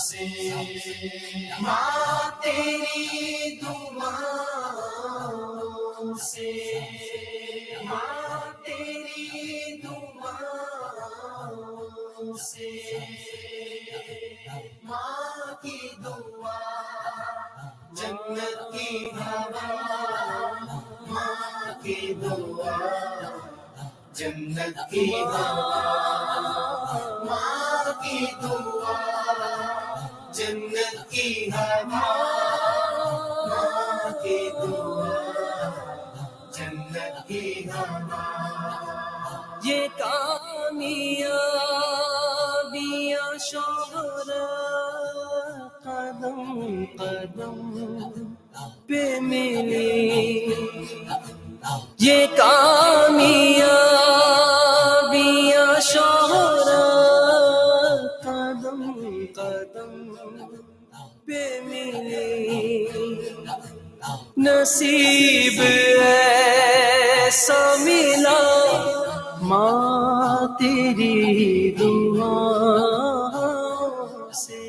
से माँ तेरी दुआओं से माँ तेरी दुआओं से माँ की दुआ जन्नत की हवा माँ की दुआ जन्नत की हवा माँ की दुआ जन्नत की हवा माँ की दुआ जन्नत की हवा ये कामयाबियाँ शोहरत कदम कदम पे मिली ये कामयाबियाँ शोहरत कदम कदम पे मिली नसीब ऐसा मिला माँ तेरी दुआ से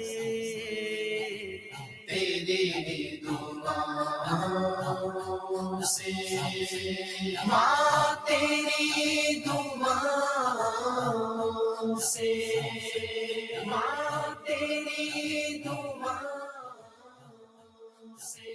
तेरी दुआ से माँ तेरी दुआ से माँ तेरी दुआ से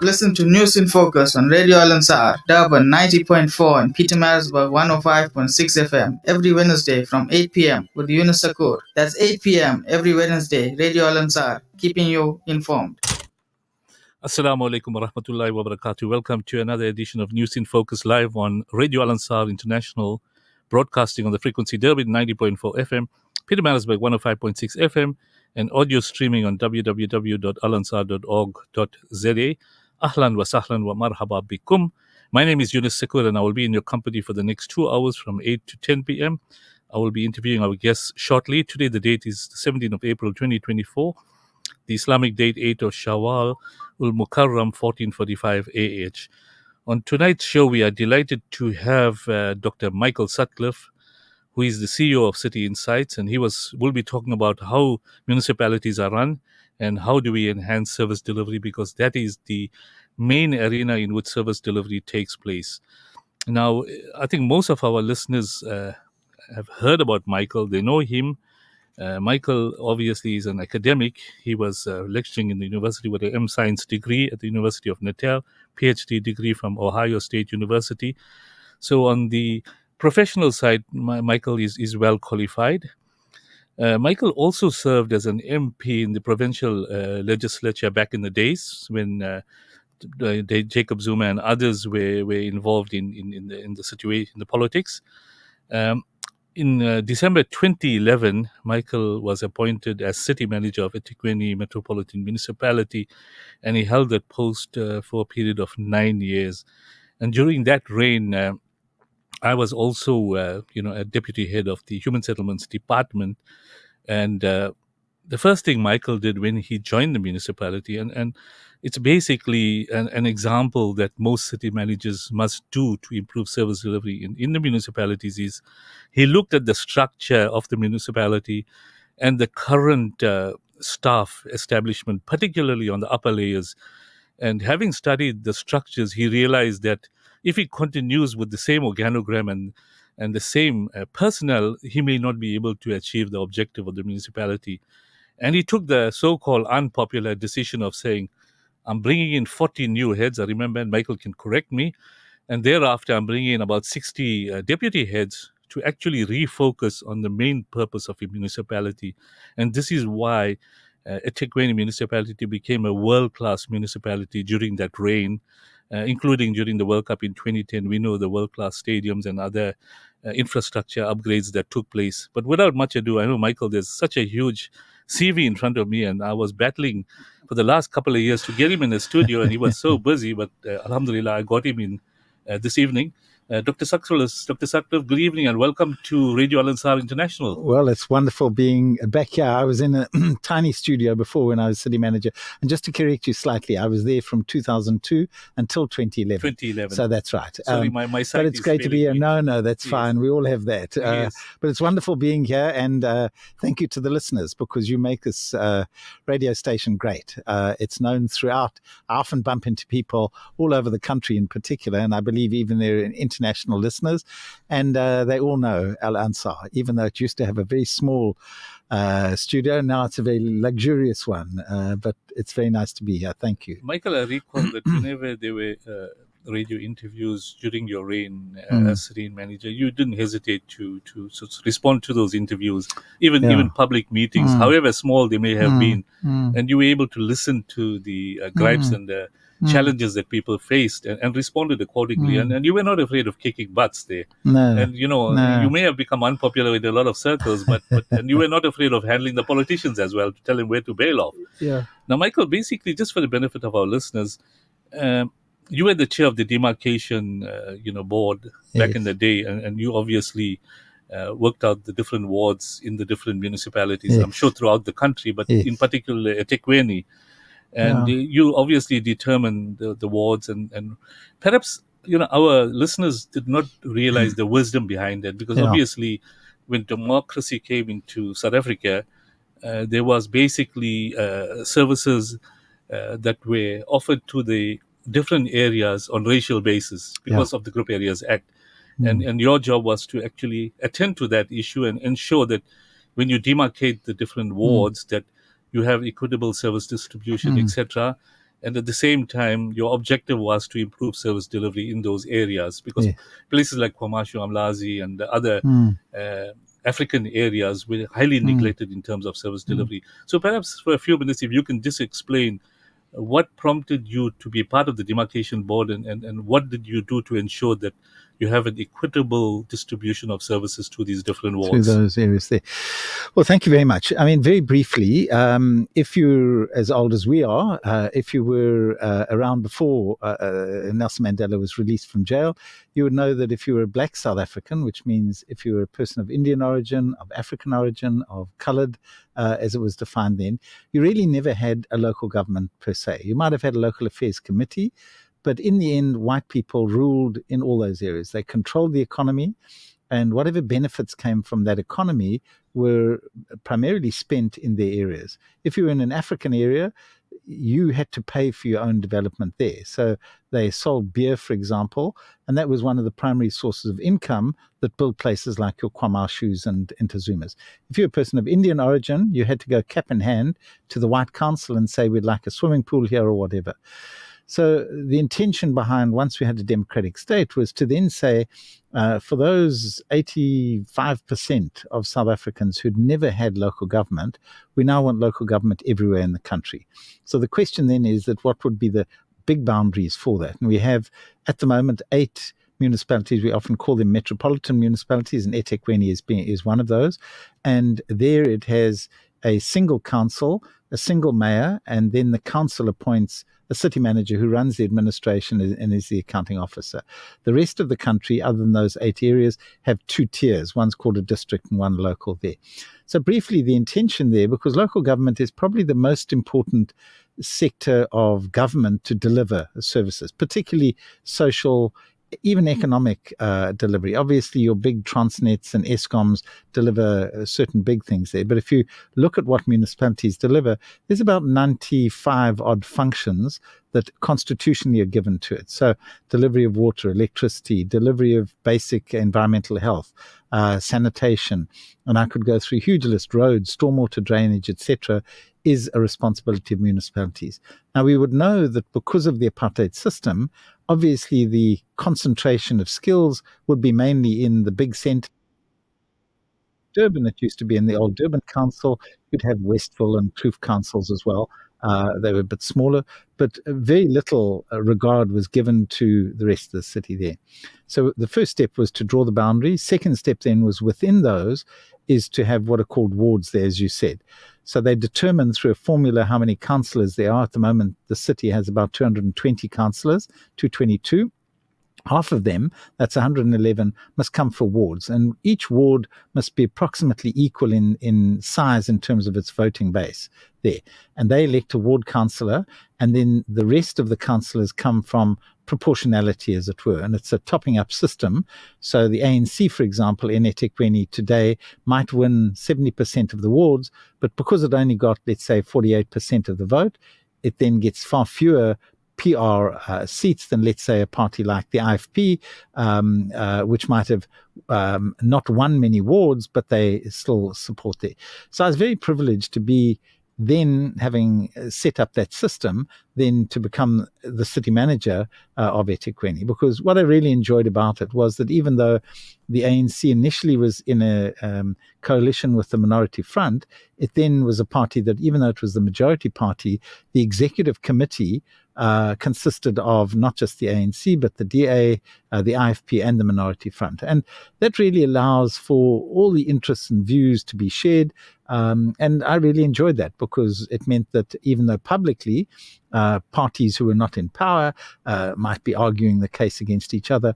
Listen to News in Focus on Radio Al-Ansar, Durban 90.4 and Petermarisburg 105.6 FM every Wednesday from 8 p.m. with Yunus Sakur. That's 8 p.m. every Wednesday, Radio Al-Ansar, keeping you informed. Assalamu alaikum wa rahmatullahi wa barakatuh. Welcome to another edition of News in Focus live on Radio Al-Ansar International, broadcasting on the frequency Durban 90.4 FM, Petermarisburg 105.6 FM, and audio streaming on www.alansar.org.za. Ahlan wa sahlan wa marhaba bikum. My name is Yunus Sakur and I will be in your company for the next 2 hours from 8 to 10 p.m. I will be interviewing our guests shortly. Today the date is the 17th of April 2024. The Islamic date 8 of Shawwal ul-Mukarram 1445 AH. On tonight's show we are delighted to have Dr. Michael Sutcliffe, who is the CEO of City Insights, and will be talking about how municipalities are run and how do we enhance service delivery, because that is the main arena in which service delivery takes place. Now, I think most of our listeners have heard about Michael. They know him. Michael obviously is an academic. He was lecturing in the university with an M.Science degree at the University of Natal, PhD degree from Ohio State University. So on the professional side, Michael is well qualified. Michael also served as an MP in the provincial legislature back in the days when Jacob Zuma and others were involved in the situation, the politics. In December 2011, Michael was appointed as city manager of eThekwini Metropolitan Municipality, and he held that post for a period of 9 years. And during that reign, I was also, a deputy head of the Human Settlements Department. And the first thing Michael did when he joined the municipality, and it's basically an example that most city managers must do to improve service delivery in the municipalities, is he looked at the structure of the municipality and the current staff establishment, particularly on the upper layers. And having studied the structures, he realized that if he continues with the same organogram and the same personnel, he may not be able to achieve the objective of the municipality. And he took the so-called unpopular decision of saying, I'm bringing in 40 new heads. I remember, and Michael can correct me. And thereafter, I'm bringing in about 60 deputy heads to actually refocus on the main purpose of a municipality. And this is why eThekwini municipality became a world-class municipality during that reign, including during the World Cup in 2010. We know the world-class stadiums and other infrastructure upgrades that took place. But without much ado, I know, Michael, there's such a huge CV in front of me, and I was battling for the last couple of years to get him in the studio, and he was so busy, but Alhamdulillah, I got him in this evening. Dr. Sakral, good evening and welcome to Radio Al Ansar International. Well, it's wonderful being back here. I was in a tiny studio before when I was city manager. And just to correct you slightly, I was there from 2002 until 2011. 2011. So that's right. Sorry, my site but it's great to be here. No, that's fine. We all have that. Yes. But it's wonderful being here. And thank you to the listeners because you make this radio station great. It's known throughout. I often bump into people all over the country in particular. And I believe even there are international listeners. And they all know Al Ansar, even though it used to have a very small studio. Now it's a very luxurious one, but it's very nice to be here. Thank you. Michael, I recall that whenever there were radio interviews during your reign as city manager, you didn't hesitate to respond to those interviews, even public meetings, however small they may have been. And you were able to listen to the gripes and the challenges that people faced and responded accordingly. And you were not afraid of kicking butts there. No. And, you may have become unpopular in a lot of circles, but and you were not afraid of handling the politicians as well to tell them where to bail off. Yeah. Now, Michael, basically, just for the benefit of our listeners, you were the chair of the demarcation, board back in the day, and you obviously worked out the different wards in the different municipalities, I'm sure throughout the country, but in particular eThekwini. And you obviously determined the wards and perhaps, our listeners did not realize the wisdom behind it because obviously when democracy came into South Africa, there was basically services that were offered to the different areas on racial basis because of the Group Areas Act. And your job was to actually attend to that issue and ensure that when you demarcate the different wards that you have equitable service distribution, etc. And at the same time, your objective was to improve service delivery in those areas because places like KwaMashu, Amlazi, and the other African areas were highly neglected in terms of service delivery. So perhaps for a few minutes, if you can just explain what prompted you to be part of the demarcation board and what did you do to ensure that you have an equitable distribution of services to these different wards? To those areas there. Well, thank you very much. I mean, very briefly, if you're as old as we are, if you were around before Nelson Mandela was released from jail, you would know that if you were a black South African, which means if you were a person of Indian origin, of African origin, of coloured, as it was defined then, you really never had a local government per se. You might have had a local affairs committee, but in the end, white people ruled in all those areas. They controlled the economy, and whatever benefits came from that economy were primarily spent in their areas. If you were in an African area, you had to pay for your own development there. So they sold beer, for example, and that was one of the primary sources of income that built places like your KwaMashus and Intazumas. If you're a person of Indian origin, you had to go cap in hand to the white council and say, we'd like a swimming pool here or whatever. So the intention behind, once we had a democratic state, was to then say, for those 85% of South Africans who'd never had local government, we now want local government everywhere in the country. So the question then is that what would be the big boundaries for that? And we have, at the moment, 8 municipalities. We often call them metropolitan municipalities, and eThekwini is one of those. And there it has a single council, a single mayor, and then the council appoints a city manager who runs the administration and is the accounting officer. The rest of the country, other than those 8 areas, have 2 tiers. One's called a district and one local there. So briefly, the intention there, because local government is probably the most important sector of government to deliver services, particularly social, even economic delivery. Obviously, your big Transnets and Escoms deliver certain big things there. But if you look at what municipalities deliver, there's about 95 odd functions that constitutionally are given to it. So delivery of water, electricity, delivery of basic environmental health, sanitation, and I could go through a huge list, roads, stormwater drainage, etc., is a responsibility of municipalities. Now, we would know that because of the apartheid system, obviously the concentration of skills would be mainly in the big centre. Durban, it used to be in the old Durban Council. You'd have Westville and Kloof councils as well. They were a bit smaller, but very little regard was given to the rest of the city there. So the first step was to draw the boundaries. Second step then was within those is to have what are called wards there, as you said. So they determine through a formula how many councillors there are. At the moment, the city has about 220 councillors, 222. half of them, that's 111, must come for wards. And each ward must be approximately equal in size in terms of its voting base there. And they elect a ward councillor, and then the rest of the councillors come from proportionality, as it were. And it's a topping up system. So the ANC, for example, in eThekwini today might win 70% of the wards, but because it only got, let's say, 48% of the vote, it then gets far fewer PR seats than, let's say, a party like the IFP, which might have not won many wards, but they still support there. So I was very privileged to be then, having set up that system, then to become the city manager of eThekwini. Because what I really enjoyed about it was that even though the ANC initially was in a coalition with the Minority Front, it then was a party that, even though it was the majority party, the executive committee consisted of not just the ANC, but the DA, the IFP, and the Minority Front. And that really allows for all the interests and views to be shared. And I really enjoyed that, because it meant that even though publicly parties who were not in power might be arguing the case against each other,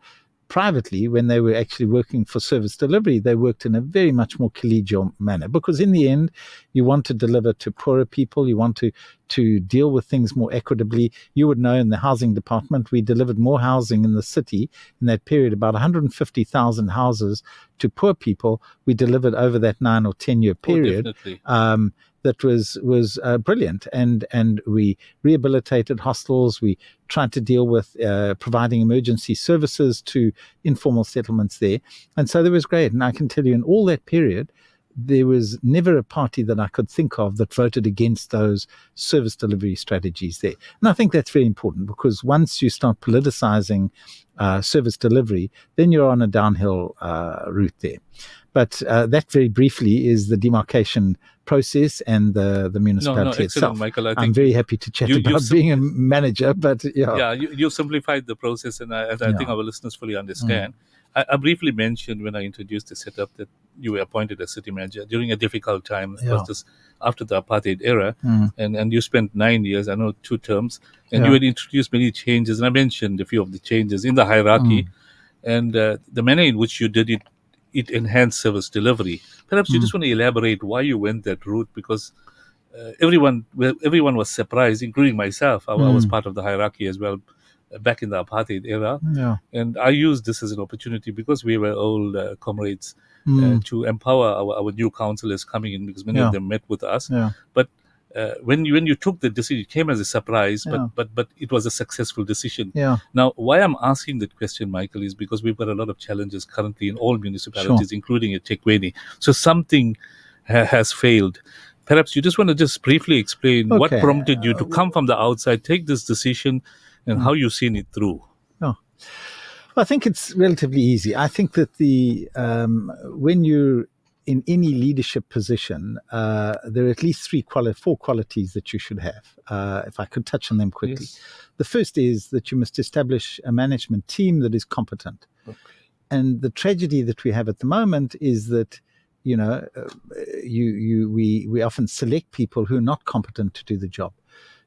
privately, when they were actually working for service delivery, they worked in a very much more collegial manner, because in the end, you want to deliver to poorer people, you want to deal with things more equitably. You would know, in the housing department, we delivered more housing in the city in that period, about 150,000 houses to poor people. We delivered over that 9 or 10 year period. That was brilliant, and we rehabilitated hostels. We tried to deal with providing emergency services to informal settlements there, and so that was great. And I can tell you, in all that period, there was never a party that I could think of that voted against those service delivery strategies there. And I think that's very important, because once you start politicizing service delivery, then you're on a downhill route there. But that, very briefly, is the demarcation process and the municipality itself. Michael, I'm very happy to chat about being a manager, but you simplified the process, and I think our listeners fully understand. I briefly mentioned when I introduced the setup that you were appointed as city manager during a difficult time. It was just after the apartheid era, and you spent 9 years, I know 2 terms, and you had introduced many changes, and I mentioned a few of the changes in the hierarchy, and the manner in which you did it enhanced service delivery. Perhaps you just want to elaborate why you went that route, because everyone was surprised, including myself. I was part of the hierarchy as well back in the apartheid era, and I used this as an opportunity, because we were old comrades, to empower our new councillors coming in, because many of them met with us. But when you took the decision, it came as a surprise, but it was a successful decision. Now, why I'm asking that question, Michael, is because we've got a lot of challenges currently in all municipalities, including at eThekwini. So something has failed. Perhaps you just want to just briefly explain what prompted you to come from the outside, take this decision, and how you've seen it through. Well, I think it's relatively easy. I think that when you're in any leadership position, there are at least 4 qualities that you should have. If I could touch on them quickly. Yes. The first is that you must establish a management team that is competent. And the tragedy that we have at the moment is that, we often select people who are not competent to do the job.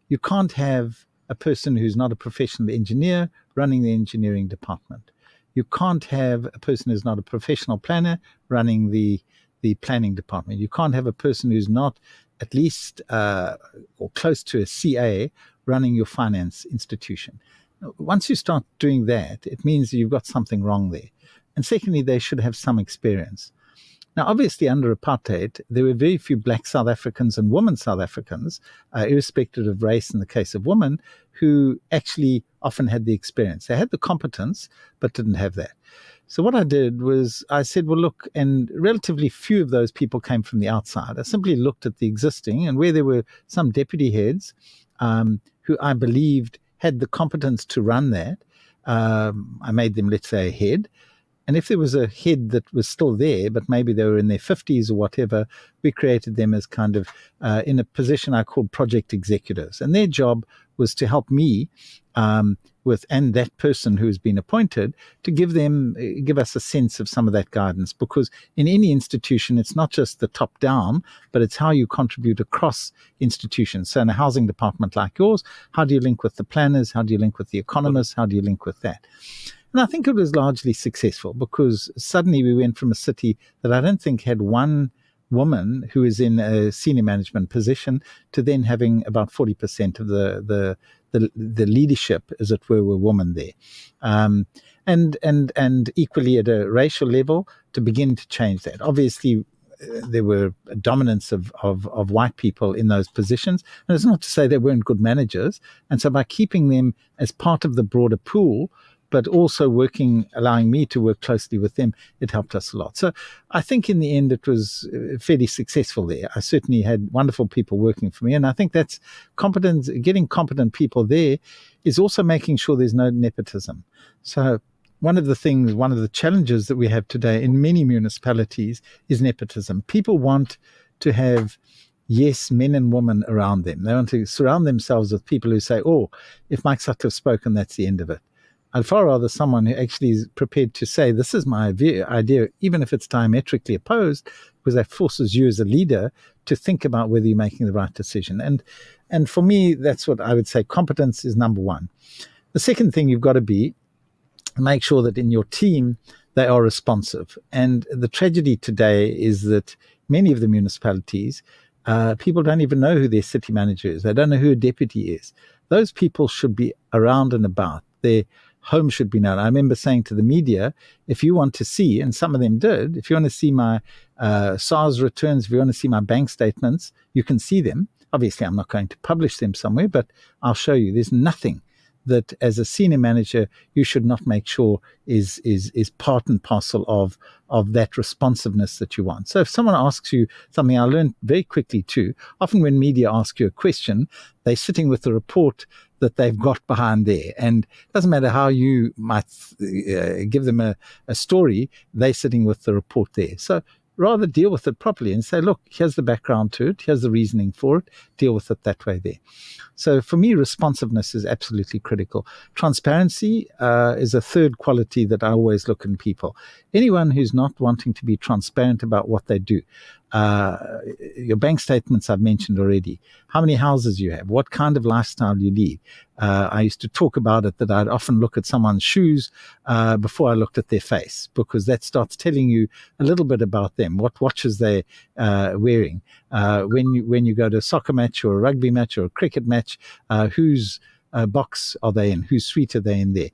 You can't have a person who's not a professional engineer running the engineering department. You can't have a person who's not a professional planner running the planning department. You can't have a person who's not at least or close to a CA running your finance institution. Once you start doing that, it means you've got something wrong there. And secondly, they should have some experience. Now, obviously, under apartheid, there were very few black South Africans and women South Africans, irrespective of race in the case of women, who actually often had the experience. They had the competence, but didn't have that. So what I did was I said, well, look, and relatively few of those people came from the outside. I simply looked at the existing, and where there were some deputy heads who I believed had the competence to run that, I made them, let's say, a head. And if there was a head that was still there, but maybe they were in their 50s or whatever, we created them as kind of in a position I called project executives. And their job was to help me and that person who has been appointed to give us a sense of some of that guidance. Because in any institution, it's not just the top down, but it's how you contribute across institutions. So in a housing department like yours, how do you link with the planners? How do you link with the economists? How do you link with that? And I think it was largely successful because suddenly we went from a city that I don't think had one woman who is in a senior management position to then having about 40% of the leadership, as it were women there. And equally at a racial level to begin to change that. Obviously, there were a dominance of white people in those positions. And it's not to say they weren't good managers. And so by keeping them as part of the broader pool, but also allowing me to work closely with them, it helped us a lot. So I think in the end, it was fairly successful there. I certainly had wonderful people working for me. And I think that's competence. Getting competent people there is also making sure there's no nepotism. So one of the challenges that we have today in many municipalities is nepotism. People want to have, yes, men and women around them. They want to surround themselves with people who say, oh, if Mike Sutcliffe's spoken, that's the end of it. I'd far rather someone who actually is prepared to say, this is my idea, even if it's diametrically opposed, because that forces you as a leader to think about whether you're making the right decision. And for me, that's what I would say. Competence is number one. The second thing you've got to be, make sure that in your team, they are responsive. And the tragedy today is that many of the municipalities, people don't even know who their city manager is. They don't know who a deputy is. Those people should be around and about. Their home should be known. I remember saying to the media, if you want to see, and some of them did, if you want to see my SARS returns, if you want to see my bank statements, you can see them. Obviously, I'm not going to publish them somewhere, but I'll show you. There's nothing that as a senior manager you should not make sure is part and parcel of that responsiveness that you want. So if someone asks you something, I learned very quickly too, often when media ask you a question, they're sitting with the report that they've got behind there. And it doesn't matter how you might give them a story, they're sitting with the report there. So rather deal with it properly and say, look, here's the background to it, here's the reasoning for it, deal with it that way there. So for me, responsiveness is absolutely critical. Transparency is a third quality that I always look in people. Anyone who's not wanting to be transparent about what they do, your bank statements I've mentioned already, how many houses you have, what kind of lifestyle you lead. I used to talk about it that I'd often look at someone's shoes before I looked at their face, because that starts telling you a little bit about them, what watches they're wearing. When you go to a soccer match or a rugby match or a cricket match, whose box are they in, whose suite are they in there?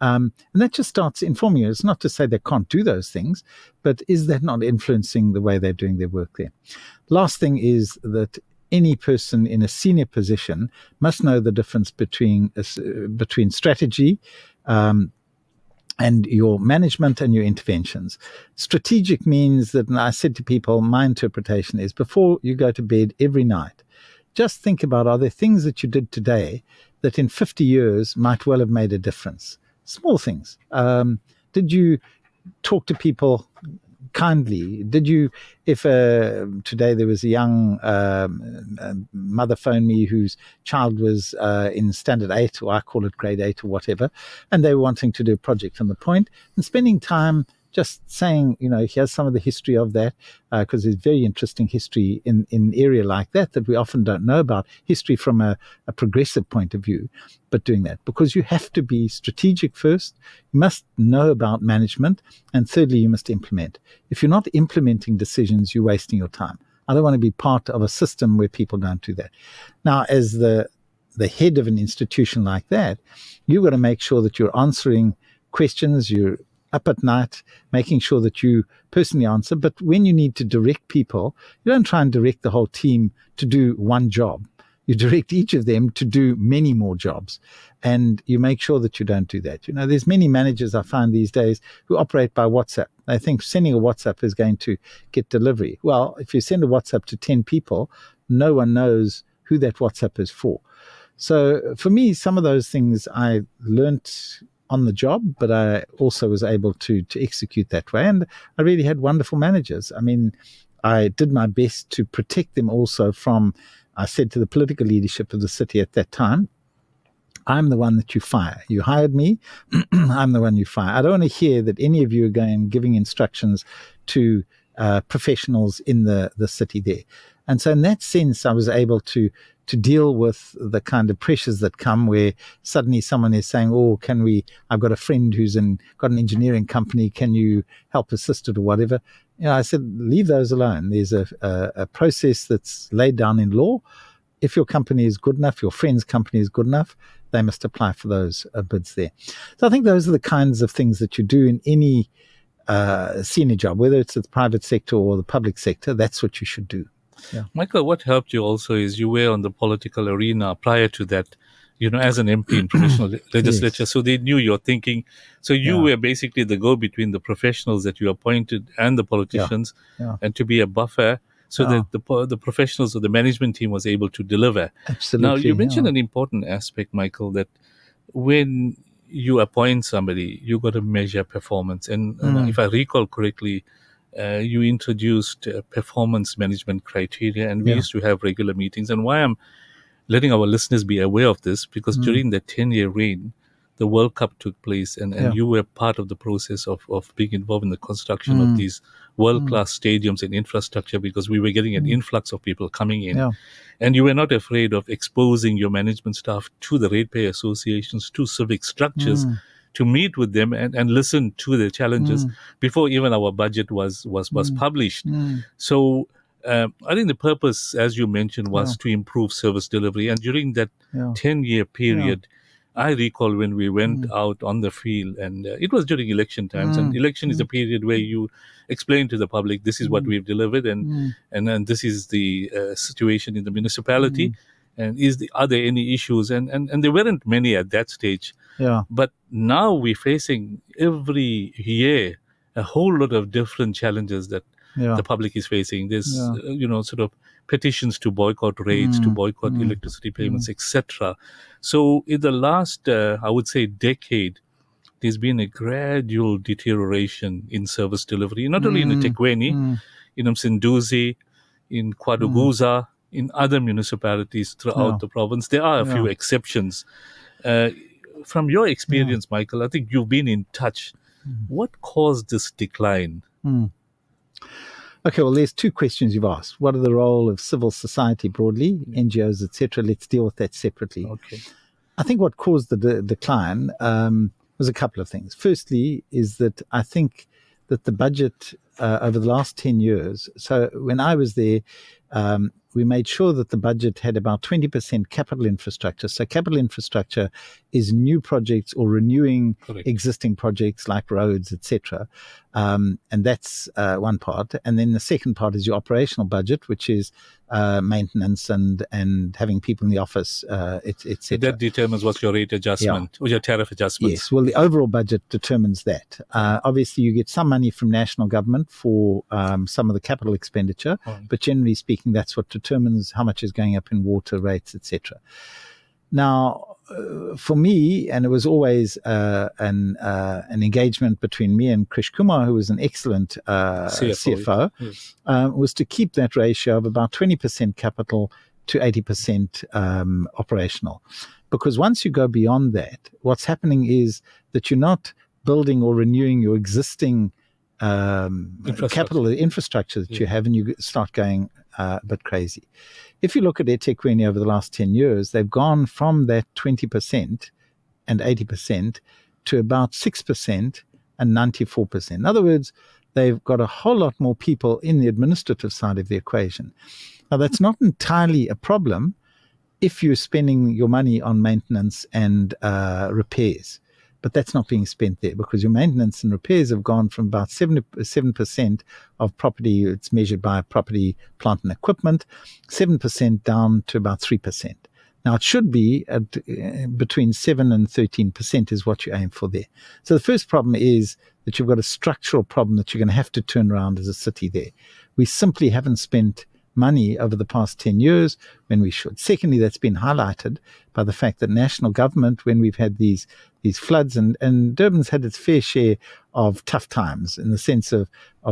And that just starts informing you. It's not to say they can't do those things, but is that not influencing the way they're doing their work there? Last thing is that any person in a senior position must know the difference between strategy and your management and your interventions. Strategic means that, and I said to people, my interpretation is before you go to bed every night, just think about, are there things that you did today that in 50 years might well have made a difference? Small things. Did you talk to people kindly? Did you, if today there was a young mother phoned me whose child was in standard 8, or I call it grade 8 or whatever, and they were wanting to do a project on the point, and spending time just saying, here's some of the history of that, because there's very interesting history in an area like that we often don't know about, history from a progressive point of view, but doing that. Because you have to be strategic first, you must know about management, and thirdly, you must implement. If you're not implementing decisions, you're wasting your time. I don't want to be part of a system where people don't do that. Now, as the head of an institution like that, you've got to make sure that you're answering questions, you're up at night, making sure that you personally answer. But when you need to direct people, you don't try and direct the whole team to do one job. You direct each of them to do many more jobs. And you make sure that you don't do that. There's many managers I find these days who operate by WhatsApp. They think sending a WhatsApp is going to get delivery. Well, if you send a WhatsApp to 10 people, no one knows who that WhatsApp is for. So for me, some of those things I learnt on the job, but I also was able to execute that way. And I really had wonderful managers. I mean, I did my best to protect them also from, I said to the political leadership of the city at that time, I'm the one that you fire. You hired me, I'm the one you fire. I don't want to hear that any of you are giving instructions to professionals in the city there. And so in that sense, I was able to deal with the kind of pressures that come where suddenly someone is saying, oh, I've got a friend who's got an engineering company, can you help assist it or whatever? I said, leave those alone. There's a process that's laid down in law. If your company is good enough, your friend's company is good enough, they must apply for those bids there. So I think those are the kinds of things that you do in any senior job, whether it's the private sector or the public sector. That's what you should do. Yeah. Michael, what helped you also is you were on the political arena prior to that, as an MP in provincial legislature. Yes. So they knew your thinking. So you were basically the go-between the professionals that you appointed and the politicians, and to be a buffer so that the professionals of the management team was able to deliver. Absolutely. Now, you mentioned an important aspect, Michael, that when you appoint somebody, you got to measure performance. And if I recall correctly, you introduced performance management criteria, and we used to have regular meetings. And why I'm letting our listeners be aware of this, because during the 10-year reign, the World Cup took place, and you were part of the process of being involved in the construction of these world-class stadiums and infrastructure, because we were getting an influx of people coming in. Yeah. And you were not afraid of exposing your management staff to the ratepayer associations, to civic structures, to meet with them and listen to their challenges before even our budget was published. So I think the purpose, as you mentioned, was to improve service delivery. And during that 10-year period, I recall when we went out on the field, and it was during election times. And election is a period where you explain to the public, this is what we've delivered, and this is the situation in the municipality. And are there any issues? And there weren't many at that stage. Yeah. But now we're facing every year a whole lot of different challenges that the public is facing. There's, sort of petitions to boycott rates, to boycott electricity payments, etc. So in the last, I would say, decade, there's been a gradual deterioration in service delivery, not only in the eThekwini, in Msinduzi, in Kwaduguza, in other municipalities throughout the province. There are a few exceptions. From your experience, Michael, I think you've been in touch. What caused this decline? Okay, well, there's two questions you've asked. What are the role of civil society broadly, NGOs, etc.? Let's deal with that separately. Okay. I think what caused the decline was a couple of things. Firstly, is that I think that the budget over the last 10 years, so when I was there, we made sure that the budget had about 20% capital infrastructure. So capital infrastructure is new projects or renewing existing projects like roads, etc. And that's one part. And then the second part is your operational budget, which is maintenance and having people in the office, etc. That determines what's your rate adjustment or your tariff adjustment. Yes, well, the overall budget determines that. Obviously, you get some money from national government for some of the capital expenditure, but generally speaking, that's what determines how much is going up in water rates, etc. Now, for me, and it was always an engagement between me and Krish Kumar, who was an excellent CFO, was to keep that ratio of about 20% capital to 80% operational. Because once you go beyond that, what's happening is that you're not building or renewing your existing capital infrastructure that you have, and you start going a bit crazy. If you look at eThekwini over the last 10 years, they've gone from that 20% and 80% to about 6% and 94%. In other words, they've got a whole lot more people in the administrative side of the equation. Now, that's not entirely a problem if you're spending your money on maintenance and repairs. But that's not being spent there, because your maintenance and repairs have gone from about 7% of property, it's measured by property, plant and equipment, 7% down to about 3%. Now, it should be at between 7 and 13% is what you aim for there. So the first problem is that you've got a structural problem that you're going to have to turn around as a city there. We simply haven't spent money over the past 10 years when we should. Secondly, that's been highlighted by the fact that national government, when we've had these floods, and Durban's had its fair share of tough times in the sense of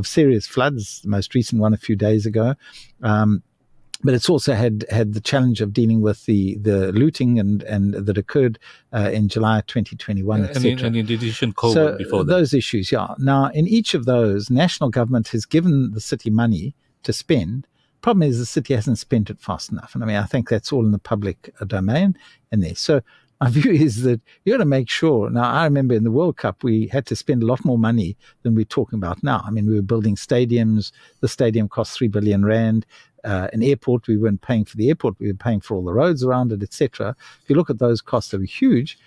serious floods, the most recent one a few days ago. But it's also had the challenge of dealing with the looting and that occurred in July 2021, etc. And in addition, COVID before that. Those issues, yeah. Now, in each of those, national government has given the city money to spend, problem is the city hasn't spent it fast enough. And I mean, I think that's all in the public domain and there. So my view is that you got to make sure. Now, I remember in the World Cup, we had to spend a lot more money than we're talking about now. I mean, we were building stadiums. The stadium cost 3 billion rand. An airport, we weren't paying for the airport. We were paying for all the roads around it, etc. If you look at those costs, they were huge.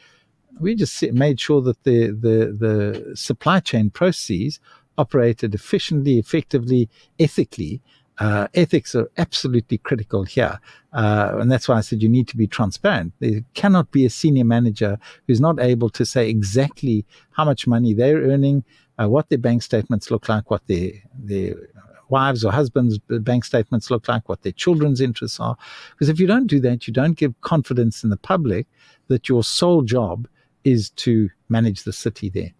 We just made sure that the supply chain processes operated efficiently, effectively, ethically. Ethics are absolutely critical here. And that's why I said you need to be transparent. There cannot be a senior manager who's not able to say exactly how much money they're earning, what their bank statements look like, what their wives or husbands' bank statements look like, what their children's interests are. Because if you don't do that, you don't give confidence in the public that your sole job is to manage the city there.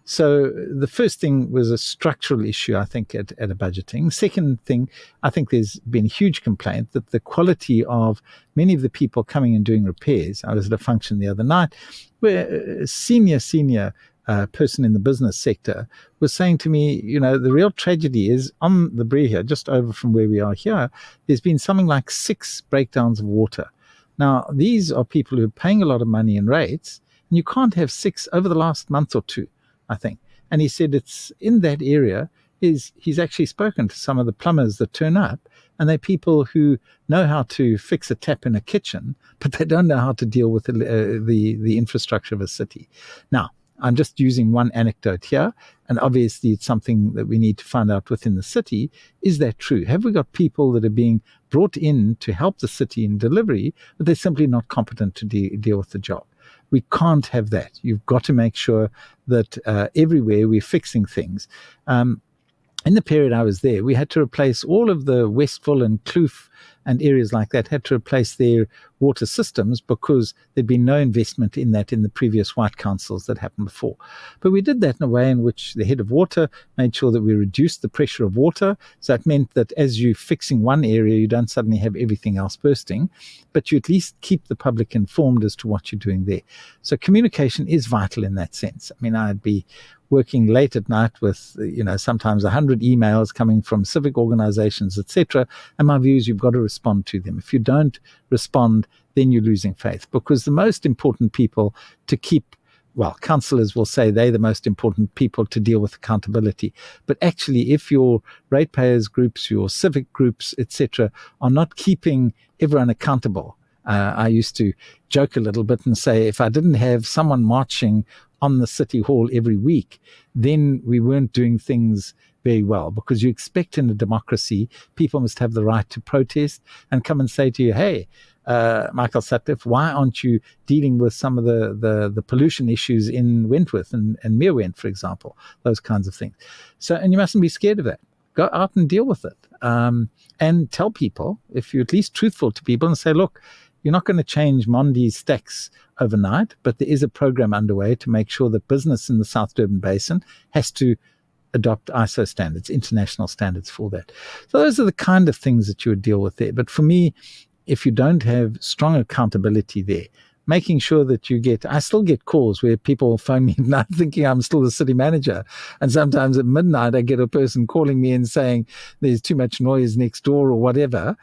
So the first thing was a structural issue, I think, at a budgeting. Second thing, I think there's been a huge complaint that the quality of many of the people coming and doing repairs. I was at a function the other night where a senior person in the business sector was saying to me, the real tragedy is on the Bree here, just over from where we are here, there's been something like 6 breakdowns of water. Now, these are people who are paying a lot of money in rates, and you can't have 6 over the last month or two, I think. And he said it's in that area. He's actually spoken to some of the plumbers that turn up, and they're people who know how to fix a tap in a kitchen, but they don't know how to deal with the infrastructure of a city. Now, I'm just using one anecdote here, and obviously it's something that we need to find out within the city. Is that true? Have we got people that are being brought in to help the city in delivery, but they're simply not competent to deal with the job? We can't have that. You've got to make sure that everywhere we're fixing things. In the period I was there, we had to replace all of the Westville and Kloof and areas like that had to replace their water systems because there'd been no investment in that in the previous white councils that happened before. But we did that in a way in which the head of water made sure that we reduced the pressure of water. So it meant that as you're fixing one area, you don't suddenly have everything else bursting, but you at least keep the public informed as to what you're doing there. So communication is vital in that sense. I mean, I'd be working late at night with, sometimes 100 emails coming from civic organizations, etc. And my view is you've got to respond to them. If you don't respond, then you're losing faith, because the most important people to keep, councillors will say they're the most important people to deal with accountability. But actually, if your ratepayers groups, your civic groups, etc., are not keeping everyone accountable, I used to joke a little bit and say, if I didn't have someone marching on the city hall every week, then we weren't doing things very well, because you expect in a democracy, people must have the right to protest and come and say to you, hey, Michael Sutcliffe, why aren't you dealing with some of the pollution issues in Wentworth and Meerwent, for example, those kinds of things. So, and you mustn't be scared of that. Go out and deal with it. And tell people, if you're at least truthful to people, and say, look, you're not going to change Mondi's stacks overnight, but there is a program underway to make sure that business in the South Durban Basin has to adopt ISO standards, international standards for that. So those are the kind of things that you would deal with there. But for me, if you don't have strong accountability there, making sure that I still get calls where people phone me at night thinking I'm still the city manager. And sometimes at midnight, I get a person calling me and saying there's too much noise next door or whatever.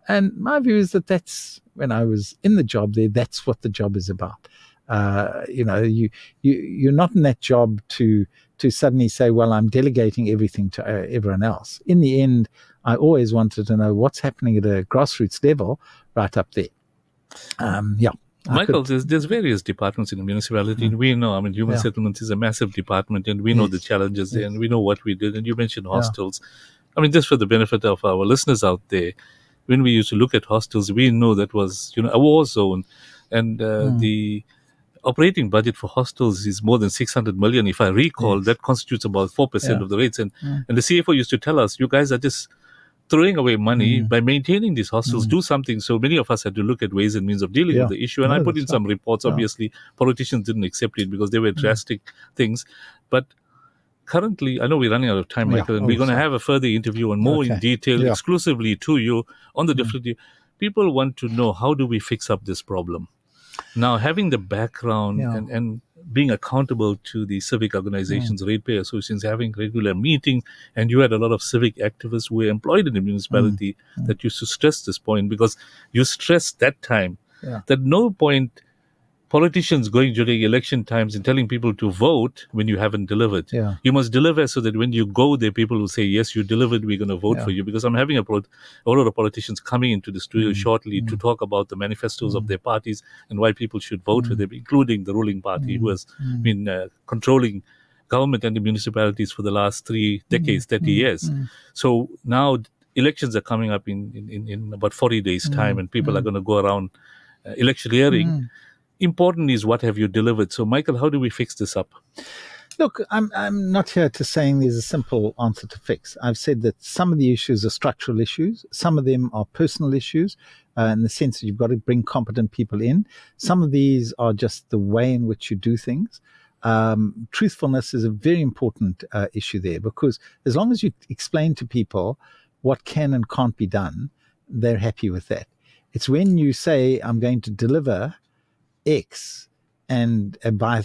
And my view is that that's, when I was in the job there, that's what the job is about. You're not in that job to suddenly say, well, I'm delegating everything to everyone else. In the end, I always wanted to know what's happening at a grassroots level right up there. Michael, there's various departments in the municipality, and we know, human settlement is a massive department, and we know the challenges there, and we know what we did. And you mentioned hostels. Just for the benefit of our listeners out there, when we used to look at hostels, we know that was, a war zone, and the operating budget for hostels is more than 600 million. If I recall, that constitutes about 4% of the rates. And the CFO used to tell us, you guys are just throwing away money by maintaining these hostels. Do something. So many of us had to look at ways and means of dealing with the issue. And I put in some reports. Obviously, politicians didn't accept it because they were drastic things. But currently, I know we're running out of time, Michael, and we're going to have a further interview and more in detail, exclusively to you on the different. People want to know, how do we fix up this problem? Now, having the background and being accountable to the civic organizations, ratepayer associations, having regular meetings, and you had a lot of civic activists who were employed in the municipality that used to stress this point, because you stressed that time that no point politicians going during election times and telling people to vote when you haven't delivered. Yeah. You must deliver so that when you go there, people will say, yes, you delivered, we're going to vote for you. Because I'm having a lot of politicians coming into the studio shortly to talk about the manifestos of their parties and why people should vote for them, including the ruling party who has been controlling government and the municipalities for the last 3 decades, 30 years. So now elections are coming up in about 40 days' time, and people are going to go around electioneering. Important is what have you delivered. So, Michael, how do we fix this up? Look, I'm not here to saying there's a simple answer to fix. I've said that some of the issues are structural issues. Some of them are personal issues in the sense that you've got to bring competent people in. Some of these are just the way in which you do things. Truthfulness is a very important issue there, because as long as you explain to people what can and can't be done, they're happy with that. It's when you say, I'm going to deliver X and by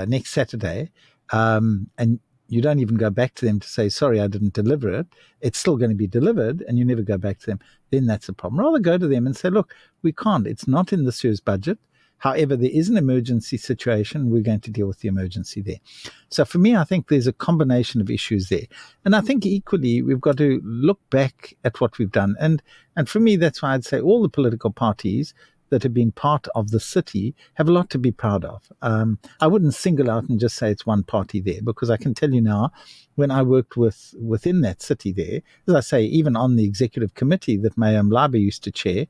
next Saturday, and you don't even go back to them to say, sorry, I didn't deliver it, it's still going to be delivered, and you never go back to them, then that's a problem. Rather go to them and say, look, we can't, it's not in this year's budget. However, there is an emergency situation. We're going to deal with the emergency there. So for me, I think there's a combination of issues there. And I think equally, we've got to look back at what we've done. And for me, that's why I'd say all the political parties that have been part of the city have a lot to be proud of. I wouldn't single out and just say it's one party there, because I can tell you now, when I worked within that city there, as I say, even on the executive committee that Mayor Mlabe used to chair,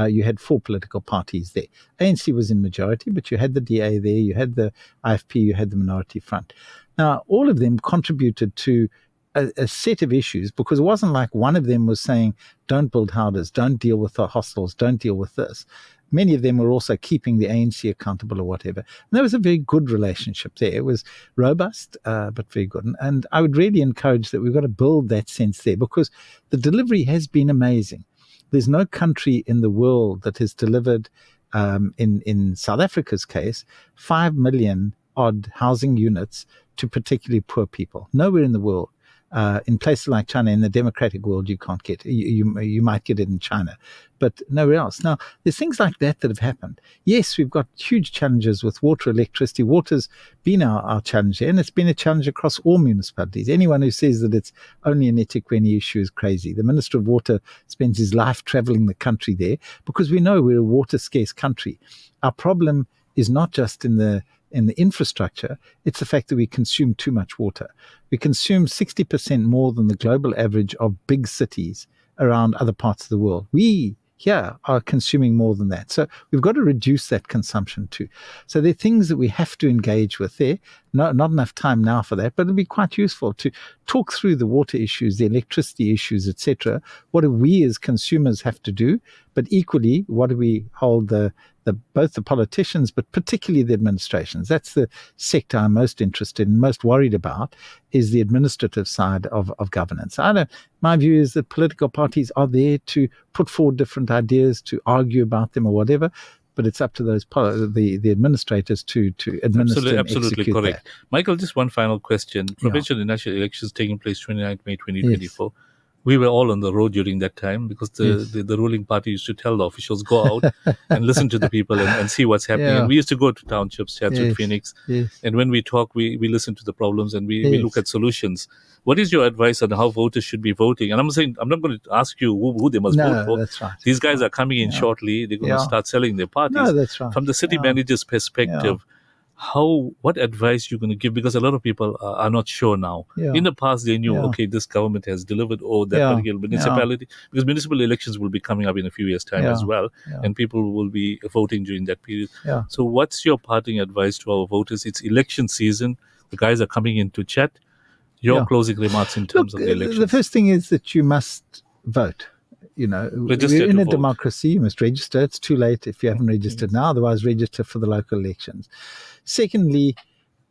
you had 4 political parties there. ANC was in majority, but you had the DA there, you had the IFP, you had the Minority Front. Now, all of them contributed to a set of issues, because it wasn't like one of them was saying, don't build houses, don't deal with the hostels, don't deal with this. Many of them were also keeping the ANC accountable or whatever. And there was a very good relationship there. It was robust, but very good. And I would really encourage that we've got to build that sense there, because the delivery has been amazing. There's no country in the world that has delivered, in South Africa's case, 5 million odd housing units to particularly poor people. Nowhere in the world. In places like China, in the democratic world, you can't get it. You might get it in China, but nowhere else. Now, there's things like that have happened. Yes, we've got huge challenges with water, electricity. Water's been our challenge there, and it's been a challenge across all municipalities. Anyone who says that it's only an eThekwini issue is crazy. The Minister of Water spends his life traveling the country there, because we know we're a water-scarce country. Our problem is not just in the infrastructure, it's the fact that we consume too much water. We consume 60% more than the global average of big cities around other parts of the world. We here are consuming more than that. So we've got to reduce that consumption too. So there are things that we have to engage with there. Not enough time now for that, but it'll be quite useful to talk through the water issues, the electricity issues, etc. What do we as consumers have to do? But equally, what do we hold both the politicians, but particularly the administrations? That's the sector I'm most interested in, most worried about, is the administrative side of governance. My view is that political parties are there to put forward different ideas, to argue about them or whatever, but it's up to those the administrators to administer and execute correct. that. Michael, just one final question. Provincial and national elections taking place 29th May 2024. Yes. We were all on the road during that time, because the ruling party used to tell the officials, go out and listen to the people and see what's happening. And we used to go to townships, Chatswood, Phoenix. And when we talk, we listen to the problems and we look at solutions. What is your advice on how voters should be voting? And I'm not going to ask you who they must vote for. That's right. These guys are coming in shortly. They're going to start selling their parties. No, that's right. From the city manager's perspective, what advice you're going to give? Because a lot of people are not sure now. In the past, they knew, okay, this government has delivered, or that particular municipality, because municipal elections will be coming up in a few years' time as well, and people will be voting during that period. So what's your parting advice to our voters? It's election season. The guys are coming in to chat. Your closing remarks in terms of the elections. The first thing is that you must vote. We're in a democracy. You must register. It's too late if you haven't registered now. Otherwise, register for the local elections. Secondly,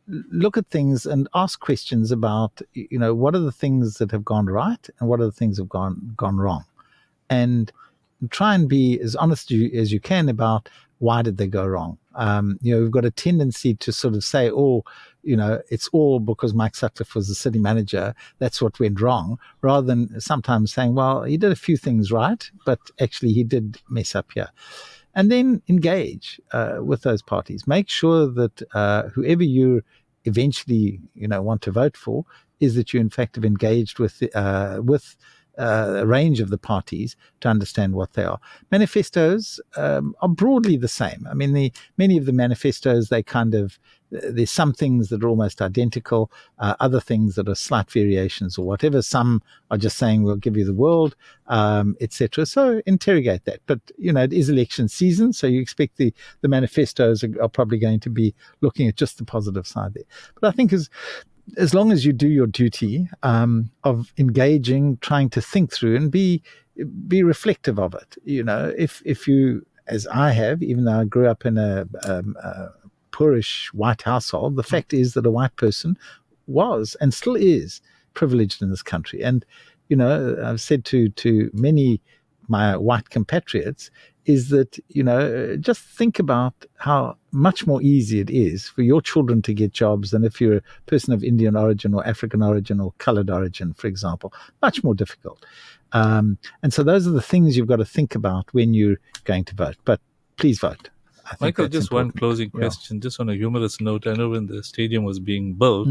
look at things and ask questions about, what are the things that have gone right and what are the things that have gone wrong, and try and be as honest as you can about why did they go wrong. We've got a tendency to sort of say, it's all because Mike Sutcliffe was the city manager. That's what went wrong, rather than sometimes saying, well, he did a few things right, but actually he did mess up here. And then engage with those parties. Make sure that whoever you eventually, want to vote for, is that you in fact have engaged with a range of the parties to understand what they are. Manifestos are broadly the same. I mean, many of the manifestos, there's some things that are almost identical, other things that are slight variations or whatever. Some are just saying, we'll give you the world, etc. So interrogate that. But, it is election season, so you expect the manifestos are probably going to be looking at just the positive side there. But I think as long as you do your duty of engaging, trying to think through and be reflective of it, if you, as I have, even though I grew up in a poorish white household, the fact is that a white person was and still is privileged in this country. And, I've said to many my white compatriots is that, just think about how much more easy it is for your children to get jobs than if you're a person of Indian origin or African origin or colored origin, for example. Much more difficult. And so those are the things you've got to think about when you're going to vote. But please vote. Michael, just important. One closing question, just on a humorous note. I know when the stadium was being built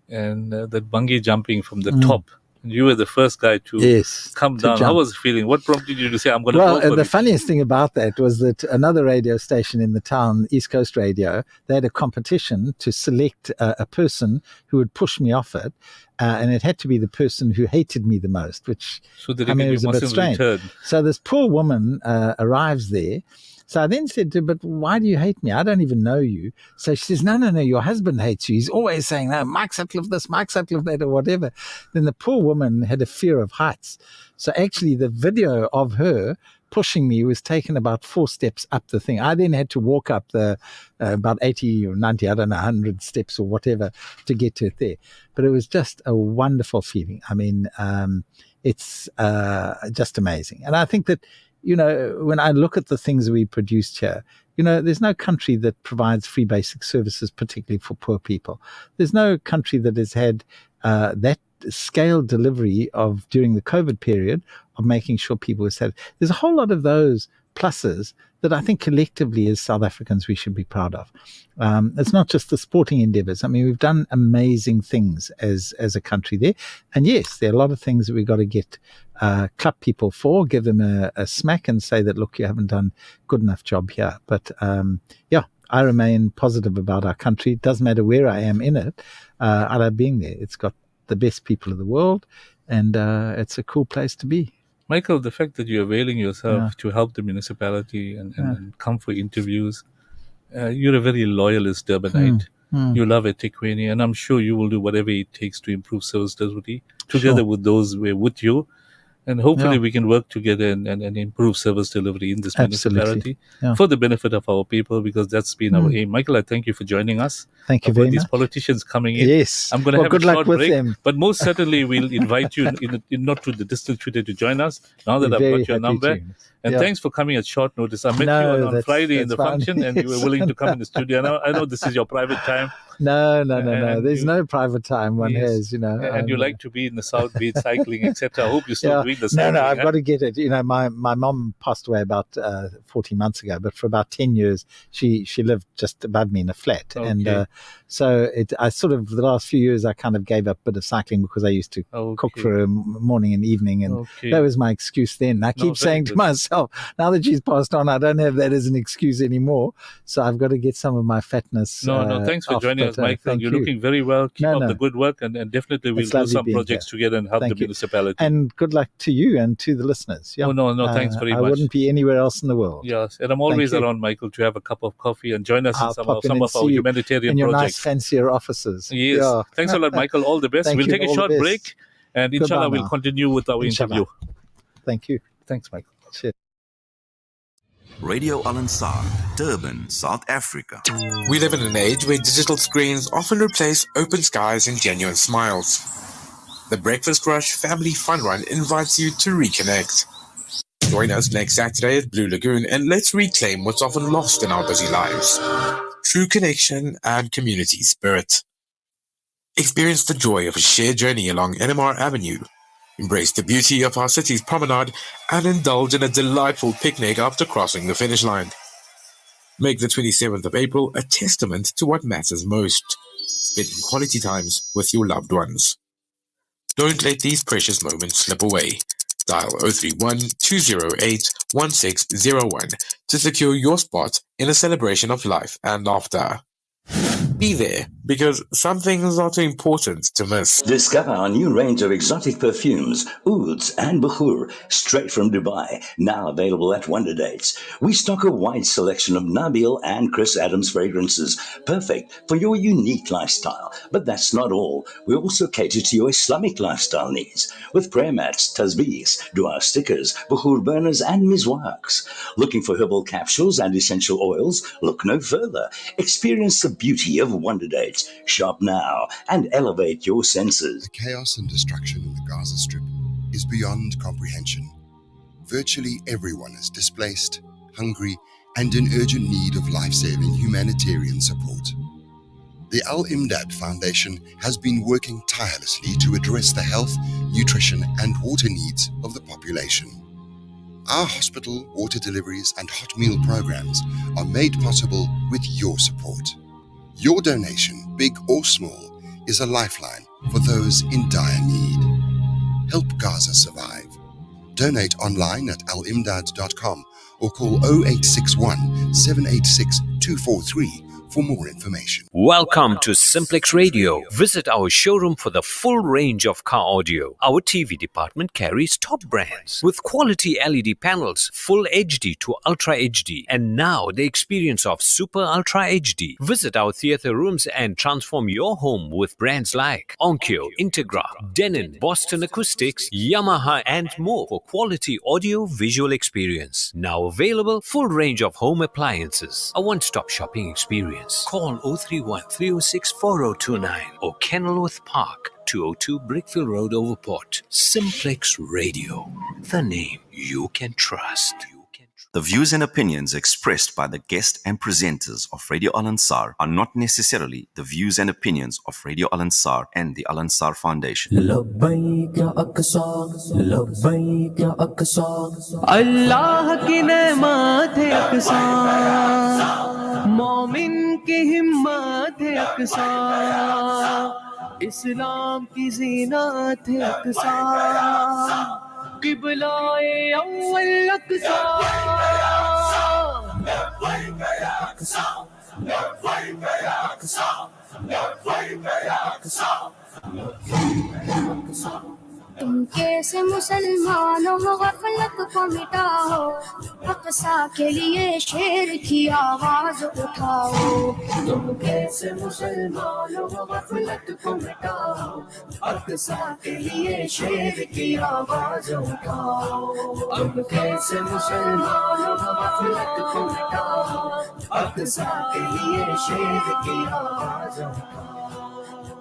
and that bungee jumping from the top, you were the first guy to come down. How was the feeling? What prompted you to say, I'm going to go for it? Well, the funniest thing about that was that another radio station in the town, East Coast Radio, they had a competition to select a person who would push me off it. And it had to be the person who hated me the most, which, it was a bit strange. So this poor woman arrives there. So I then said to her, but why do you hate me? I don't even know you. So she says, no, your husband hates you. He's always saying, no, Mike Sutcliffe this, Mike Sutcliffe that, or whatever. Then the poor woman had a fear of heights. So actually the video of her pushing me was taken about 4 steps up the thing. I then had to walk up the about 80 or 90, I don't know, 100 steps or whatever to get to it there. But it was just a wonderful feeling. I mean, it's just amazing. And I think that, when I look at the things we produced here, there's no country that provides free basic services, particularly for poor people. There's no country that has had that scale delivery of during the COVID period of making sure people were safe. There's a whole lot of those pluses that I think collectively as South Africans we should be proud of. It's not just the sporting endeavours. I mean, we've done amazing things as a country there. And yes, there are a lot of things that we've got to get club people for, give them a smack and say that, look, you haven't done good enough job here. But I remain positive about our country. It doesn't matter where I am in it. I love being there. It's got the best people of the world and it's a cool place to be. Michael, the fact that you're availing yourself to help the municipality and come for interviews, you're a very loyalist Durbanite. You love eThekwini, and I'm sure you will do whatever it takes to improve service delivery together with those who are with you. And hopefully we can work together and improve service delivery in this municipality for the benefit of our people, because that's been our aim. Michael, I thank you for joining us. Thank you very much. These politicians coming in. Yes. I'm going to have good a luck short with break, them. but most certainly we'll invite you in not to the distant future to join us now that I've got your number. And thanks for coming at short notice. I met you on Friday in the function and you were willing to come in the studio. I know this is your private time. No. There's no private time one has, And you like to be in the South Beach cycling, etc. I hope you're still doing the cycling. No, I've got to get it. My mom passed away about 14 months ago, but for about 10 years, she lived just above me in a flat. Okay. And so I sort of, the last few years, I kind of gave up a bit of cycling because I used to cook for her morning and evening. And that was my excuse then. I keep saying to myself, now that she's passed on, I don't have that as an excuse anymore. So I've got to get some of my fatness. No, thanks for joining us, Michael. You're looking very well. Keep up the good work, and definitely we'll do some projects together and help the municipality. And good luck to you and to the listeners. Yeah. Oh, no, thanks very much. I wouldn't be anywhere else in the world. Yes, and I'm always around, Michael, to have a cup of coffee and join us in some of our humanitarian in your projects. Nice, fancier offices. Yes. Yeah. Thanks a lot, Michael. All the best. We'll take a short break, and inshallah, we'll continue with our interview. Thank you. Thanks, Michael. Cheers. Radio Al-Ansar, Durban, South Africa. We live in an age where digital screens often replace open skies and genuine smiles. The Breakfast Rush Family Fun Run invites you to reconnect. Join us next Saturday at Blue Lagoon and let's reclaim what's often lost in our busy lives: true connection and community spirit. Experience the joy of a shared journey along NMR Avenue. Embrace the beauty of our city's promenade and indulge in a delightful picnic after crossing the finish line. Make the 27th of April a testament to what matters most: spending quality times with your loved ones. Don't let these precious moments slip away. Dial 031 208 1601 to secure your spot in a celebration of life and laughter. Be there, because some things are too important to miss. Discover our new range of exotic perfumes, ouds and bukhur, straight from Dubai, now available at Wonder Dates. We stock a wide selection of Nabil and Chris Adams fragrances, perfect for your unique lifestyle. But that's not all. We also cater to your Islamic lifestyle needs, with prayer mats, tasbeehs, dua stickers, bukhur burners and mizwaks. Looking for herbal capsules and essential oils? Look no further. Experience the beauty of Wonder Dates. Shop now and elevate your senses. The chaos and destruction in the Gaza Strip is beyond comprehension. Virtually everyone is displaced, hungry, and in urgent need of life-saving humanitarian support. The Al-Imdad Foundation has been working tirelessly to address the health, nutrition, and water needs of the population. Our hospital, water deliveries, and hot meal programs are made possible with your support. Your donation, big or small, is a lifeline for those in dire need. Help Gaza survive. Donate online at alimdad.com or call 0861 786 243 for more information. Welcome to Simplex Radio. Visit our showroom for the full range of car audio. Our TV department carries top brands with quality LED panels, full HD to Ultra HD, and now the experience of Super Ultra HD. Visit our theater rooms and transform your home with brands like Onkyo, Integra, Denon, Boston Acoustics, Yamaha, and more for quality audio visual experience. Now available, full range of home appliances. A one-stop shopping experience. Call 031 306 4029 or Kenilworth Park, 202 Brickfield Road, Overport. Simplex Radio, the name you can trust. The views and opinions expressed by the guest and presenters of Radio Al Ansar are not necessarily the views and opinions of Radio Al Ansar and the Al Ansar Foundation. Allah ki nemat hai aqsa, momin ki himmat hai aqsa, Islam ki zinat hai aqsa, Qibla-e awwal aqsa. तुम कैसे मुसलमान हो गफलत को मिटाओ, अक़सा के लिए शेर की आवाज उठाओ। तुम कैसे मुसलमान हो गफलत को मिटाओ, अक़सा के लिए शेर की आवाज उठाओ। तुम कैसे मुसलमान हो गफलत को मिटाओ, अक़सा के लिए शेर की आवाज उठाओ।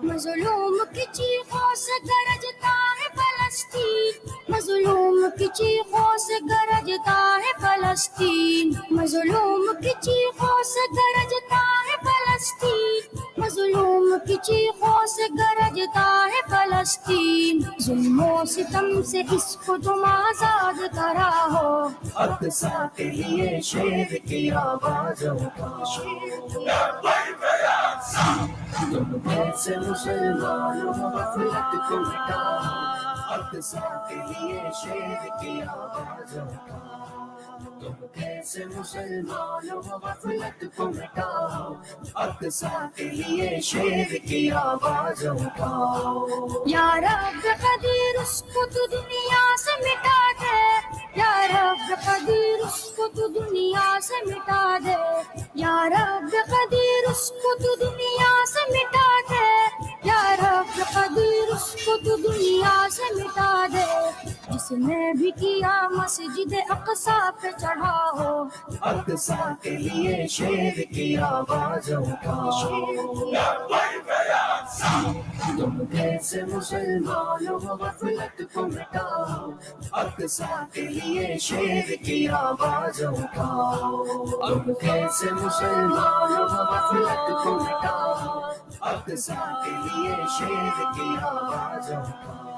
मज़लूम की चीखों से गरजता है फ़लस्तीन, मज़लूम की चीखों से गरजता है फ़लस्तीन, मज़लूम की चीखों से गरजता है फ़लस्तीन, मज़लूम की चीखों से गरजता है फ़लस्तीन। ज़ुल्मों सितम से इसको तुम आज़ाद कराओ, अक़सा के लिए शेर की आवाज़ उठाओ। तुम कैसे मुसलमान हो गफलत को मिटाओ, अक़सा के लिए शेर की आवाज़ उठाओ। तुम कैसे मुसलमान हो गफलत को मिटाओ, अक़सा के लिए शेर की आवाज़ उठाओ। या रब क़दीर उसको तू दुनिया से मिटा दे, या रब क़दीर उसको तू दुनिया से मिटा दे, या रब क़दीर उसको तू दुनिया से मिटा दे, या रब क़दीर उसको तू दुनिया से मिटा दे। जिसने भी किया मस्जिद अक़सा पे चढ़ाओ, अक़सा के लिए शेर की आवाज़ उठाओ। तुम कैसे मुसलमान हो गफलत को मिटाओ अक्सा के लिए शेर की आवाज उठाओ तुम कैसे मुसलमान हो गफलत को मिटाओ अक्सा के लिए शेर की आवाज उठाओ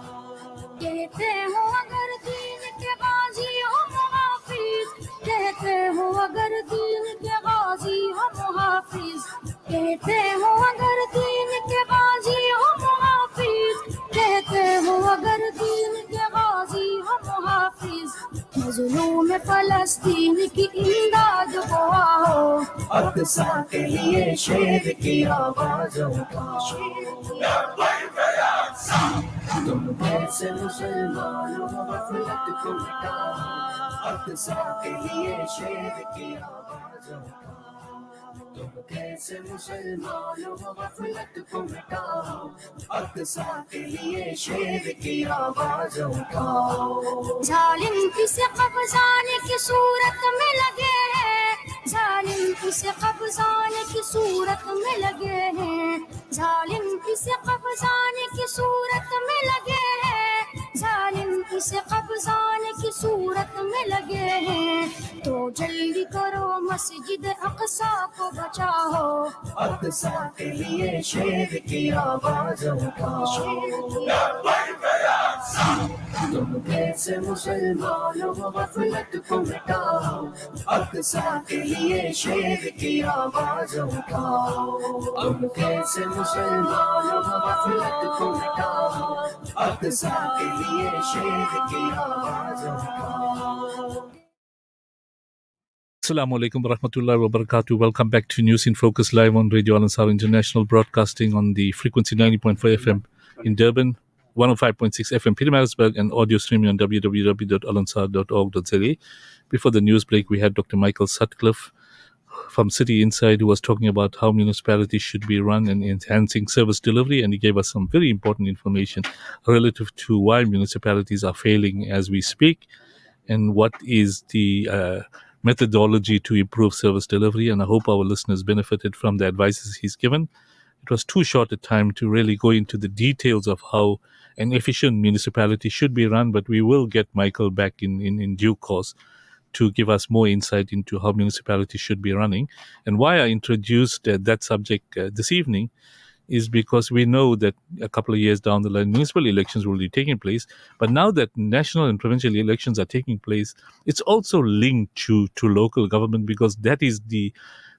कहते हो अगर दीन के गाजी हो मुहाफिज कहते हो अगर दीन के गाजी हो मुहाफिज कहते हो अगर दीन के गाजी हो मुहाफिज कहते हो अगर दीन के गाजी हो मुहाफिज मजलूम फलस्तीन की इमदाद को आओ अक्सा के लिए शेर की आवाज उठाओ तुम कैसे मुसलमान हो गफलत को मिटाओ अक्सा के लिए शेर की आवाज उठाओ तुम कैसे मुसलमान हो गफलत को मिटाओ अक्सा के लिए शेर की आवाज उठाओ जालिम किसे कब्जाने की सूरत में लगे हैं जालिम किसे कब्जाने की सूरत में लगे हैं जालिम किसे कब्जाने की सूरत में लगे हैं जालिम किसे कब्जाने की सूरत में लगे हैं तो जल्दी करो मस्जिद अक्सा को बचाओ अक्सा के लिए शेर की आवाज उठाओ तुम कैसे मुसलमान हो गफलत को मिटाओ अक्सा के लिए शेर की आवाज उठाओ तुम कैसे मुसलमान हो गफलत को मिटाओ अक्सा के लिए शेर की आवाज उठाओ Assalamu alaikum wa rahmatullahi wa barakatuh. Welcome back to News in Focus live on Radio Al-Ansar International, broadcasting on the frequency 90.4 FM in Durban, 105.6 FM Pietermaritzburg, and audio streaming on www.alansar.org.za. Before the news break, we had Dr. Michael Sutcliffe from City Inside, who was talking about how municipalities should be run and enhancing service delivery, and he gave us some very important information relative to why municipalities are failing as we speak, and what is the methodology to improve service delivery. And I hope our listeners benefited from the advices he's given. It was too short a time to really go into the details of how an efficient municipality should be run, but we will get Michael back in due course to give us more insight into how municipalities should be running. And why I introduced that subject this evening is because we know that a couple of years down the line, municipal elections will be taking place. But now that national and provincial elections are taking place, it's also linked to local government, because that is the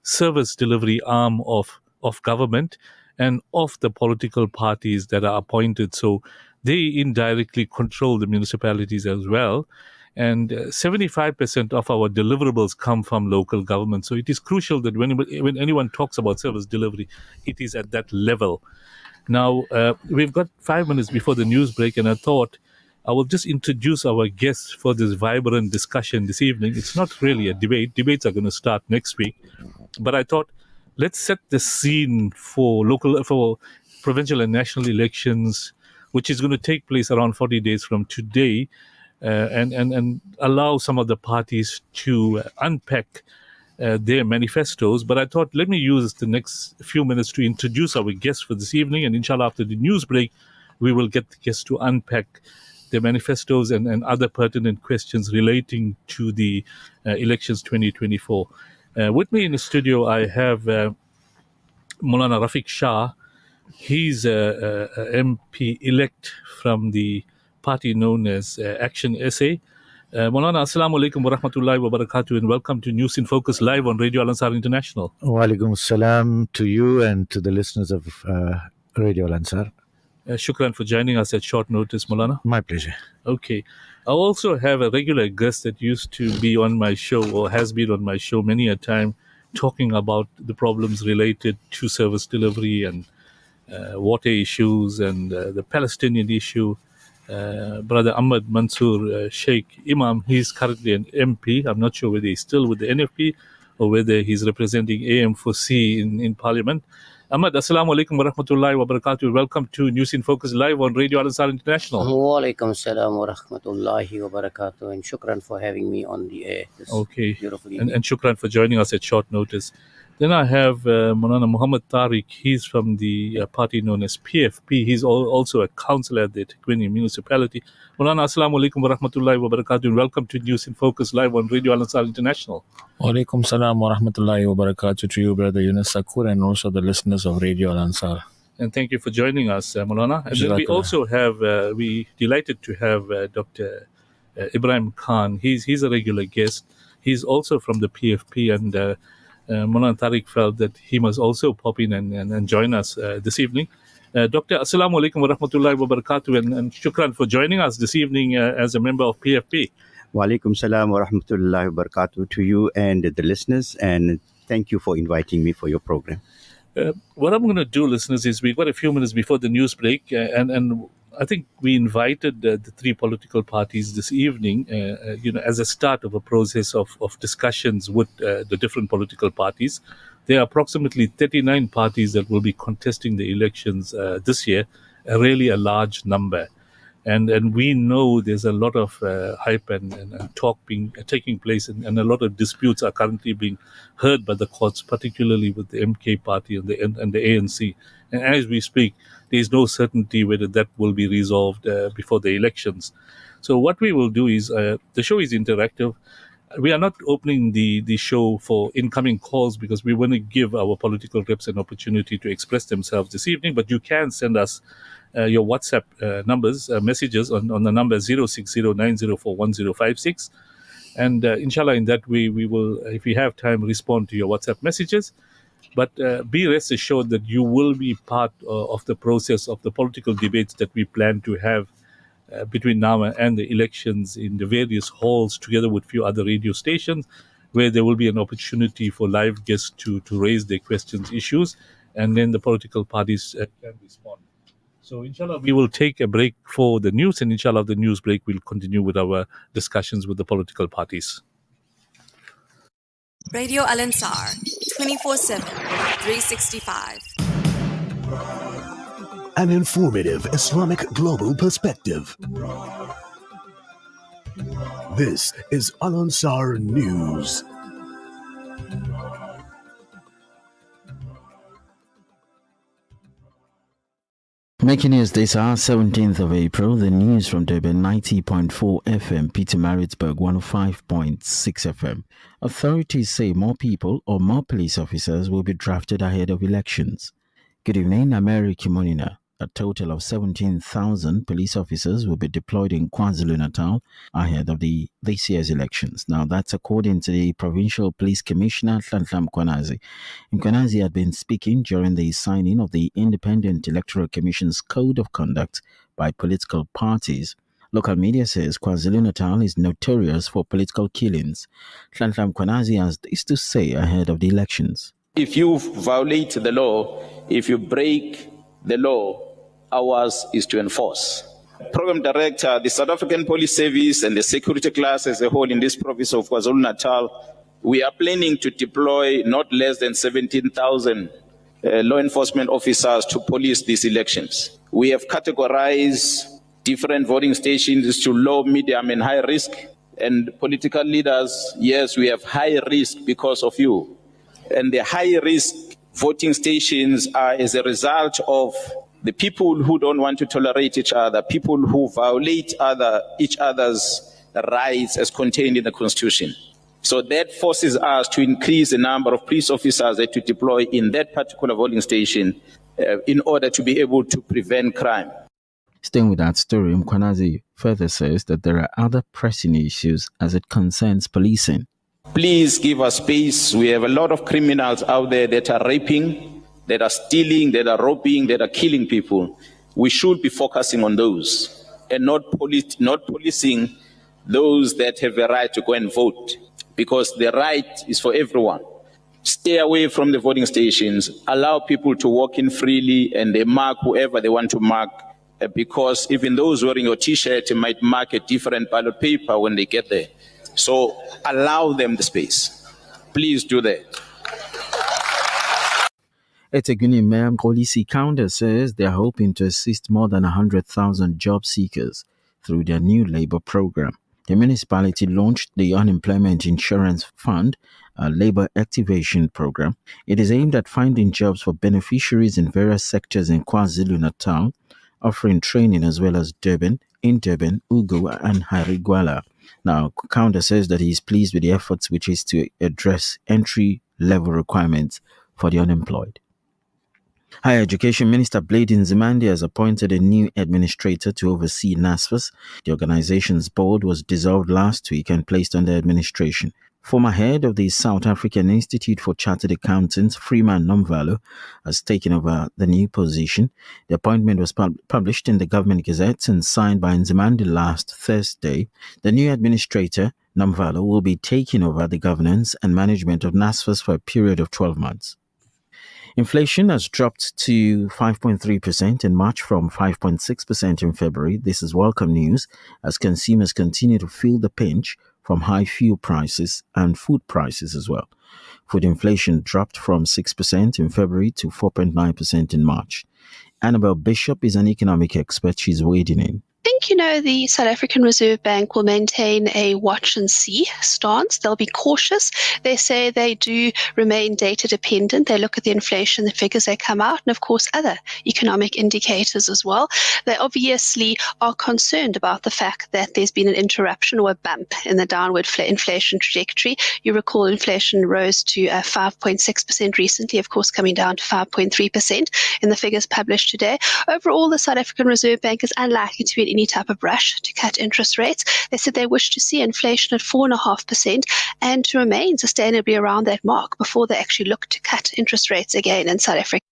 service delivery arm of government and of the political parties that are appointed. So they indirectly control the municipalities as well. And 75% of our deliverables come from local government. So it is crucial that when anyone talks about service delivery, it is at that level. Now, we've got 5 minutes before the news break, and I thought I will just introduce our guests for this vibrant discussion this evening. It's not really a debate. Debates are going to start next week. But I thought, let's set the scene for provincial and national elections, which is going to take place around 40 days from today. And allow some of the parties to unpack their manifestos. But I thought, let me use the next few minutes to introduce our guests for this evening. And inshallah, after the news break, we will get the guests to unpack their manifestos and other pertinent questions relating to the elections 2024. With me in the studio, I have Maulana Rafiq Shah. He's a MP-elect from the party known as Action SA. Maulana, Assalamu alaikum wa rahmatullahi wa barakatuh, and welcome to News in Focus live on Radio Al-Ansar International. Wa alaikum assalam to you and to the listeners of Radio Al-Ansar. Shukran for joining us at short notice, Maulana. My pleasure. Okay. I also have a regular guest that used to be on my show, or has been on my show many a time, talking about the problems related to service delivery and water issues and the Palestinian issue. Brother Ahmad Mansoor Sheikh Imam, he's currently an MP. I'm not sure whether he's still with the NFP or whether he's representing AM4C in Parliament. Ahmad, Assalamu alaikum wa rahmatullahi wa barakatuh. Welcome to News in Focus live on Radio Al-Ansar International. Wa alaikum assalam wa rahmatullahi wa barakatuh, and shukran for having me on the air. Okay, and shukran for joining us at short notice. Then I have Maulana Muhammad Tariq. He's from the party known as PFP. He's also a councillor at the Tekwini Municipality. Maulana, Assalamu alaikum wa rahmatullahi wa barakatuh, and welcome to News in Focus live on Radio Al Ansar International. Walaikum salam wa rahmatullahi wa barakatuh to you, Brother Yunus Sakur, and also the listeners of Radio Al Ansar. And thank you for joining us, Maulana. And then we also have, we delighted to have Dr. Ibrahim Khan. He's a regular guest. He's also from the PFP, and Maulana Tariq felt that he must also pop in and join us this evening. Dr. Assalamu alaikum wa rahmatullahi wa barakatuh, and shukran for joining us this evening as a member of PFP. Wa alaikum salam wa rahmatullahi wa barakatuh to you and the listeners, and thank you for inviting me for your program. What I'm going to do, listeners, is we've got a few minutes before the news break, and I think we invited the three political parties this evening, as a start of a process of discussions with the different political parties. There are approximately 39 parties that will be contesting the elections this year, really a large number. And we know there's a lot of hype and talk taking place, and a lot of disputes are currently being heard by the courts, particularly with the MK party and the ANC. And as we speak, there's no certainty whether that will be resolved before the elections. So what we will do is, the show is interactive. We are not opening the show for incoming calls because we want to give our political reps an opportunity to express themselves this evening, but you can send us your WhatsApp messages on the number 0609041056. And inshallah, in that way, we will, if we have time, respond to your WhatsApp messages. But be rest assured that you will be part of the process of the political debates that we plan to have between now and the elections in the various halls, together with a few other radio stations, where there will be an opportunity for live guests to raise their questions, issues, and then the political parties can respond. So inshallah, we will take a break for the news, and inshallah, the news break, we'll continue with our discussions with the political parties. Radio Al Ansar, 24/7, 365. An informative Islamic global perspective. This is Al Ansar News. Making news this hour, 17th of April, the news from Durban 90.4 FM, Pietermaritzburg 105.6 FM. Authorities say more people or more police officers will be drafted ahead of elections. Good evening, I'm Eric Kimonina. A total of 17,000 police officers will be deployed in KwaZulu-Natal ahead of this year's elections. Now, that's according to the Provincial Police Commissioner, Nhlanhla Mkhwanazi. Mkhwanazi had been speaking during the signing of the Independent Electoral Commission's Code of Conduct by political parties. Local media says KwaZulu-Natal is notorious for political killings. Nhlanhla Mkhwanazi has this to say ahead of the elections. If you violate the law, if you break the law, ours is to enforce. Program Director, the South African Police Service and the security class as a whole in this province of KwaZulu-Natal, we are planning to deploy not less than 17,000 law enforcement officers to police these elections. We have categorized different voting stations to low, medium, and high risk. And political leaders, yes, we have high risk because of you. And the high risk voting stations are as a result of the people who don't want to tolerate each other, people who violate each other's rights as contained in the Constitution. So that forces us to increase the number of police officers that to deploy in that particular voting station in order to be able to prevent crime. Staying with that story, Mkhwanazi further says that there are other pressing issues as it concerns policing. Please give us space. We have a lot of criminals out there that are raping, that are stealing, that are robbing, that are killing people. We should be focusing on those and not policing those that have a right to go and vote, because the right is for everyone. Stay away from the voting stations. Allow people to walk in freely, and they mark whoever they want to mark, because even those wearing your T-shirt might mark a different ballot paper when they get there. So allow them the space. Please do that. eThekwini Mayor Mxolisi Kaunda says they are hoping to assist more than 100,000 job seekers through their new labor program. The municipality launched the Unemployment Insurance Fund, a labor activation program. It is aimed at finding jobs for beneficiaries in various sectors in KwaZulu-Natal, offering training as well as Durban, Ugu, and Harigwala. Now, Kaunda says that he is pleased with the efforts, which is to address entry-level requirements for the unemployed. Higher Education Minister Bladin Nzimande has appointed a new administrator to oversee NSFAS. The organization's board was dissolved last week and placed under administration. Former head of the South African Institute for Chartered Accountants, Freeman Nomvalo, has taken over the new position. The appointment was published in the Government Gazette and signed by Nzimande last Thursday. The new administrator, Nomvalo, will be taking over the governance and management of NSFAS for a period of 12 months. Inflation has dropped to 5.3% in March from 5.6% in February. This is welcome news as consumers continue to feel the pinch from high fuel prices and food prices as well. Food inflation dropped from 6% in February to 4.9% in March. Annabelle Bishop is an economic expert. She's wading in. I think, the South African Reserve Bank will maintain a watch and see stance. They'll be cautious. They say they do remain data dependent. They look at the inflation, the figures that come out, and of course other economic indicators as well. They obviously are concerned about the fact that there's been an interruption or a bump in the downward inflation trajectory. You recall inflation rose to 5.6% recently, of course coming down to 5.3% in the figures published today. Overall, the South African Reserve Bank is unlikely to be in any type of rush to cut interest rates. They said they wish to see inflation at 4.5% and to remain sustainably around that mark before they actually look to cut interest rates again in South Africa.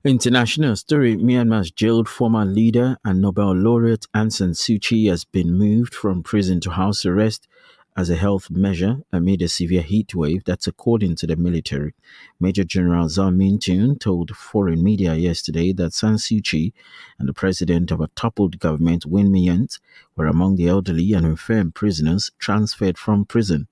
International story: Myanmar's jailed former leader and Nobel laureate Aung San Suu Kyi has been moved from prison to house arrest as a health measure amid a severe heat wave. That's according to the military. Major General Zhao Mintun told foreign media yesterday that San Suu Kyi and the president of a toppled government, Win Myint, were among the elderly and infirm prisoners transferred from prison.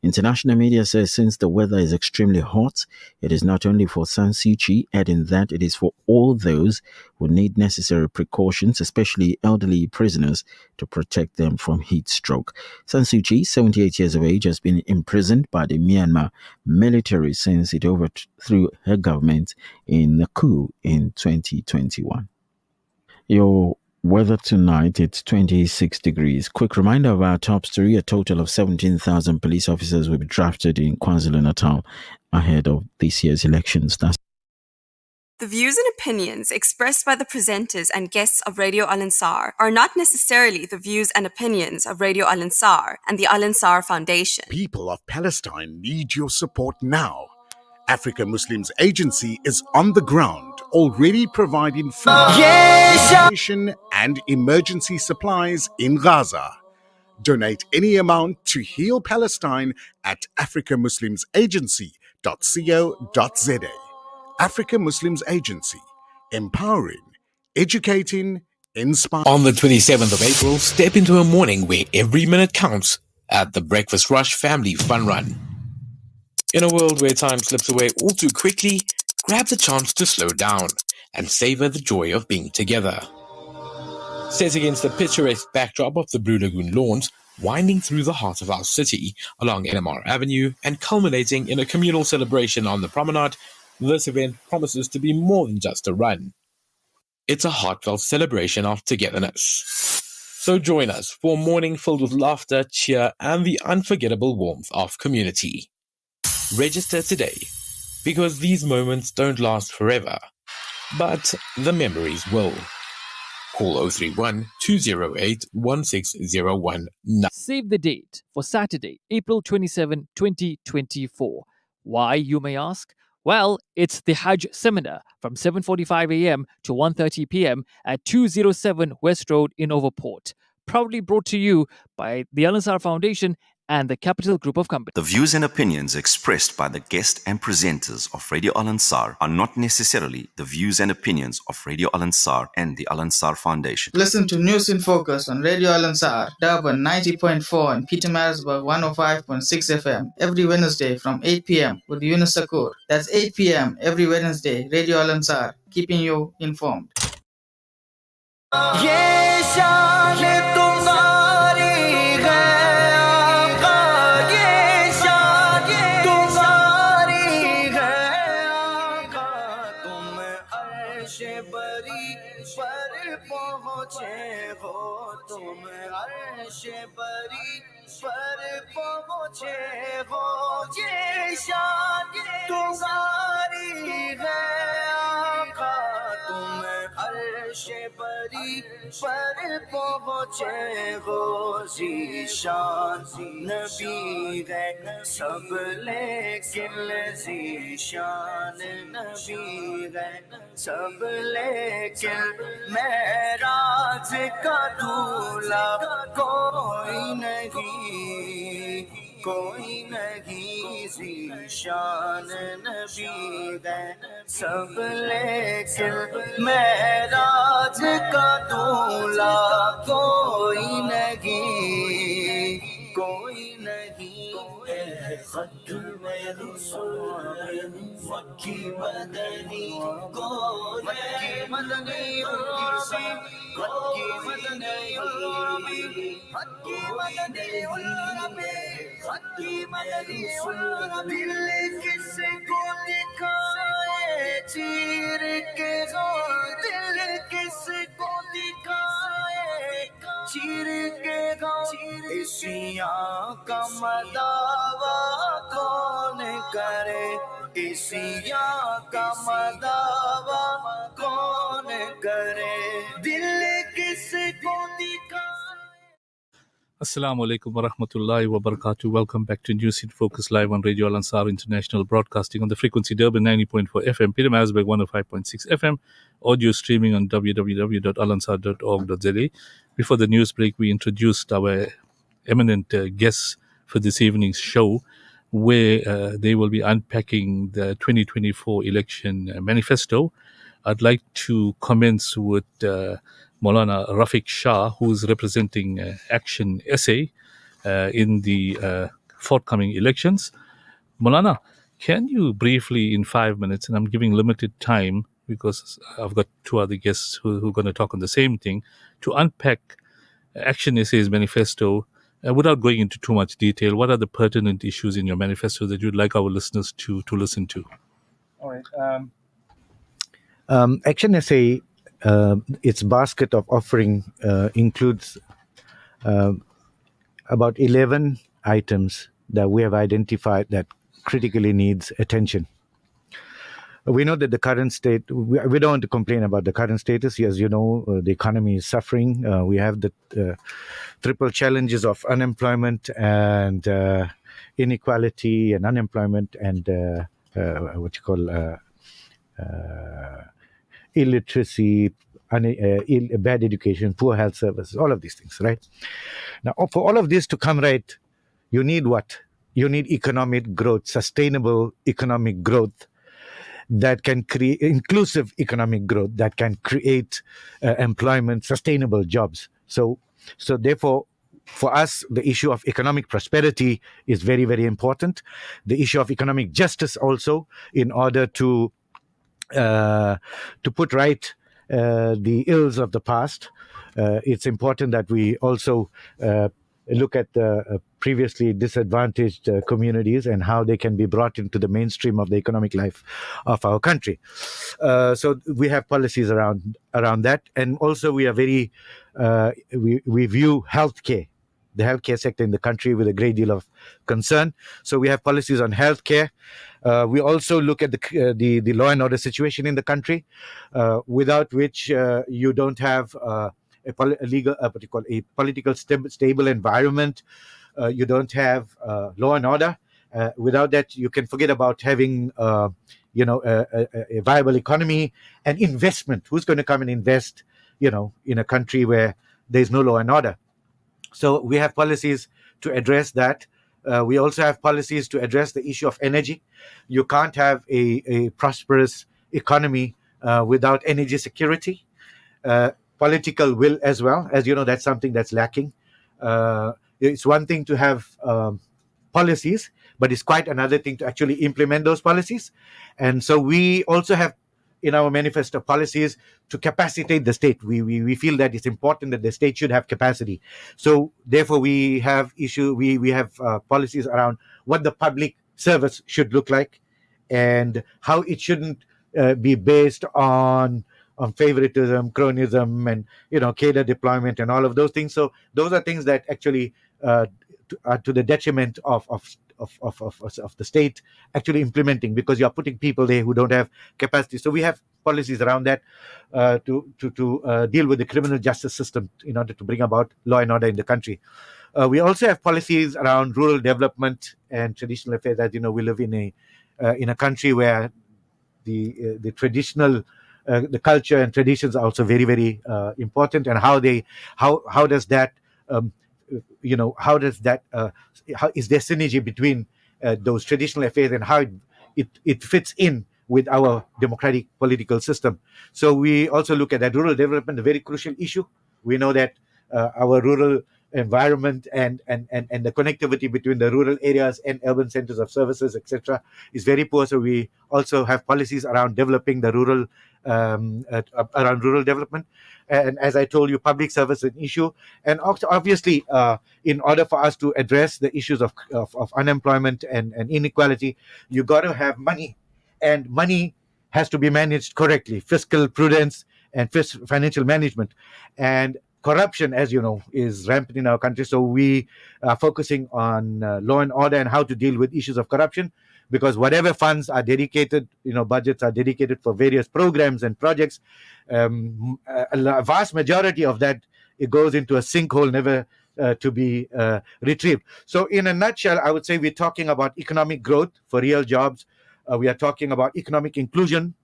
International media says since the weather is extremely hot, it is not only for San Suu Kyi, adding that it is for all those who need necessary precautions, especially elderly prisoners, to protect them from heat stroke. San Suu Kyi, 78 years of age, has been imprisoned by the Myanmar military since it overthrew her government in the coup in 2021. Your weather tonight, it's 26 degrees. Quick reminder of our top story: a total of 17,000 police officers will be drafted in KwaZulu-Natal ahead of this year's elections. The views and opinions expressed by the presenters and guests of Radio Al Ansar are not necessarily the views and opinions of Radio Al Ansar and the Al Ansar Foundation. People of Palestine need your support now. Africa Muslims Agency is on the ground, already providing food, nutrition, and emergency supplies in Gaza. Donate any amount to Heal Palestine at africamuslimsagency.co.za. Africa Muslims Agency, empowering, educating, inspiring. On the 27th of April, step into a morning where every minute counts at the Breakfast Rush Family Fun Run. In a world where time slips away all too quickly, grab the chance to slow down and savor the joy of being together. Set against the picturesque backdrop of the Blue Lagoon lawns, winding through the heart of our city along NMR Avenue and culminating in a communal celebration on the promenade, this event promises to be more than just a run. It's a heartfelt celebration of togetherness. So join us for a morning filled with laughter, cheer, and the unforgettable warmth of community. Register today, because these moments don't last forever, but the memories will. Call 031-208-1601 now. Save the date for Saturday, April 27, 2024. Why, you may ask? Well, it's the Hajj Seminar from 7:45 a.m. to 1:30 p.m. at 207 West Road in Overport. Proudly brought to you by the Al Ansar Foundation and the Capital Group of Companies. The views and opinions expressed by the guest and presenters of Radio Al Ansar are not necessarily the views and opinions of Radio Al Ansar and the Al Ansar Foundation. Listen to News in Focus on Radio Al Ansar, Durban 90.4 and Pietermaritzburg 105.6 FM every Wednesday from 8 p.m. with Yunus Sakur. That's 8 p.m. every Wednesday. Radio Al Ansar, keeping you informed. तुम अर्श बरी पर पहुँचे हो ये शान तुम्हारी है आका तुम अर्श बरी पर पहुँचे हो ज़ीशान नबी है सब लेकिन ज़ीशान नबी है सब लेकिन मेराज का दूल्हा कोई नहीं ज़ीशान नबी है सब लेकिन मेराज का दूल्हा कोई नहीं खत्म रसूल मक्की मदनी मक्की मदनी मक्की मदनी मक्की मदनी मक्की मदनी दिल किसको दिखाए चीर के हो दिल किसको दिखाए चीर के हो इसियां का मदावा कौन करे इसियां का मदावा कौन करे दिल किसको दिखाए Assalamu alaikum wa rahmatullahi wa barakatuh. Welcome back to News in Focus live on Radio Al Ansar International, broadcasting on the frequency Durban 90.4 FM, Peter Marisburg 105.6 FM, audio streaming on www.alansar.org.za. Before the news break, we introduced our eminent guests for this evening's show, where they will be unpacking the 2024 election manifesto. I'd like to commence with Maulana Rafiq Shah, who is representing Action SA in the forthcoming elections. Maulana, can you briefly, in 5 minutes, and I'm giving limited time because I've got two other guests who are going to talk on the same thing, to unpack Action SA's manifesto without going into too much detail? What are the pertinent issues in your manifesto that you'd like our listeners to listen to? All right. Action SA, its basket of offering includes about 11 items that we have identified that critically needs attention. We know that the current state, we don't want to complain about the current status. As you know, the economy is suffering. We have the triple challenges of unemployment and inequality and unemployment and illiteracy, bad education, poor health services, all of these things, right? Now, for all of this to come right, you need what? You need economic growth, sustainable economic growth that can create inclusive economic growth that can create employment, sustainable jobs. So therefore, for us, the issue of economic prosperity is very, very important. The issue of economic justice also, in order to put right the ills of the past. It's important that we also look at the previously disadvantaged communities and how they can be brought into the mainstream of the economic life of our country. So we have policies around that, and also we are very we view healthcare, the healthcare sector in the country, with a great deal of concern. So we have policies on healthcare. We also look at the law and order situation in the country, without which you don't have a political stable environment. You don't have law and order. Without that, you can forget about having a viable economy and investment. Who's going to come and invest, in a country where there's no law and order? So we have policies to address that. We also have policies to address the issue of energy. You can't have a prosperous economy without energy security. Political will as well. As you know, that's something that's lacking. It's one thing to have policies, but it's quite another thing to actually implement those policies. And so we also have in our manifesto policies to capacitate the state. We feel that it's important that the state should have capacity. So therefore we have policies around what the public service should look like and how it shouldn't be based on on favoritism, cronyism, and cadre deployment and all of those things. So those are things that actually are to the detriment of the state actually implementing, because you're putting people there who don't have capacity. So we have policies around that to deal with the criminal justice system in order to bring about law and order in the country. We also have policies around rural development and traditional affairs. As you know, we live in a country where the traditional the culture and traditions are also very, very important, and how does that how is there synergy between those traditional affairs and how it fits in with our democratic political system. So we also look at that rural development, a very crucial issue. We know that our rural environment and the connectivity between the rural areas and urban centers of services, etc., is very poor. So we also have policies around developing the rural around rural development. And as I told you, public service is an issue. And obviously, in order for us to address the issues of unemployment and inequality, you got to have money, and money has to be managed correctly. Fiscal prudence and financial management. And corruption, as you know, is rampant in our country. So we are focusing on law and order and how to deal with issues of corruption, because whatever funds are dedicated, budgets are dedicated for various programs and projects, a vast majority of that, it goes into a sinkhole, never to be retrieved. So in a nutshell, I would say we're talking about economic growth for real jobs. We are talking about economic inclusion,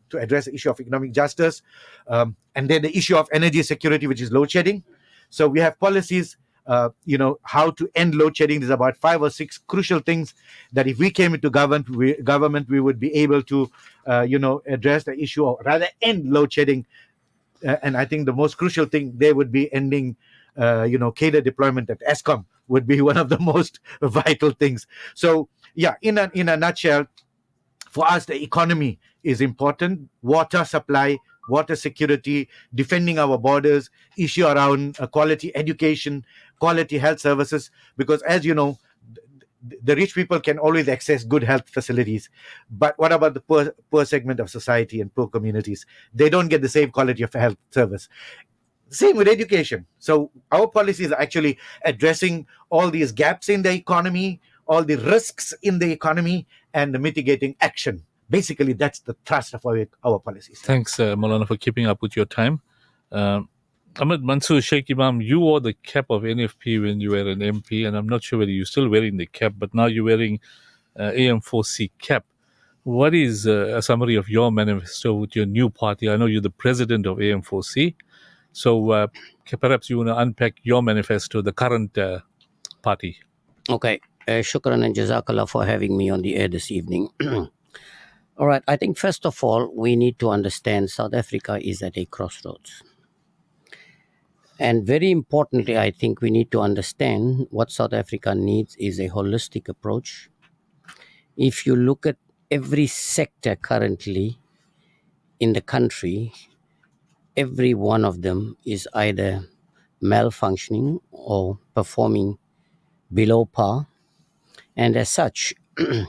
to address the issue of economic justice, and then the issue of energy security, which is load shedding. So we have policies, how to end load shedding. There's about 5 or 6 crucial things that if we came into government, we would be able to, address the issue, or rather end load shedding. And I think the most crucial thing there would be ending, cadre deployment at ESCOM would be one of the most vital things. So yeah, in a nutshell, for us, the economy is important. Water supply, water security, defending our borders, issue around quality education, quality health services. Because as you know, the rich people can always access good health facilities. But what about the poor segment of society and poor communities? They don't get the same quality of health service. Same with education. So our policies are actually addressing all these gaps in the economy, all the risks in the economy, and the mitigating action. Basically, that's the thrust of our policies. Thanks, Maulana, for keeping up with your time. Ahmed Mansoor Sheikh Imam, you wore the cap of NFP when you were an MP, and I'm not sure whether you're still wearing the cap, but now you're wearing AM4C cap. What is a summary of your manifesto with your new party? I know you're the president of AM4C, so perhaps you want to unpack your manifesto, the current party. Okay. Shukran and Jazakallah for having me on the air this evening. All right. I think first of all, we need to understand South Africa is at a crossroads. And very importantly, I think we need to understand what South Africa needs is a holistic approach. If you look at every sector currently in the country, every one of them is either malfunctioning or performing below par. And as such, when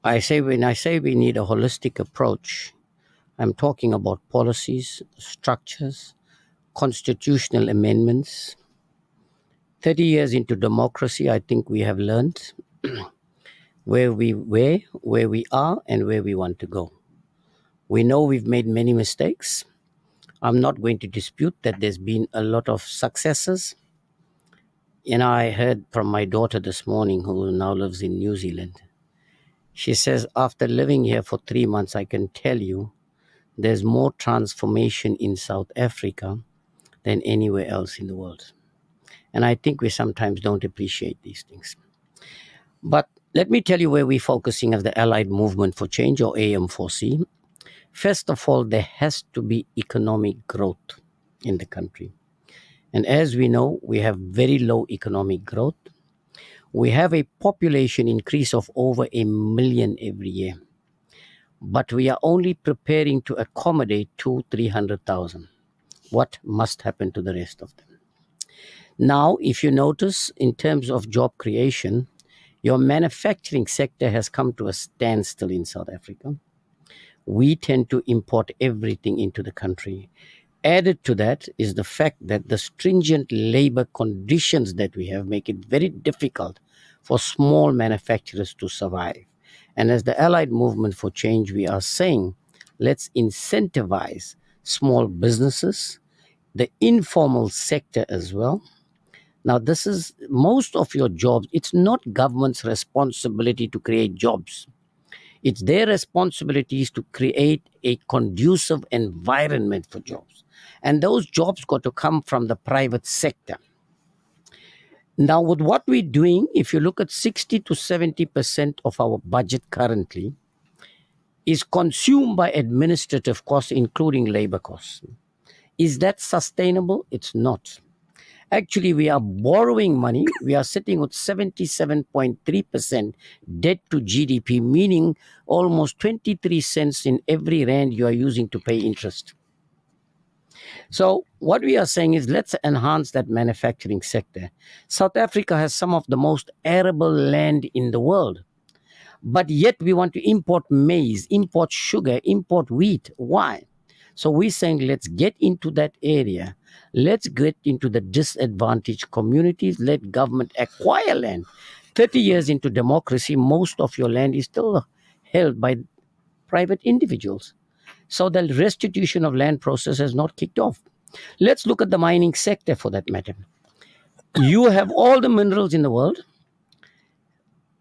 I say we need a holistic approach, I'm talking about policies, structures, constitutional amendments. 30 years into democracy, I think we have learned where we are and where we want to go. We know we've made many mistakes. I'm not going to dispute that there's been a lot of successes. I heard from my daughter this morning, who now lives in New Zealand. She says, after living here for 3 months, I can tell you there's more transformation in South Africa than anywhere else in the world. And I think we sometimes don't appreciate these things. But let me tell you where we're focusing as the Allied Movement for Change, or AM4C. First of all, there has to be economic growth in the country. And as we know, we have very low economic growth. We have a population increase of over 1 million every year. But we are only preparing to accommodate 200,000-300,000. What must happen to the rest of them? Now, if you notice, in terms of job creation, your manufacturing sector has come to a standstill in South Africa. we tend to import everything into the country. Added to that is the fact that the stringent labor conditions that we have make it very difficult for small manufacturers to survive. And as the Allied Movement for Change, we are saying, let's incentivize small businesses, the informal sector as well. Now, this is most of your jobs. It's not government's responsibility to create jobs. It's their responsibilities to create a conducive environment for jobs. And those jobs got to come from the private sector. Now, with what we're doing, if you look at 60 to 70% of our budget currently is consumed by administrative costs, including labor costs. Is that sustainable? It's not. Actually, we are borrowing money. We are sitting with 77.3% debt to GDP, meaning almost 23 cents in every rand you are using to pay interest. So what we are saying is let's enhance that manufacturing sector. South Africa has some of the most arable land in the world. But yet we want to import maize, import sugar, import wheat. Why? So we're saying let's get into that area. Let's get into the disadvantaged communities. Let government acquire land. 30 years into democracy, most of your land is still held by private individuals. So the restitution of land process has not kicked off. Let's look at the mining sector for that matter. You have all the minerals in the world,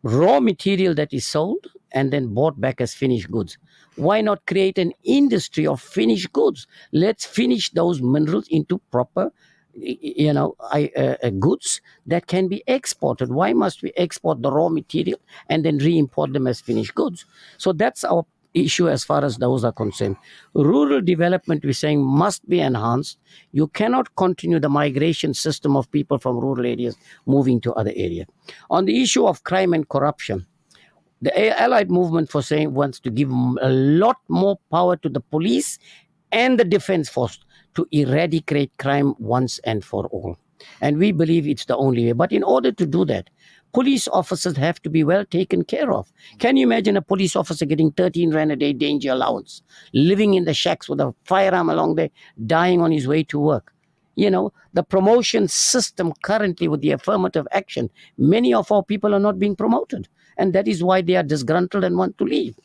raw material that is sold and then bought back as finished goods. Why not create an industry of finished goods? Let's finish those minerals into proper goods that can be exported. Why must we export the raw material and then re-import them as finished goods? So that's our issue as far as those are concerned. Rural development, we're saying, must be enhanced. You cannot continue the migration system of people from rural areas moving to other areas. On the issue of crime and corruption, the Allied Movement for saying wants to give a lot more power to the police and the defense force to eradicate crime once and for all. And we believe it's the only way. But in order to do that, police officers have to be well taken care of. Can you imagine a police officer getting 13 rand a day danger allowance, living in the shacks with a firearm along there, dying on his way to work? You know, the promotion system currently with the affirmative action, many of our people are not being promoted. And that is why they are disgruntled and want to leave.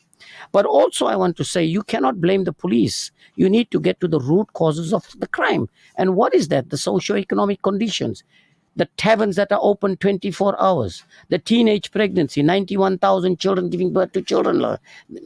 But also I want to say you cannot blame the police. You need to get to the root causes of the crime. And what is that? The socio-economic conditions. The taverns that are open 24 hours. The teenage pregnancy, 91,000 children giving birth to children.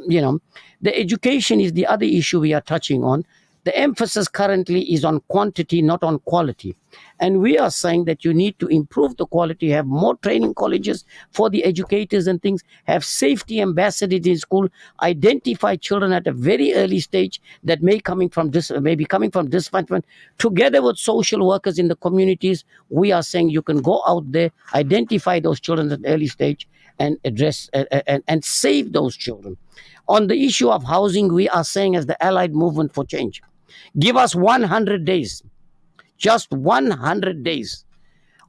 You know, the education is the other issue we are touching on. The emphasis currently is on quantity, not on quality. And we are saying that you need to improve the quality, have more training colleges for the educators and things, have safety ambassadors in school, identify children at a very early stage that may be coming from disadvantage. Together with social workers in the communities, we are saying you can go out there, identify those children at an early stage and address and save those children. On the issue of housing, we are saying as the Allied Movement for Change, give us 100 days, just 100 days.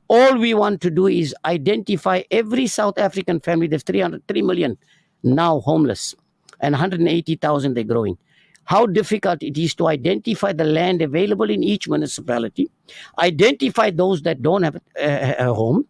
All we want to do is identify every South African family. There's 3 million now homeless and 180,000 they're growing. How difficult it is to identify the land available in each municipality, identify those that don't have a home,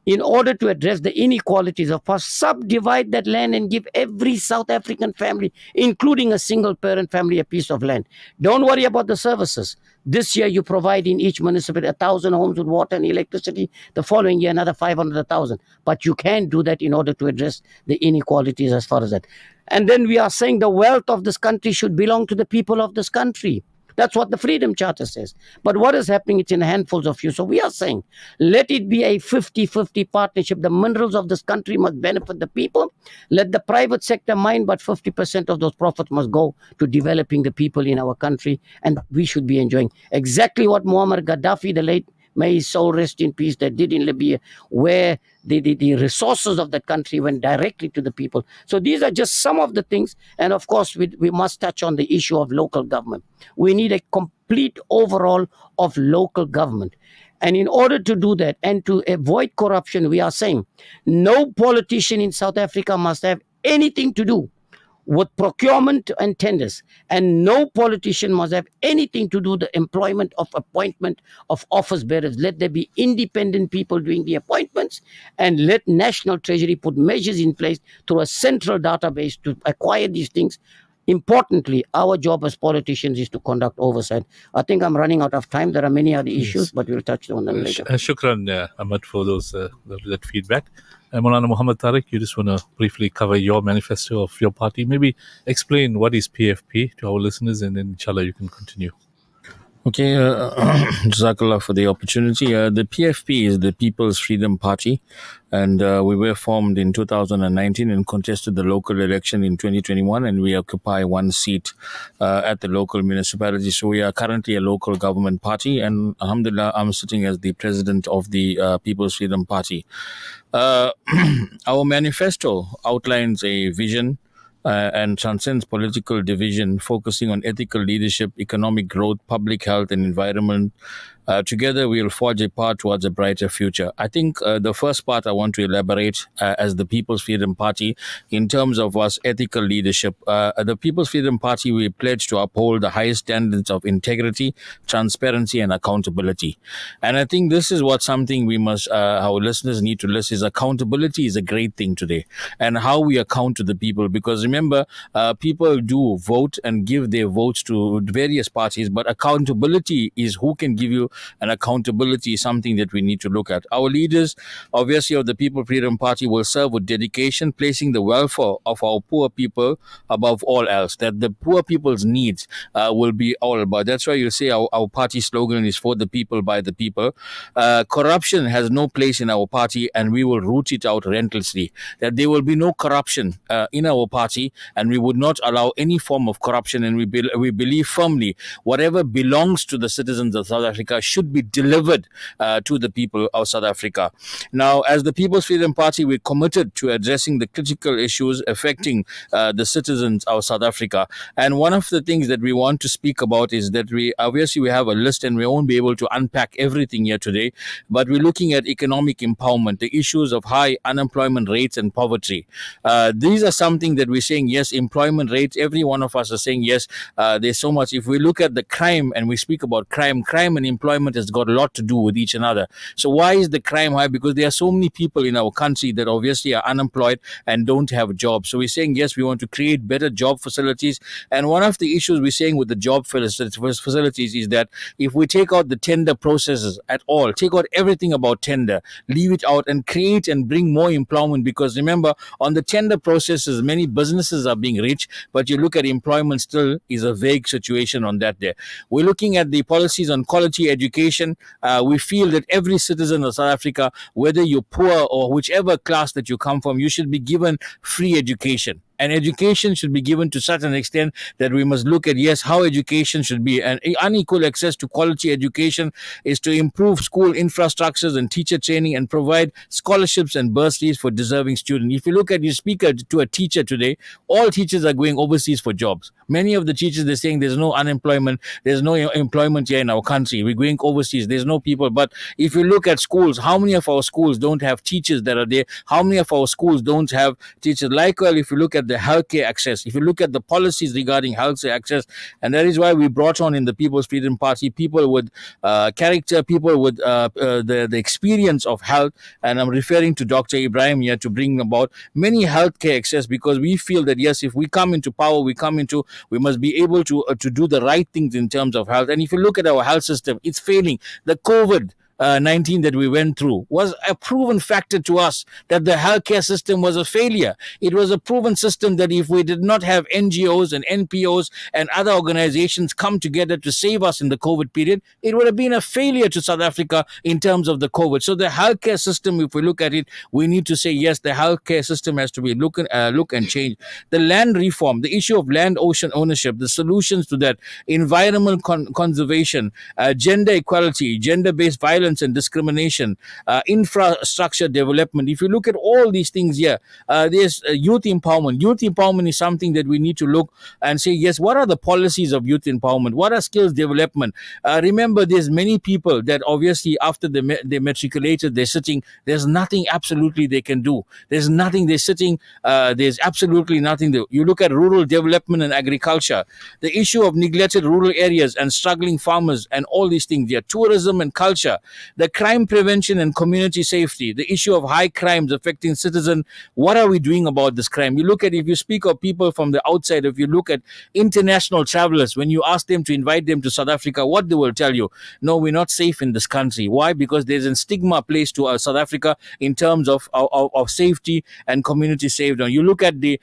in order to address the inequalities of power, subdivide that land and give every South African family, including a single parent family, a piece of land. Don't worry about the services. This year you provide in each municipality 1,000 homes with water and electricity. The following year another 500,000. But you can't do that in order to address the inequalities as far as that. And then we are saying the wealth of this country should belong to the people of this country. That's what the Freedom Charter says. But what is happening, it's in handfuls of you. So we are saying, let it be a 50-50 partnership. The minerals of this country must benefit the people. Let the private sector mine, but 50% of those profits must go to developing the people in our country. And we should be enjoying exactly what Muammar Gaddafi, the late, may his soul rest in peace, that did in Libya, where the resources of that country went directly to the people. So these are just some of the things. And of course, we must touch on the issue of local government. We need a complete overhaul of local government. And in order to do that and to avoid corruption, we are saying no politician in South Africa must have anything to do with procurement and tenders. And no politician must have anything to do with the employment of appointment of office bearers. Let there be independent people doing the appointments, and let National Treasury put measures in place through a central database to acquire these things. Importantly, our job as politicians is to conduct oversight. I think I'm running out of time. There are many other issues, but we'll touch on them later. Shukran, Ahmad, for that feedback. Maulana Muhammad Tariq, you just want to briefly cover your manifesto of your party. Maybe explain what is PFP to our listeners, and then inshallah you can continue. Okay, Jazakallah for the opportunity. The PFP is the People's Freedom Party, and we were formed in 2019 and contested the local election in 2021, and we occupy one seat at the local municipality. So we are currently a local government party, and alhamdulillah, I'm sitting as the president of the People's Freedom Party. Our manifesto outlines a vision and transcends political division, focusing on ethical leadership, economic growth, public health, and environment. Together, we will forge a path towards a brighter future. I think the first part I want to elaborate as the People's Freedom Party in terms of us ethical leadership. The People's Freedom Party, we pledge to uphold the highest standards of integrity, transparency, and accountability. And I think this is what something we must, our listeners need to listen is accountability is a great thing today. And how we account to the people, because remember, people do vote and give their votes to various parties, but accountability is who can give you and accountability is something that we need to look at. Our leaders, obviously, of the People Freedom Party will serve with dedication, placing the welfare of our poor people above all else, that the poor people's needs will be all about. That's why you say our party slogan is for the people, by the people. Corruption has no place in our party, and we will root it out relentlessly. That there will be no corruption in our party, and we would not allow any form of corruption, and we believe firmly whatever belongs to the citizens of South Africa should be delivered to the people of South Africa. Now, as the People's Freedom Party, we're committed to addressing the critical issues affecting the citizens of South Africa. And one of the things that we want to speak about is that we have a list, and we won't be able to unpack everything here today, but we're looking at economic empowerment, the issues of high unemployment rates and poverty. These are something that we're saying, yes, employment rates, every one of us are saying, yes, there's so much. If we look at the crime and we speak about crime and employment has got a lot to do with each another. So why is the crime high? Because there are so many people in our country that obviously are unemployed and don't have jobs. So we're saying, yes, we want to create better job facilities. And one of the issues we're saying with the job facilities is that if we take out the tender processes at all, take out everything about tender, leave it out and create and bring more employment. Because remember, on the tender processes, many businesses are being reached, but you look at employment still is a vague situation on that there. We're looking at the policies on quality education. We feel that every citizen of South Africa, whether you're poor or whichever class that you come from, you should be given free education. And education should be given to such an extent that we must look at, yes, how education should be. And unequal access to quality education is to improve school infrastructures and teacher training and provide scholarships and bursaries for deserving students. If you look at, you speak to a teacher today, all teachers are going overseas for jobs. Many of the teachers, they're saying there's no unemployment, there's no employment here in our country. We're going overseas, there's no people. But if you look at schools, how many of our schools don't have teachers that are there? How many of our schools don't have teachers? Likewise, if you look at the healthcare access, if you look at the policies regarding healthcare access, and that is why we brought on in the People's Freedom Party people with character, people with the experience of health, and I'm referring to Dr. Ibrahim here to bring about many healthcare access, because we feel that yes, if we come into power, we must be able to do the right things in terms of health. And if you look at our health system, it's failing. The COVID-19 that we went through was a proven factor to us that the healthcare system was a failure. It was a proven system that if we did not have NGOs and NPOs and other organizations come together to save us in the COVID period, it would have been a failure to South Africa in terms of the COVID. So the healthcare system, if we look at it, we need to say, yes, the healthcare system has to be look and change. The land reform, the issue of land ocean ownership, the solutions to that, environmental conservation, gender equality, gender-based violence, violence and discrimination, infrastructure development. If you look at all these things here, there's youth empowerment. Youth empowerment is something that we need to look and say, yes, what are the policies of youth empowerment? What are skills development? Remember, there's many people that obviously after they matriculated, they're sitting, there's nothing absolutely they can do. There's nothing, they're sitting, there's absolutely nothing. You look at rural development and agriculture, the issue of neglected rural areas and struggling farmers and all these things there, tourism and culture, the crime prevention and community safety, the issue of high crimes affecting citizens. What are we doing about this crime? You look at, if you speak of people from the outside, if you look at international travelers, when you ask them to invite them to South Africa, what they will tell you, no, we're not safe in this country. Why? Because there's a stigma placed to South Africa in terms of safety and community safety. You look at the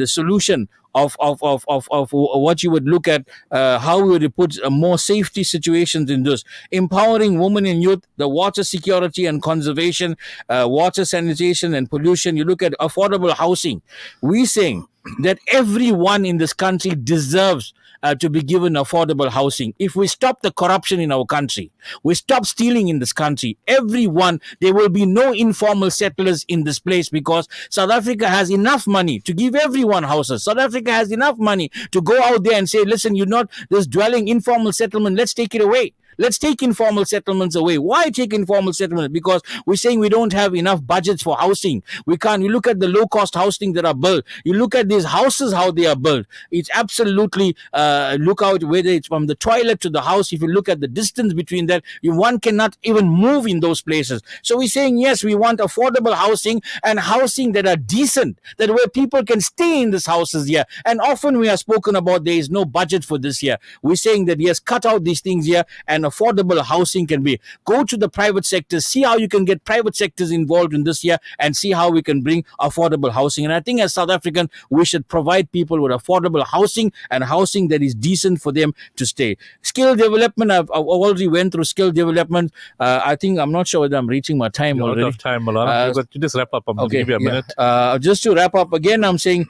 solution of what you would look at, how we would put more safety situations in this, empowering women and youth, the water security and conservation, water sanitation and pollution. You look at affordable housing. We're saying that everyone in this country deserves to be given affordable housing. If we stop the corruption in our country, we stop stealing in this country, everyone, there will be no informal settlers in this place, because South Africa has enough money to give everyone houses. South Africa has enough money to go out there and say, listen, you're not this dwelling informal settlement, let's take it away. Let's take informal settlements away. Why take informal settlements? Because we're saying we don't have enough budgets for housing. We can't. You look at the low-cost housing that are built. You look at these houses, how they are built. It's absolutely, look out whether it's from the toilet to the house. If you look at the distance between that, one cannot even move in those places. So we're saying, yes, we want affordable housing and housing that are decent, that where people can stay in these houses here. And often we have spoken about there is no budget for this here. We're saying that, yes, cut out these things here, and affordable housing can be. Go to the private sector, see how you can get private sectors involved in this here, and see how we can bring affordable housing. And I think as South Africans, we should provide people with affordable housing and housing that is decent for them to stay. Skill development, I've already went through skill development. I think, I'm not sure whether I'm reaching my time You're already. Out of time, Malana. But just wrap up. I'm going to give you a minute. Just to wrap up again, I'm saying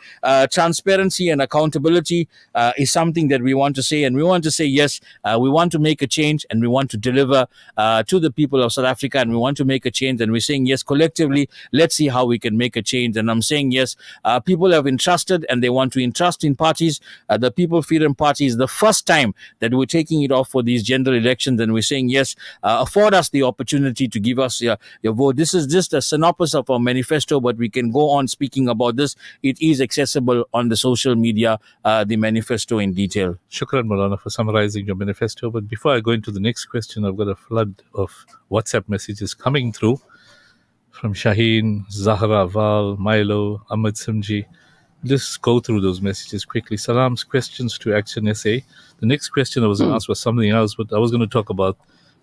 transparency and accountability is something that we want to say, and we want to say, yes, we want to make a change, and we want to deliver to the people of South Africa, and we want to make a change, and we're saying, yes, collectively, let's see how we can make a change. And I'm saying, yes, people have entrusted, and they want to entrust in parties. The People Freedom Party is the first time that we're taking it off for these general elections, and we're saying, yes, afford us the opportunity to give us your vote. This is just a synopsis of our manifesto, but we can go on speaking about this. It is accessible on the social media, the manifesto in detail. Shukran, Malana, for summarizing your manifesto. But before I go into the next question, I've got a flood of WhatsApp messages coming through from Shaheen, Zahra, Val, Milo, Ahmed Simji. Just go through those messages quickly. Salam's questions to Action SA. The next question I was going to ask was something else, but I was going to talk about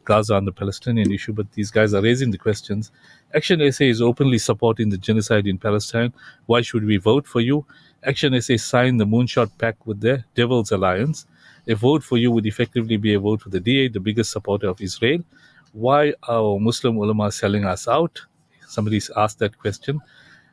Gaza and the Palestinian issue, but these guys are raising the questions. Action SA is openly supporting the genocide in Palestine. Why should we vote for you? Action SA signed the Moonshot Pact with the Devil's Alliance. A vote for you would effectively be a vote for the DA, the biggest supporter of Israel. Why are Muslim ulama selling us out? Somebody's asked that question.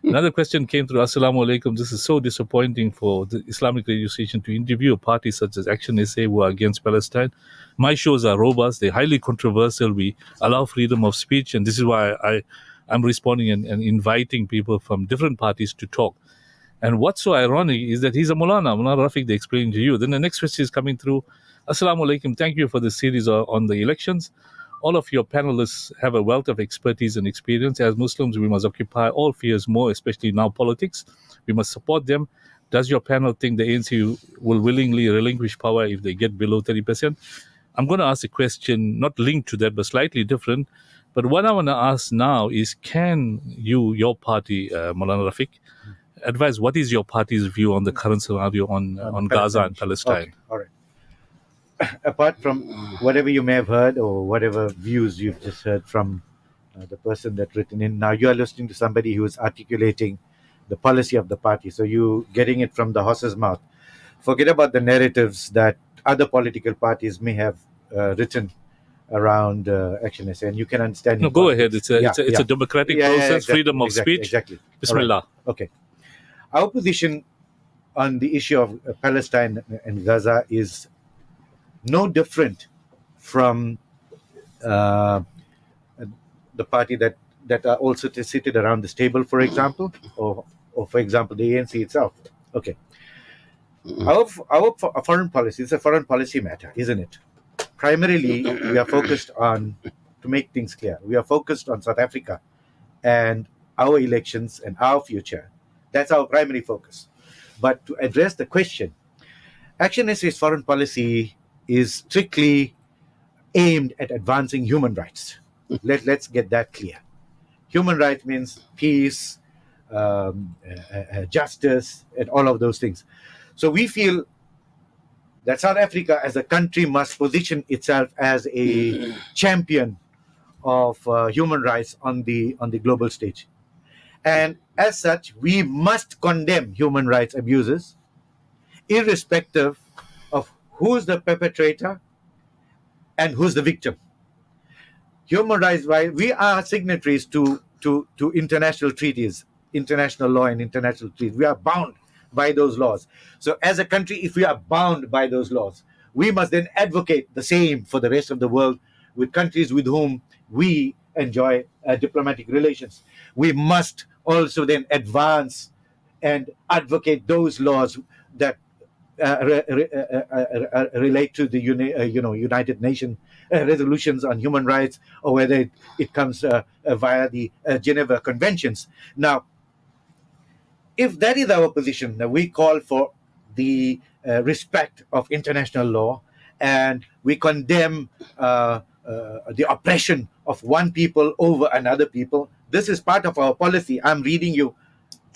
Another question came through. Assalamu alaikum. This is so disappointing for the Islamic radio station to interview a party such as Action SA who are against Palestine. My shows are robust. They're highly controversial. We allow freedom of speech. And this is why I'm responding and inviting people from different parties to talk. And what's so ironic is that he's a Mulana Rafiq, they explained to you. Then the next question is coming through. Assalamu alaikum. Thank you for the series on the elections. All of your panelists have a wealth of expertise and experience. As Muslims, we must occupy all fields more, especially now politics. We must support them. Does your panel think the ANC will willingly relinquish power if they get below 30%? I'm going to ask a question, not linked to that, but slightly different. But what I want to ask now is, can you, your party, Maulana Rafiq, advise what is your party's view on the current scenario on Gaza and Palestine? Okay. All right. Apart from whatever you may have heard or whatever views you've just heard from the person that written in, now you are listening to somebody who is articulating the policy of the party. So you getting it from the horse's mouth. Forget about the narratives that other political parties may have written around Action SA, and you can understand. No, go ahead. It's a democratic process, exactly. Freedom of speech. Exactly. Bismillah. Right. Okay. Our position on the issue of Palestine and Gaza is no different from the party that are also seated around this table, for example, or for example, the ANC itself. Okay. Our foreign policy is a foreign policy matter, isn't it? Primarily, we are focused on, to make things clear, we are focused on South Africa and our elections and our future. That's our primary focus. But to address the question, Action SA's foreign policy is strictly aimed at advancing human rights. Let's get that clear. Human rights means peace, justice, and all of those things. So we feel that South Africa as a country must position itself as a champion of human rights on the global stage. And as such, we must condemn human rights abuses, irrespective of who's the perpetrator and who's the victim. Human rights, we are signatories to international treaties, international law and international treaties. We are bound by those laws. So as a country, if we are bound by those laws, we must then advocate the same for the rest of the world with countries with whom we enjoy diplomatic relations. We must also then advance and advocate those laws that relate to the United Nations resolutions on human rights, or whether it comes via the Geneva Conventions. Now, if that is our position, we call for the respect of international law, and we condemn the oppression of one people over another people. This is part of our policy. I'm reading you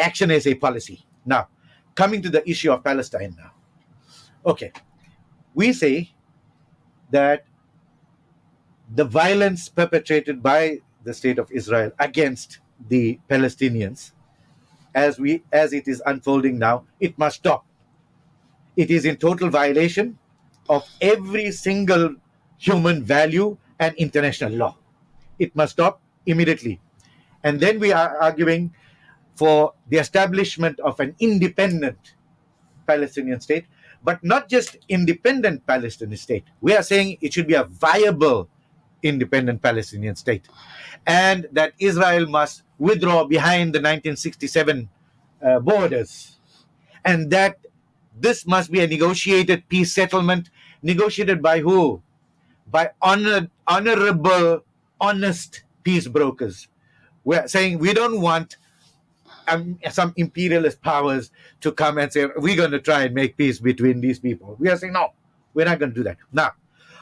Action SA policy. Now, coming to the issue of Palestine now. Okay, we say that the violence perpetrated by the state of Israel against the Palestinians, as it is unfolding now, it must stop. It is in total violation of every single human value and international law. It must stop immediately. And then we are arguing for the establishment of an independent Palestinian state, but not just independent Palestinian state. We are saying it should be a viable independent Palestinian state, and that Israel must withdraw behind the 1967 borders, and that this must be a negotiated peace settlement, negotiated by who? By honorable, honest peace brokers. We're saying we don't want some imperialist powers to come and say, we're going to try and make peace between these people. We are saying, no, we're not going to do that. Now,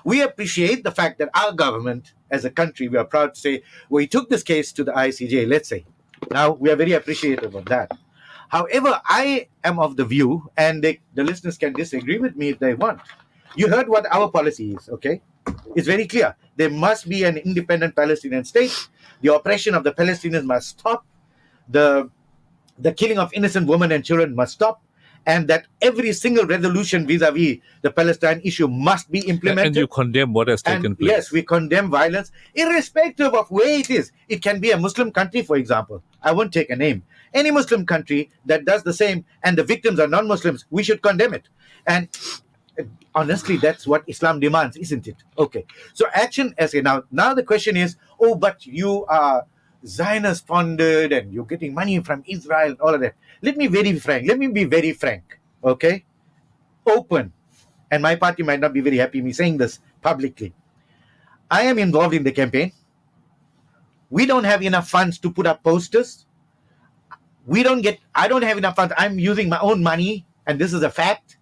we appreciate the fact that our government, as a country, we are proud to say, we took this case to the ICJ, let's say. Now, we are very appreciative of that. However, I am of the view, and the listeners can disagree with me if they want. You heard what our policy is, okay? It's very clear. There must be an independent Palestinian state. The oppression of the Palestinians must stop. The killing of innocent women and children must stop, and that every single resolution vis-a-vis the Palestine issue must be implemented. And you condemn what has taken place. Yes, we condemn violence, irrespective of where it is. It can be a Muslim country, for example. I won't take a name. Any Muslim country that does the same, and the victims are non-Muslims, we should condemn it. And honestly, that's what Islam demands, isn't it? Okay. So Action SA. Now the question is, but you are Zionist funded and you're getting money from Israel and all of that. Let me be very frank, okay? Open. And my party might not be very happy me saying this publicly. I am involved in the campaign. We don't have enough funds to put up posters. I don't have enough funds. I'm using my own money, and this is a fact,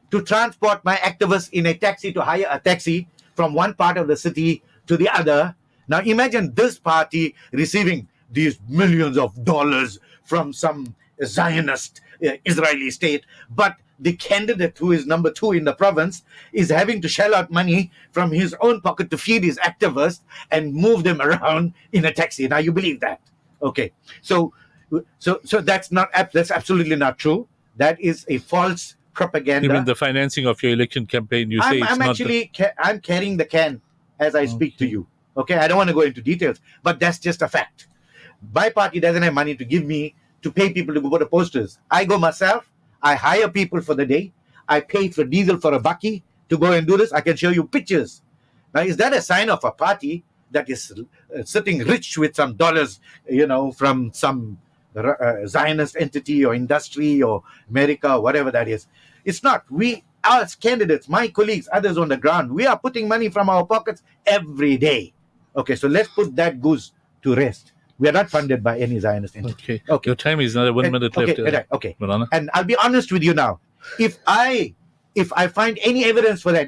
to transport my activists in a taxi, to hire a taxi from one part of the city to the other. Now imagine this party receiving these millions of dollars from some Zionist Israeli state, but the candidate who is number 2 in the province is having to shell out money from his own pocket to feed his activists and move them around in a taxi. Now you believe that? Okay. So that's absolutely not true. That is a false propaganda. Even the financing of your election campaign, I'm carrying the can as I speak to you. Okay, I don't want to go into details, but that's just a fact. My party doesn't have money to give me to pay people to go put the posters. I go myself. I hire people for the day. I pay for diesel for a bucky to go and do this. I can show you pictures. Now, is that a sign of a party that is sitting rich with some dollars, from some Zionist entity or industry or America or whatever that is. It's not. We, as candidates, my colleagues, others on the ground, we are putting money from our pockets every day. Okay, so let's put that goose to rest. We are not funded by any Zionist entity. Okay. Your time is another 1 minute left. Okay. Maulana. And I'll be honest with you now. If I find any evidence for that,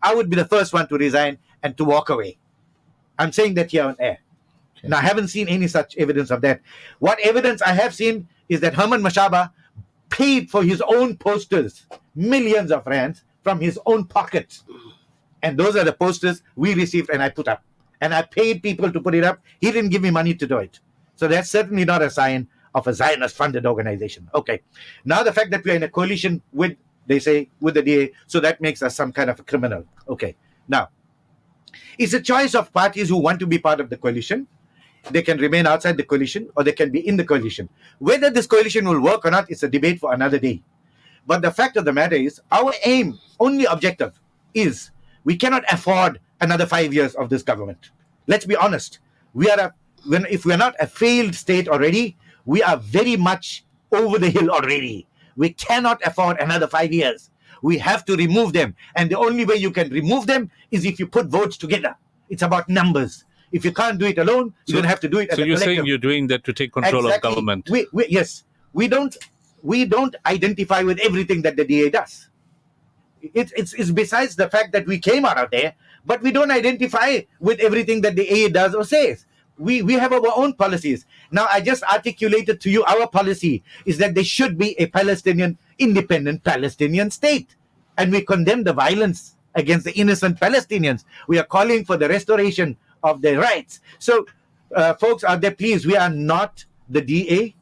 I would be the first one to resign and to walk away. I'm saying that here on air. Okay. Now, I haven't seen any such evidence of that. What evidence I have seen is that Herman Mashaba paid for his own posters, millions of rands from his own pocket. And those are the posters we received and I put up. And I paid people to put it up. He didn't give me money to do it. So that's certainly not a sign of a Zionist-funded organization. Okay. Now the fact that we are in a coalition with, they say, with the DA, so that makes us some kind of a criminal. Okay. Now, it's a choice of parties who want to be part of the coalition. They can remain outside the coalition or they can be in the coalition. Whether this coalition will work or not is a debate for another day. But the fact of the matter is, our aim, only objective, is we cannot afford another 5 years of this government. Let's be honest. If we are not a failed state already, we are very much over the hill already. We cannot afford another 5 years. We have to remove them. And the only way you can remove them is if you put votes together. It's about numbers. If you can't do it alone, you're going to have to do it as a collective. So you're saying you're doing that to take control of government? Yes. We don't identify with everything that the DA does. It's besides the fact that we came out of there, but we don't identify with everything that the AA does or says. We have our own policies. Now, I just articulated to you our policy is that there should be a independent Palestinian state. And we condemn the violence against the innocent Palestinians. We are calling for the restoration of their rights. So, folks out there, please, we are not the DA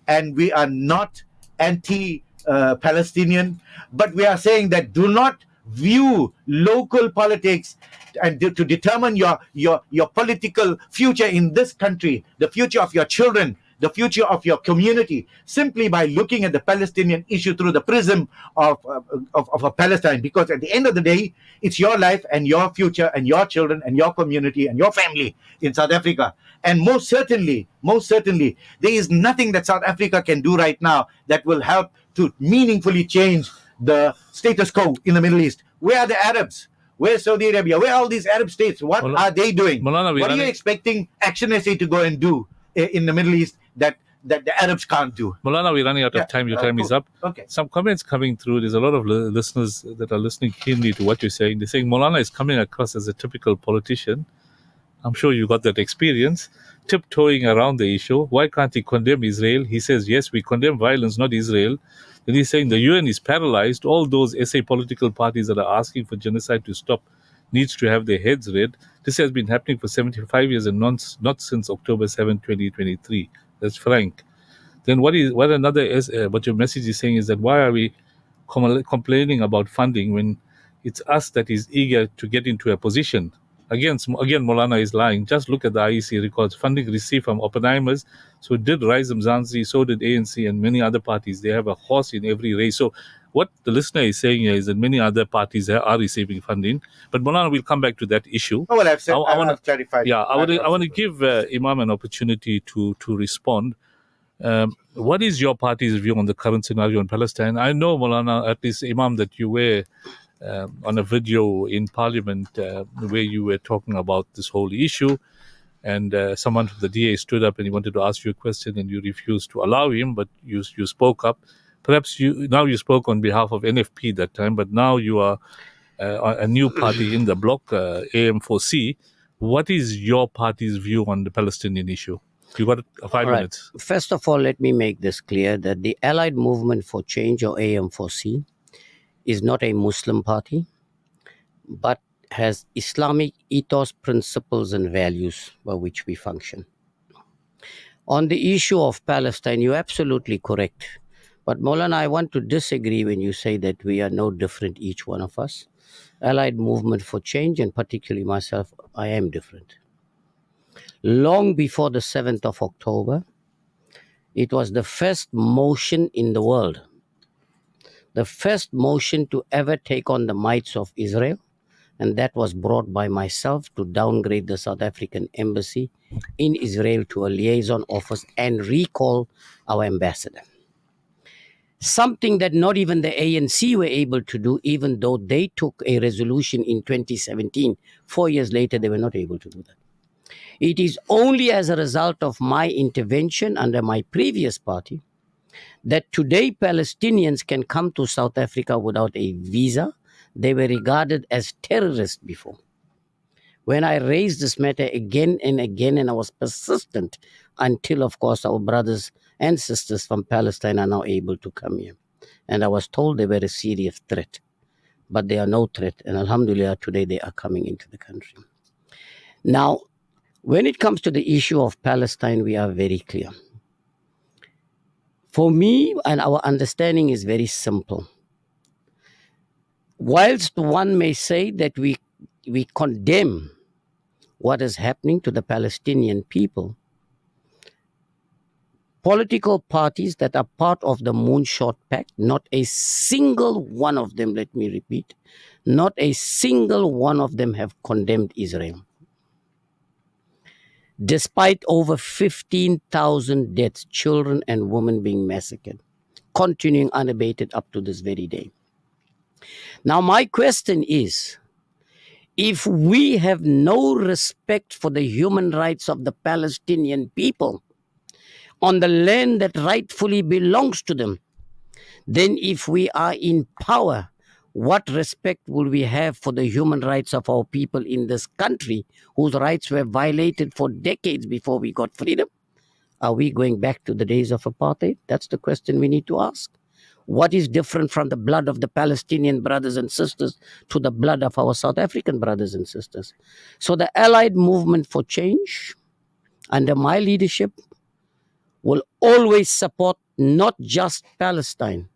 and we are not anti-Palestinian, but we are saying that do not view local politics and to determine your political future in this country, the future of your children, the future of your community, simply by looking at the Palestinian issue through the prism of Palestine. Because at the end of the day, it's your life and your future and your children and your community and your family in South Africa. And most certainly, there is nothing that South Africa can do right now that will help to meaningfully change the status quo in the Middle East. Where are the Arabs? Where's Saudi Arabia? Where are all these Arab states? What are they doing? Maulana, what are you expecting Action SA to go and do in the Middle East that the Arabs can't do? Maulana, we're running out of time. Your time is up. Okay. Some comments coming through. There's a lot of listeners that are listening keenly to what you're saying. They're saying Maulana is coming across as a typical politician. I'm sure you got that experience. Tiptoeing around the issue. Why can't he condemn Israel? He says, yes, we condemn violence, not Israel. Then he's saying the UN is paralyzed. All those SA political parties that are asking for genocide to stop needs to have their heads read. This has been happening for 75 years and not since October 7, 2023. That's frank. Then what your message is saying is that why are we complaining about funding when it's us that is eager to get into a position? Again, Maulana is lying. Just look at the IEC records. Funding received from Oppenheimers. So did Rise Mzansi, so did ANC and many other parties. They have a horse in every race. So what the listener is saying here is that many other parties are receiving funding. But Maulana, we'll come back to that issue. Oh, well, I've clarified. Yeah, I want to give Imam an opportunity to respond. What is your party's view on the current scenario in Palestine? I know, Maulana, at least Imam, that you were on a video in Parliament where you were talking about this whole issue, and someone from the DA stood up and he wanted to ask you a question and you refused to allow him, but you spoke up. Perhaps you spoke on behalf of NFP that time, but now you are a new party in the bloc, AM4C. What is your party's view on the Palestinian issue? You got 5 minutes. First of all, let me make this clear that the Allied Movement for Change, or AM4C, is not a Muslim party, but has Islamic ethos, principles, and values by which we function. On the issue of Palestine, you're absolutely correct. But Maulana, I want to disagree when you say that we are no different, each one of us. Allied Movement for Change, and particularly myself, I am different. Long before the 7th of October, it was the first motion in the world, the first motion to ever take on the mites of Israel, and that was brought by myself to downgrade the South African embassy in Israel to a liaison office and recall our ambassador. Something that not even the ANC were able to do, even though they took a resolution in 2017. 4 years later, they were not able to do that. It is only as a result of my intervention under my previous party that today Palestinians can come to South Africa without a visa. They were regarded as terrorists before. When I raised this matter again and again, and I was persistent until, of course, our brothers and sisters from Palestine are now able to come here. And I was told they were a serious threat, but they are no threat. And alhamdulillah, today they are coming into the country. Now, when it comes to the issue of Palestine, we are very clear. For me, and our understanding is very simple. Whilst one may say that we condemn what is happening to the Palestinian people, political parties that are part of the Moonshot Pact, not a single one of them, let me repeat, not a single one of them have condemned Israel. Despite over 15,000 deaths, children and women being massacred, continuing unabated up to this very day. Now, my question is, if we have no respect for the human rights of the Palestinian people on the land that rightfully belongs to them, then if we are in power, what respect will we have for the human rights of our people in this country whose rights were violated for decades before we got freedom? Are we going back to the days of apartheid? That's the question we need to ask. What is different from the blood of the Palestinian brothers and sisters to the blood of our South African brothers and sisters? So the Allied Movement for Change, under my leadership, will always support not just Palestine,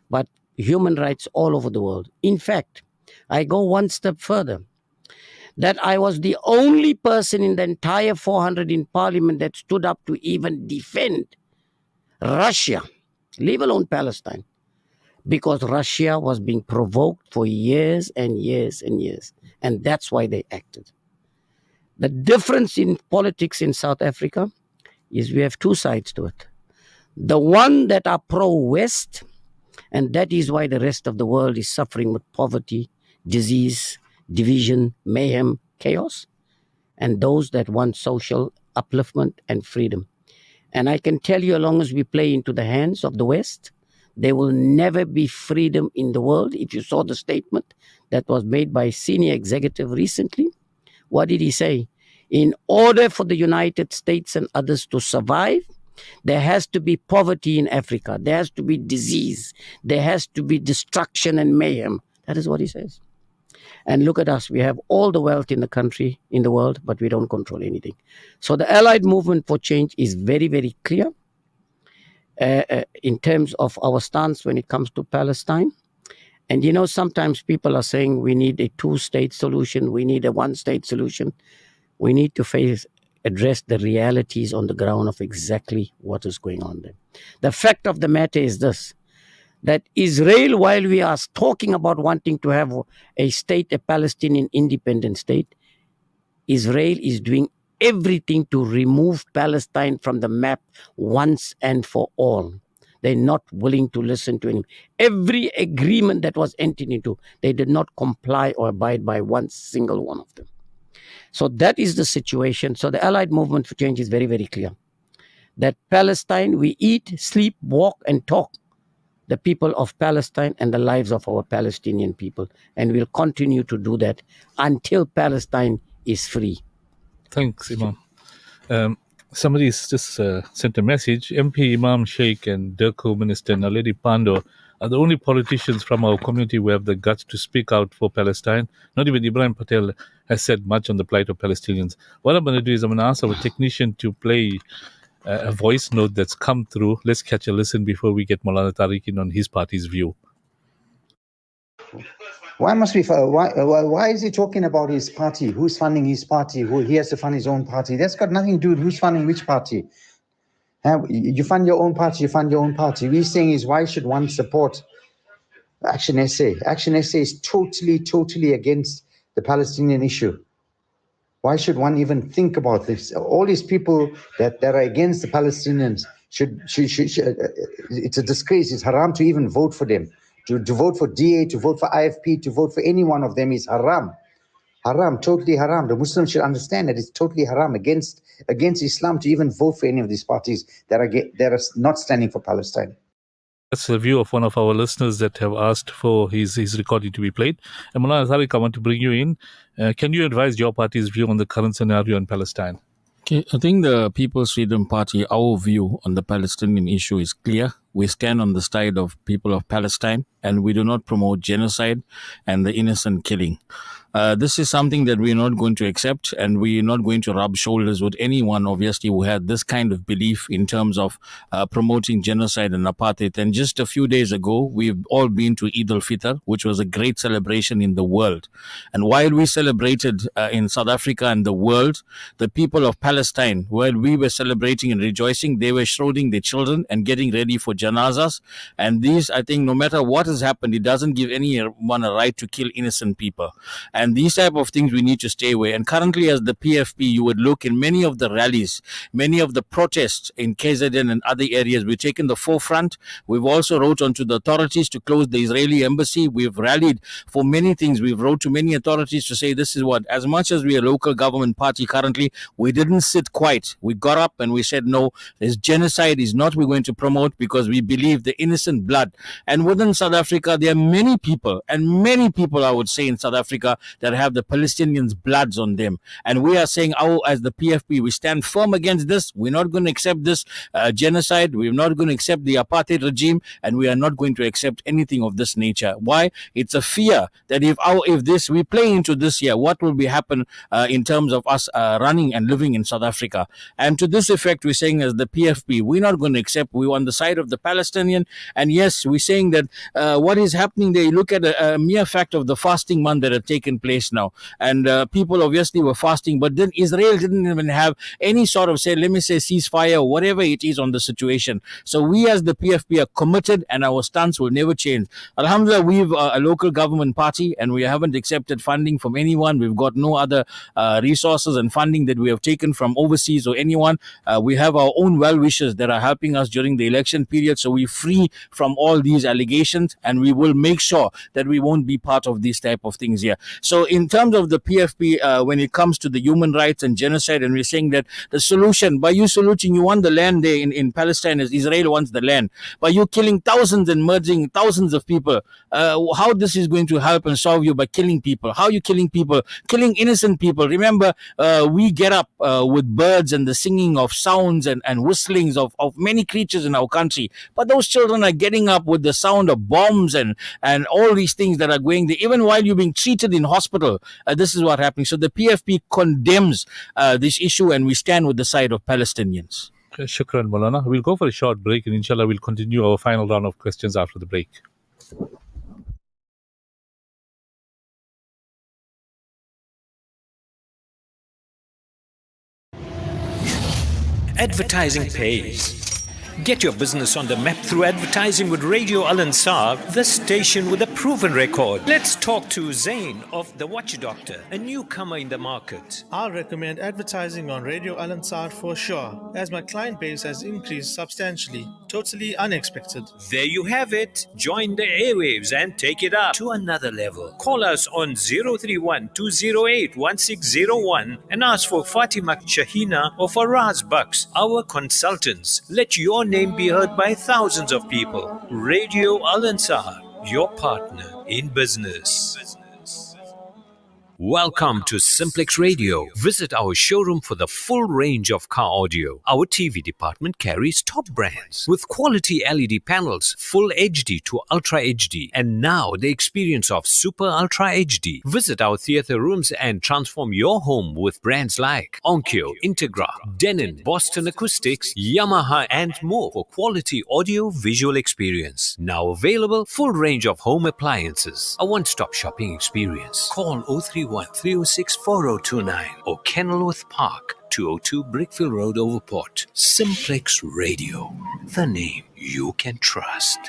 but human rights all over the world. In fact, I go one step further, that I was the only person in the entire 400 in parliament that stood up to even defend Russia, leave alone Palestine, because Russia was being provoked for years and years and years. And that's why they acted. The difference in politics in South Africa is we have two sides to it. The one that are pro-West, and that is why the rest of the world is suffering with poverty, disease, division, mayhem, chaos, and those that want social upliftment and freedom. And I can tell you, as long as we play into the hands of the West, there will never be freedom in the world. If you saw the statement that was made by a senior executive recently, what did he say? In order for the United States and others to survive, there has to be poverty in Africa. There has to be disease. There has to be destruction and mayhem. That is what he says. And look at us. We have all the wealth in the country, in the world, but we don't control anything. So the Allied Movement for Change is very, very clear in terms of our stance when it comes to Palestine. And you know, sometimes people are saying we need a two-state solution. We need a one-state solution. We need to address the realities on the ground of exactly what is going on there. The fact of the matter is this, that Israel, while we are talking about wanting to have a state, a Palestinian independent state, Israel is doing everything to remove Palestine from the map once and for all. They're not willing to listen to any. Every agreement that was entered into, they did not comply or abide by one single one of them. So that is the situation. So the Allied Movement for Change is very, very clear. That Palestine, we eat, sleep, walk, and talk the people of Palestine and the lives of our Palestinian people. And we'll continue to do that until Palestine is free. Thanks, Imam. Somebody's just sent a message. MP Imam Sheikh and Dirko Minister Naledi Pando are the only politicians from our community who have the guts to speak out for Palestine. Not even Ibrahim Patel has said much on the plight of Palestinians. What I'm going to do is I'm going to ask our technician to play a voice note that's come through. Let's catch a listen before we get Maulana Tariq in on his party's view. Why must we? Why is he talking about his party? Who's funding his party? Who he has to fund his own party? That's got nothing to do with who's funding which party. You fund your own party. You fund your own party. We're saying is why should one support Action SA? Action SA is totally against the Palestinian issue. Why should one even think about this? All these people that are against the Palestinians should it's a disgrace. It's haram to even vote for them. To vote for DA, to vote for IFP, to vote for any one of them is haram. Haram, totally haram. The Muslims should understand that it's totally haram against Islam to even vote for any of these parties that are not standing for Palestine. That's the view of one of our listeners that have asked for his recording to be played. And Mullah Tariq, I want to bring you in. Can you advise your party's view on the current scenario in Palestine? Okay, I think the People's Freedom Party, our view on the Palestinian issue is clear. We stand on the side of people of Palestine, and we do not promote genocide and the innocent killing. This is something that we're not going to accept, and we're not going to rub shoulders with anyone, obviously, who had this kind of belief in terms of promoting genocide and apartheid. And just a few days ago, we've all been to Eid al-Fitr, which was a great celebration in the world. And while we celebrated in South Africa and the world, the people of Palestine, while we were celebrating and rejoicing, they were shrouding their children and getting ready for janazas. And these, I think, no matter what has happened, it doesn't give anyone a right to kill innocent people. And these type of things we need to stay away. And currently, as the PFP, you would look in many of the rallies, many of the protests in KZN and other areas, we've taken the forefront. We've also wrote onto the authorities to close the Israeli embassy. We've rallied for many things. We've wrote to many authorities to say this is what, as much as we're a local government party currently, we didn't sit quiet. We got up and we said, no, this genocide is not we're going to promote, because we believe the innocent blood. And within South Africa, there are many people, I would say, in South Africa that have the Palestinians' bloods on them. And we are saying, as the PFP, we stand firm against this. We're not going to accept this genocide. We're not going to accept the apartheid regime, and we are not going to accept anything of this nature. Why? It's a fear that if we play into this here, what will be happen in terms of us running and living in South Africa? And to this effect, we're saying as the PFP, we're not going to accept. We're on the side of the Palestinian. And yes, we're saying that what is happening there, you look at a mere fact of the fasting month that had taken place now. And people obviously were fasting, but then Israel didn't even have any sort of, ceasefire or whatever it is on the situation. So we as the PFP are committed, and our stance will never change. Alhamdulillah, we've a local government party, and we haven't accepted funding from anyone. We've got no other resources and funding that we have taken from overseas or anyone. We have our own well-wishers that are helping us during the election period, so we're free from all these allegations, and we will make sure that we won't be part of these type of things here. So in terms of the PFP, when it comes to the human rights and genocide, and we're saying that the solution, by you saluting, you want the land there in Palestine as Israel wants the land. By you killing thousands and murdering thousands of people, how this is going to help and solve you by killing people? How are you killing people? Killing innocent people. Remember, we get up with birds and the singing of sounds and whistlings of many creatures in our country. But those children are getting up with the sound of bombs and all these things that are going there. Even while you're being treated in hospital, this is what's happening. So the PFP condemns this issue, and we stand with the side of Palestinians. Shukran, Maulana. We'll go for a short break, and inshallah we'll continue our final round of questions after the break. Advertising pays. Get your business on the map through advertising with Radio Al Ansar, the station with a proven record. Let's talk to Zain of The Watch Doctor, a newcomer in the market. I'll recommend advertising on Radio Al Ansar for sure, as my client base has increased substantially. Totally unexpected. There you have it. Join the airwaves and take it up to another level. Call us on 031-208-1601 and ask for Fatima Shahina or Faraz Bucks, our consultants. Let your name be heard by thousands of people. Radio Al Ansar, your partner in business. Welcome to Simplex Radio. Visit our showroom for the full range of car audio. Our TV department carries top brands with quality LED panels, full HD to Ultra HD, and now the experience of Super Ultra HD. Visit our theater rooms and transform your home with brands like Onkyo, Integra, Denon, Boston Acoustics, Yamaha, and more for quality audio visual experience. Now available, full range of home appliances. A one-stop shopping experience. Call 031-306-4029 or Kenilworth Park, 202 Brickfield Road, Overport. Simplex Radio, the name you can trust.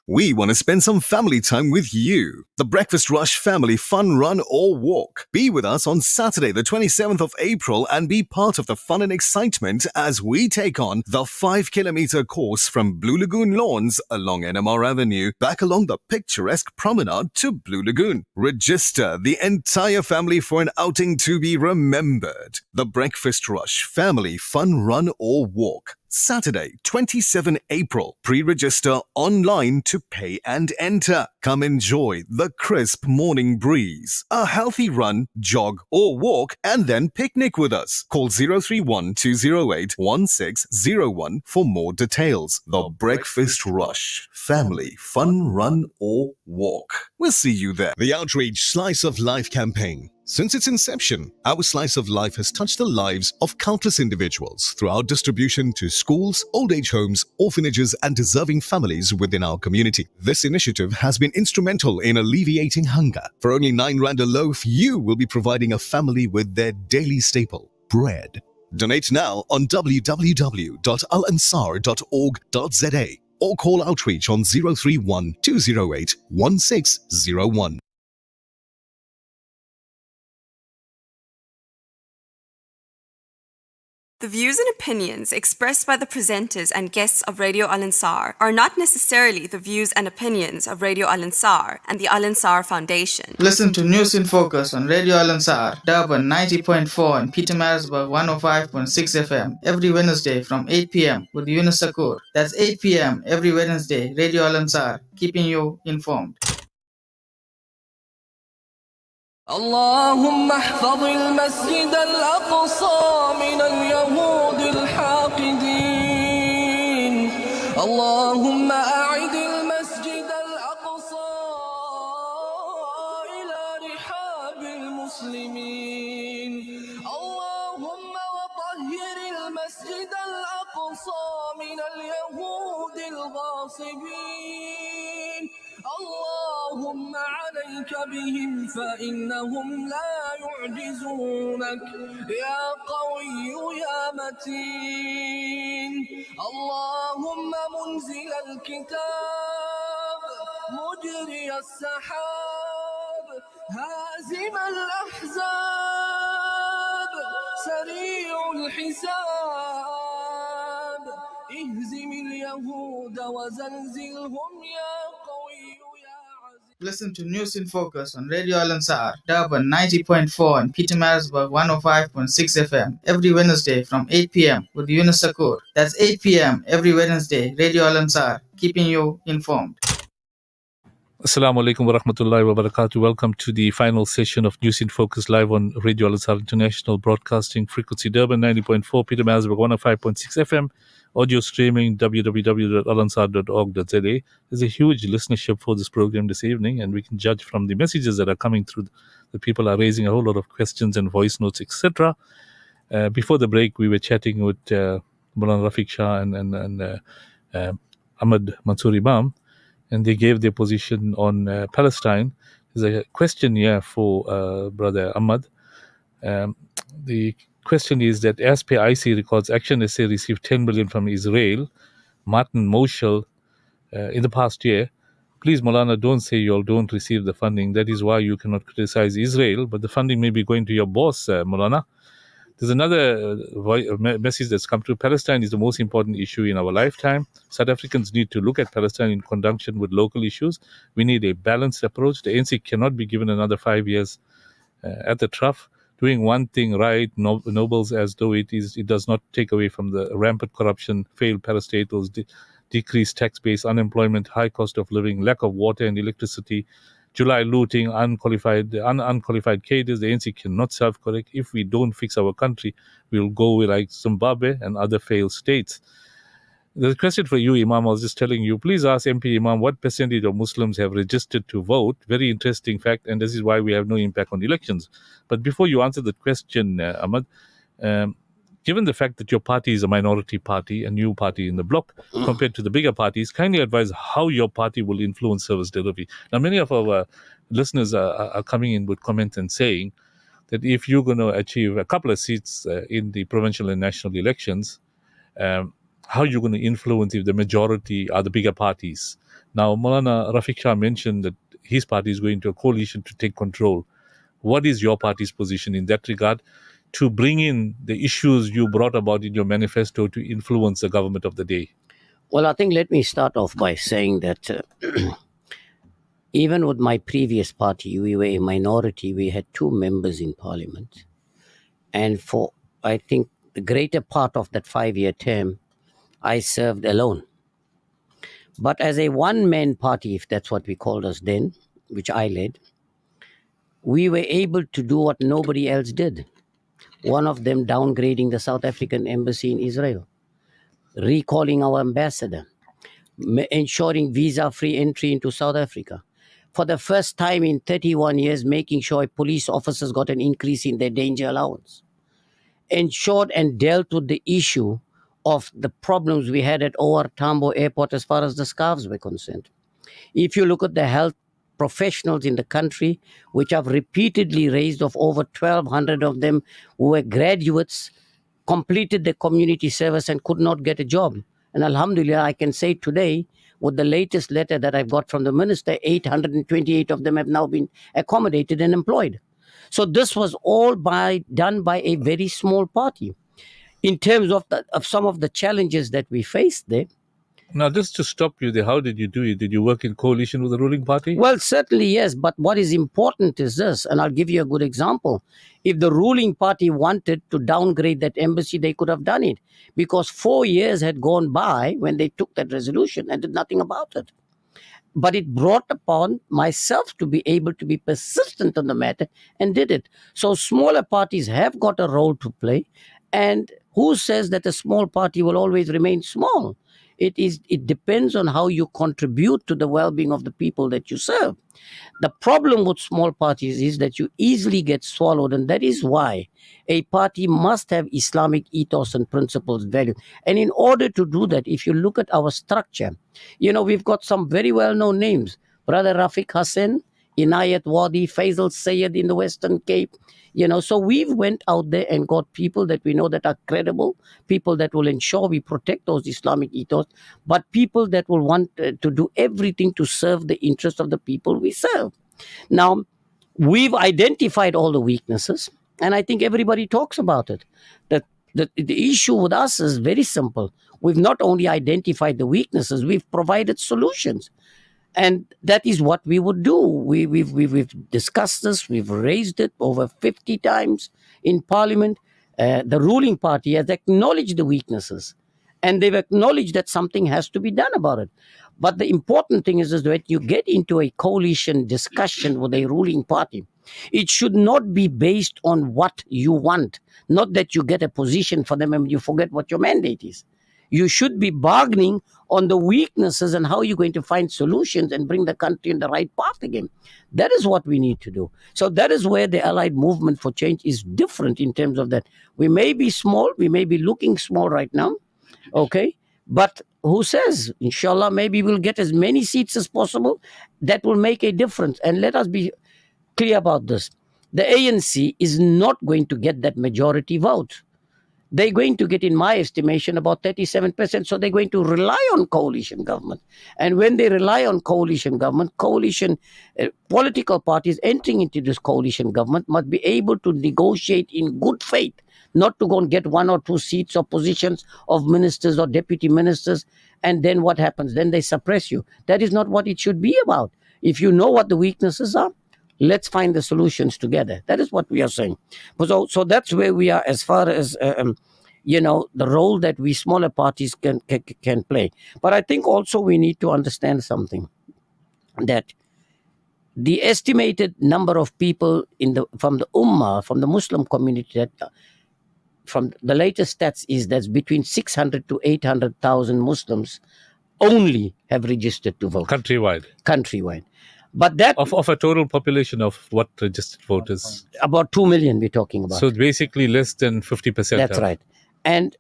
We want to spend some family time with you. The Breakfast Rush Family Fun Run or Walk. Be with us on Saturday, the 27th of April, and be part of the fun and excitement as we take on the 5-kilometer course from Blue Lagoon Lawns along NMR Avenue, back along the picturesque promenade to Blue Lagoon. Register the entire family for an outing to be remembered. The Breakfast Rush Family Fun Run or Walk. Saturday, 27 April. Pre-register online to pay and enter. Come enjoy the crisp morning breeze, a healthy run, jog or walk, and then picnic with us. Call 031-208-1601 for more details. The Breakfast Rush Family Fun Run or Walk. We'll see you there. The Outreach Slice of Life campaign. Since its inception, our Slice of Life has touched the lives of countless individuals through our distribution to schools, old age homes, orphanages, and deserving families within our community. This initiative has been instrumental in alleviating hunger. For only 9 Rand a loaf, you will be providing a family with their daily staple, bread. Donate now on www.alansar.org.za or call Outreach on 031-208-1601. The views and opinions expressed by the presenters and guests of Radio Al Ansar are not necessarily the views and opinions of Radio Al Ansar and the Al Ansar Foundation. Listen to News in Focus on Radio Al Ansar, Durban 90.4 and Pietermaritzburg 105.6 FM every Wednesday from 8 p.m. with Yunus Sakur. That's 8 p.m. every Wednesday. Radio Al Ansar, keeping you informed. اللهم احفظ المسجد الأقصى من اليهود الحاقدين اللهم أعد المسجد الأقصى إلى رحاب المسلمين اللهم وطهر المسجد الأقصى من اليهود الغاصبين اللهم عليك بهم فإنهم لا يعجزونك يا قوي يا متين اللهم منزل الكتاب مجري السحاب هازم الأحزاب سريع الحساب اهزم اليهود وزلزلهم يا قوي. Listen to News in Focus on Radio Al Ansar, Durban 90.4 and Pietermaritzburg 105.6 FM every Wednesday from 8 p.m. with Yunus Sakur. That's 8 p.m. every Wednesday. Radio Al Ansar, keeping you informed. Assalamu alaikum wa rahmatullahi wa barakatuh. Welcome to the final session of News in Focus live on Radio Al Ansar International Broadcasting Frequency Durban 90.4, Pietermaritzburg 105.6 FM, audio streaming www.alansar.org.za. There's a huge listenership for this program this evening, and we can judge from the messages that are coming through. The people are raising a whole lot of questions and voice notes, etc. Before the break, we were chatting with Mulana Rafiq Shah and Ahmad Mansoor Imam, and they gave their position on Palestine. There's a question here for Brother Ahmad. The question is that as per IC records, Action SA received 10 million from Israel, Martin Moshel, in the past year. Please, Molana, don't say you all don't receive the funding. That is why you cannot criticize Israel, but the funding may be going to your boss, Molana. There's another message that's come through. Palestine is the most important issue in our lifetime. South Africans need to look at Palestine in conjunction with local issues. We need a balanced approach. The ANC cannot be given another 5 years at the trough. Doing one thing right, nobles as though it does not take away from the rampant corruption, failed parastatals, decreased tax base, unemployment, high cost of living, lack of water and electricity, July looting, unqualified cadres. The ANC cannot self-correct. If we don't fix our country, we'll go like Zimbabwe and other failed states. The question for you, Imam, I was just telling you, please ask MP Imam what percentage of Muslims have registered to vote. Very interesting fact, and this is why we have no impact on elections. But before you answer the question, Ahmad, given the fact that your party is a minority party, a new party in the bloc, compared to the bigger parties, kindly advise how your party will influence service delivery. Now, many of our listeners are coming in with comments and saying that if you're going to achieve a couple of seats in the provincial and national elections, how are you going to influence if the majority are the bigger parties? Now, Maulana Rafiq Shah mentioned that his party is going to a coalition to take control. What is your party's position in that regard to bring in the issues you brought about in your manifesto to influence the government of the day? Well, I think let me start off by saying that even with my previous party, we were a minority. We had 2 members in parliament. And for, I think, the greater part of that 5-year term, I served alone. But as a one-man party, if that's what we called us then, which I led, we were able to do what nobody else did. One of them downgrading the South African embassy in Israel, recalling our ambassador, ensuring visa-free entry into South Africa. For the first time in 31 years, making sure police officers got an increase in their danger allowance. Ensured and dealt with the issue of the problems we had at OR Tambo Airport as far as the scarves were concerned. If you look at the health professionals in the country, which I've repeatedly raised, of over 1,200 of them who were graduates, completed the community service and could not get a job. And Alhamdulillah, I can say today, with the latest letter that I've got from the minister, 828 of them have now been accommodated and employed. So this was all done by a very small party. In terms of some of the challenges that we faced there. Now, just to stop you there, how did you do it? Did you work in coalition with the ruling party? Well, certainly yes, but what is important is this, and I'll give you a good example. If the ruling party wanted to downgrade that embassy, they could have done it, because 4 years had gone by when they took that resolution and did nothing about it. But it brought upon myself to be able to be persistent on the matter and did it. So smaller parties have got a role to play, and who says that a small party will always remain small? It depends on how you contribute to the well-being of the people that you serve. The problem with small parties is that you easily get swallowed, and that is why a party must have Islamic ethos and principles, value. And in order to do that, if you look at our structure, we've got some very well-known names. Brother Rafiq Hassan, Inayat Wadi, Faisal Sayed in the Western Cape. So we've went out there and got people that we know that are credible, people that will ensure we protect those Islamic ethos, but people that will want to do everything to serve the interests of the people we serve. Now, we've identified all the weaknesses, and I think everybody talks about it. The issue with us is very simple. We've not only identified the weaknesses, we've provided solutions. And that is what we would do. We've discussed this. We've raised it over 50 times in Parliament. The ruling party has acknowledged the weaknesses, and they've acknowledged that something has to be done about it. But the important thing is that you get into a coalition discussion with a ruling party, it should not be based on what you want, not that you get a position for them and you forget what your mandate is. You should be bargaining on the weaknesses and how you're going to find solutions and bring the country in the right path again. That is what we need to do. So that is where the Allied Movement for Change is different in terms of that. We may be small, we may be looking small right now, okay? But who says, inshallah, maybe we'll get as many seats as possible. That will make a difference. And let us be clear about this. The ANC is not going to get that majority vote. They're going to get, in my estimation, about 37%. So they're going to rely on coalition government. And when they rely on coalition government, political parties entering into this coalition government must be able to negotiate in good faith, not to go and get 1 or 2 seats or positions of ministers or deputy ministers. And then what happens? Then they suppress you. That is not what it should be about. If you know what the weaknesses are, let's find the solutions together. That is what we are saying. So that's where we are as far as, the role that we smaller parties can play. But I think also we need to understand something, that the estimated number of people from the Ummah, from the Muslim community, that from the latest stats is that's between 600 to 800,000 Muslims only have registered to vote. Countrywide. But that of a total population of what registered voters? About 2 million we're talking about. So basically less than 50%. That's right. And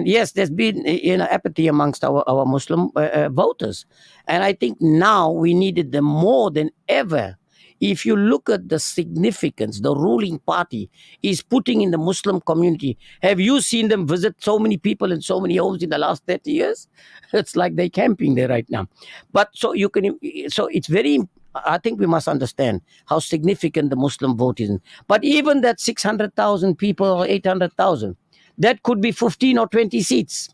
yes, there's been apathy amongst our Muslim voters. And I think now we needed them more than ever if you look at the significance the ruling party is putting in the Muslim community, have you seen them visit so many people in so many homes in the last 30 years? It's like they're camping there right now. But so it's very, I think we must understand how significant the Muslim vote is. But even that 600,000 people or 800,000, that could be 15 or 20 seats.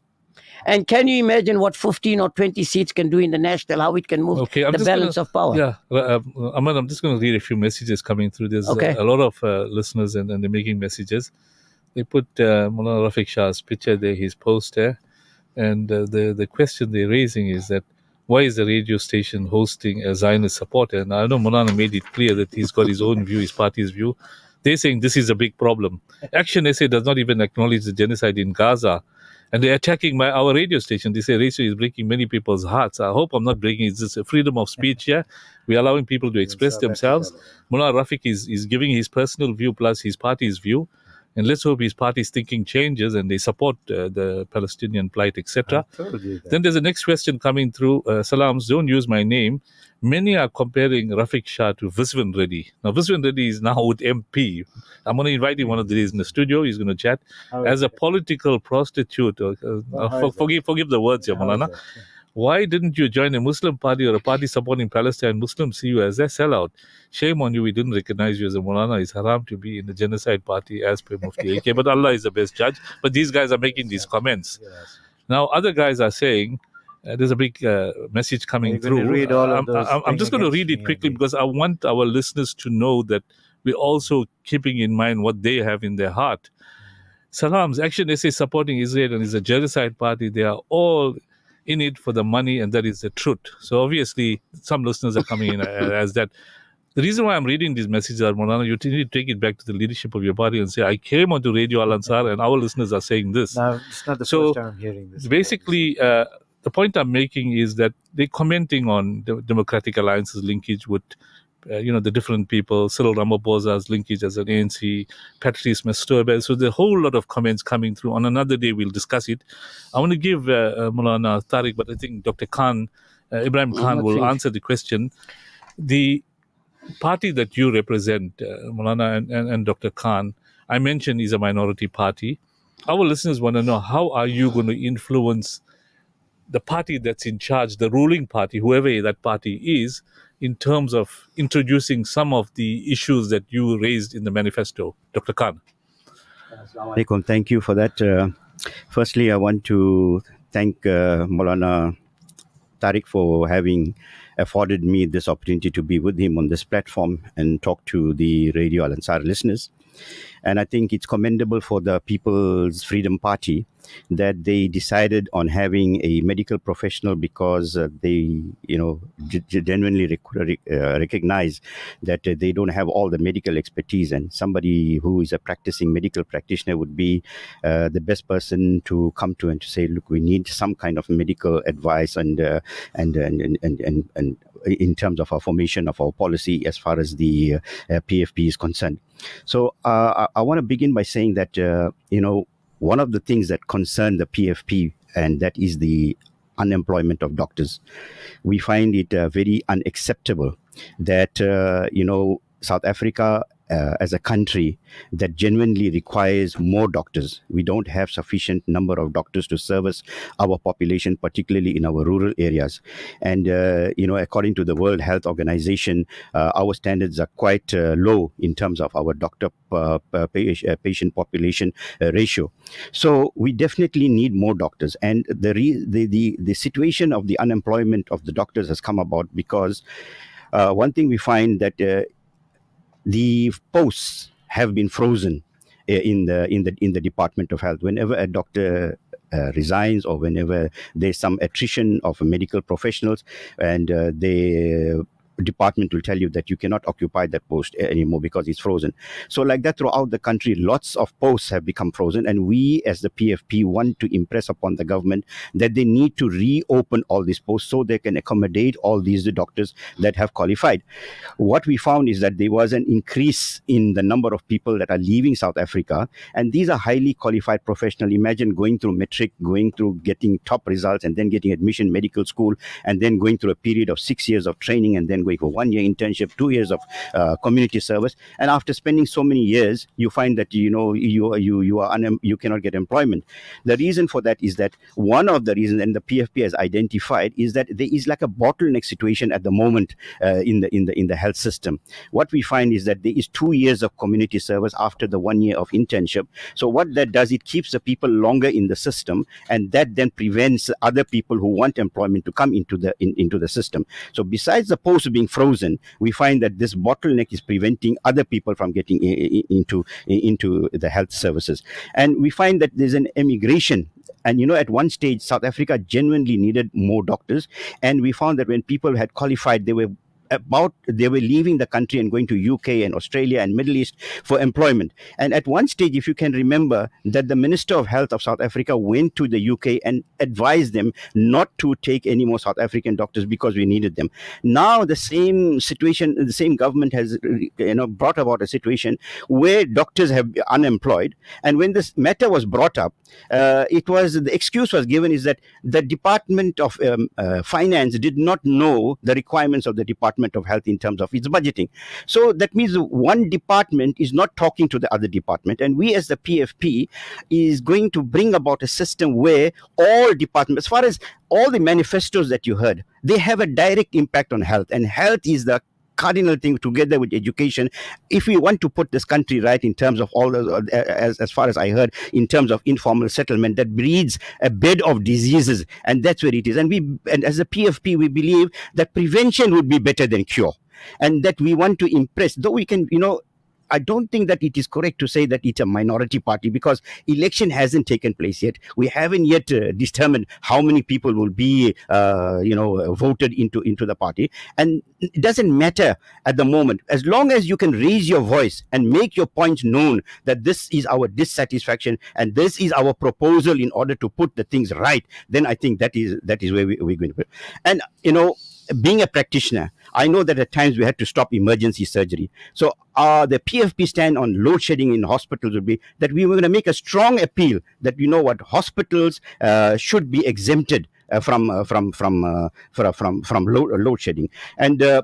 And can you imagine what 15 or 20 seats can do in the national, how it can move the balance of power? Yeah, Ahmad, I'm just going to read a few messages coming through. There's a lot of listeners and they're making messages. They put Mullah Rafiq Shah's picture there, his poster, and the question they're raising is that why is the radio station hosting a Zionist supporter? And I know Mulana made it clear that he's got his own view, his party's view. They're saying this is a big problem. Action SA does not even acknowledge the genocide in Gaza. And they're attacking our radio station. They say radio is breaking many people's hearts. I hope I'm not breaking it. It's just a freedom of speech here. We're allowing people to express themselves. Mullah Rafiq is giving his personal view plus his party's view. And let's hope his party's thinking changes and they support the Palestinian plight, etc. Then there's a next question coming through. Salams, don't use my name. Many are comparing Rafiq Shah to Viswan Reddy. Now, Viswan Reddy is now with MP. I'm going to invite him one of the days in the studio. He's going to chat. As a political prostitute, forgive the words here, Malana. Why didn't you join a Muslim party or a party supporting Palestine? Muslims see you as a sellout. Shame on you, we didn't recognize you as a Mulana. It's haram to be in the genocide party as per Mufti AK. But Allah is the best judge. But these guys are making these comments. Now, other guys are saying, there's a big message coming through. I'm just going to read it quickly because I want our listeners to know that we're also keeping in mind what they have in their heart. Salam's Action SA supporting Israel and is a genocide party. They are all in it for the money, and that is the truth. So obviously, some listeners are coming in as that. The reason why I'm reading these messages are, Maulana, you need to take it back to the leadership of your party and say, I came onto Radio Al Ansar and our listeners are saying this. No, it's not the first time I'm hearing this. Basically, the point I'm making is that they're commenting on the Democratic Alliance's linkage with, the different people, Cyril Ramaphosa's linkage as an ANC, Patrice Masturbe. So there's a whole lot of comments coming through. On another day, we'll discuss it. I want to give Maulana Tariq, but I think Dr. Khan, Ibrahim Khan will answer the question. The party that you represent, Maulana and Dr. Khan, I mentioned is a minority party. Our listeners want to know, how are you going to influence the party that's in charge, the ruling party, whoever that party is, in terms of introducing some of the issues that you raised in the manifesto? Dr. Khan. Assalamualaikum. Thank you for that. Firstly, I want to thank Maulana Tariq for having afforded me this opportunity to be with him on this platform and talk to the Radio Al Ansar listeners. And I think it's commendable for the People's Freedom Party that they decided on having a medical professional because they, genuinely recognize that they don't have all the medical expertise, and somebody who is a practicing medical practitioner would be the best person to come to and to say, look, we need some kind of medical advice and in terms of our formation of our policy as far as the PFP is concerned. So I want to begin by saying that, one of the things that concern the PFP, and that is the unemployment of doctors. We find it very unacceptable that, South Africa as a country that genuinely requires more doctors. We don't have sufficient number of doctors to service our population, particularly in our rural areas. And, according to the World Health Organization, our standards are quite low in terms of our doctor-patient population ratio. So we definitely need more doctors. And the situation of the unemployment of the doctors has come about because one thing we find that the posts have been frozen in the Department of Health. Whenever a doctor resigns or whenever there's some attrition of medical professionals, and the department will tell you that you cannot occupy that post anymore because it's frozen. So like that throughout the country, lots of posts have become frozen, and we as the PFP want to impress upon the government that they need to reopen all these posts so they can accommodate all these doctors that have qualified. What we found is that there was an increase in the number of people that are leaving South Africa, and these are highly qualified professionals. Imagine going through matric, going through getting top results, and then getting admission medical school, and then going through a period of 6 years of training, and then going for 1 year internship, 2 years of community service, and after spending so many years, you find that you cannot get employment. The reason for that is that one of the reasons, and the PFP has identified, is that there is like a bottleneck situation at the moment in the health system. What we find is that there is 2 years of community service after the 1 year of internship. So what that does, it keeps the people longer in the system, and that then prevents other people who want employment to come into the system. So besides the posts being frozen, we find that this bottleneck is preventing other people from getting into the health services. And we find that there's an emigration. And at one stage, South Africa genuinely needed more doctors. And we found that when people had qualified, they were leaving the country and going to UK and Australia and Middle East for employment. And at one stage, if you can remember, that the Minister of Health of South Africa went to the UK and advised them not to take any more South African doctors because we needed them. Now the same situation, the same government has brought about a situation where doctors have been unemployed. And when this matter was brought up, the excuse was given is that the Department of Finance did not know the requirements of the Department of Health in terms of its budgeting. So that means one department is not talking to the other department, and we as the PFP is going to bring about a system where all departments, as far as all the manifestos that you heard, they have a direct impact on health, and health is the cardinal thing together with education. If we want to put this country right in terms of all as far as I heard, in terms of informal settlement that breeds a bed of diseases, and that's where it is. And as a PFP, we believe that prevention would be better than cure, and that we want to impress, though we can, I don't think that it is correct to say that it's a minority party, because election hasn't taken place yet. We haven't yet determined how many people will be, voted into the party. And it doesn't matter at the moment. As long as you can raise your voice and make your point known that this is our dissatisfaction and this is our proposal in order to put the things right, then I think that is where we're going to put. And, being a practitioner, I know that at times we had to stop emergency surgery. So the PFP stand on load shedding in hospitals would be that we were going to make a strong appeal that, hospitals should be exempted from load shedding. And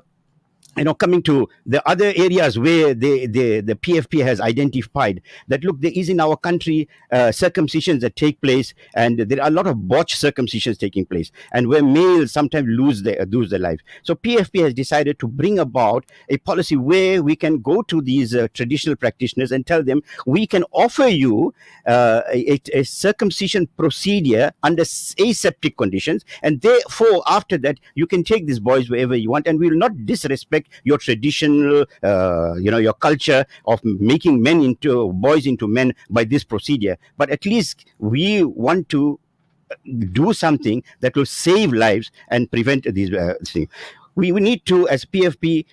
coming to the other areas where the PFP has identified that, look, there is in our country circumcisions that take place, and there are a lot of botched circumcisions taking place, and where males sometimes lose their life. So PFP has decided to bring about a policy where we can go to these traditional practitioners and tell them, we can offer you a circumcision procedure under aseptic conditions, and therefore after that you can take these boys wherever you want, and we will not disrespect your traditional, your culture of making boys into men by this procedure. But at least we want to do something that will save lives and prevent these things. We need to, as PFP,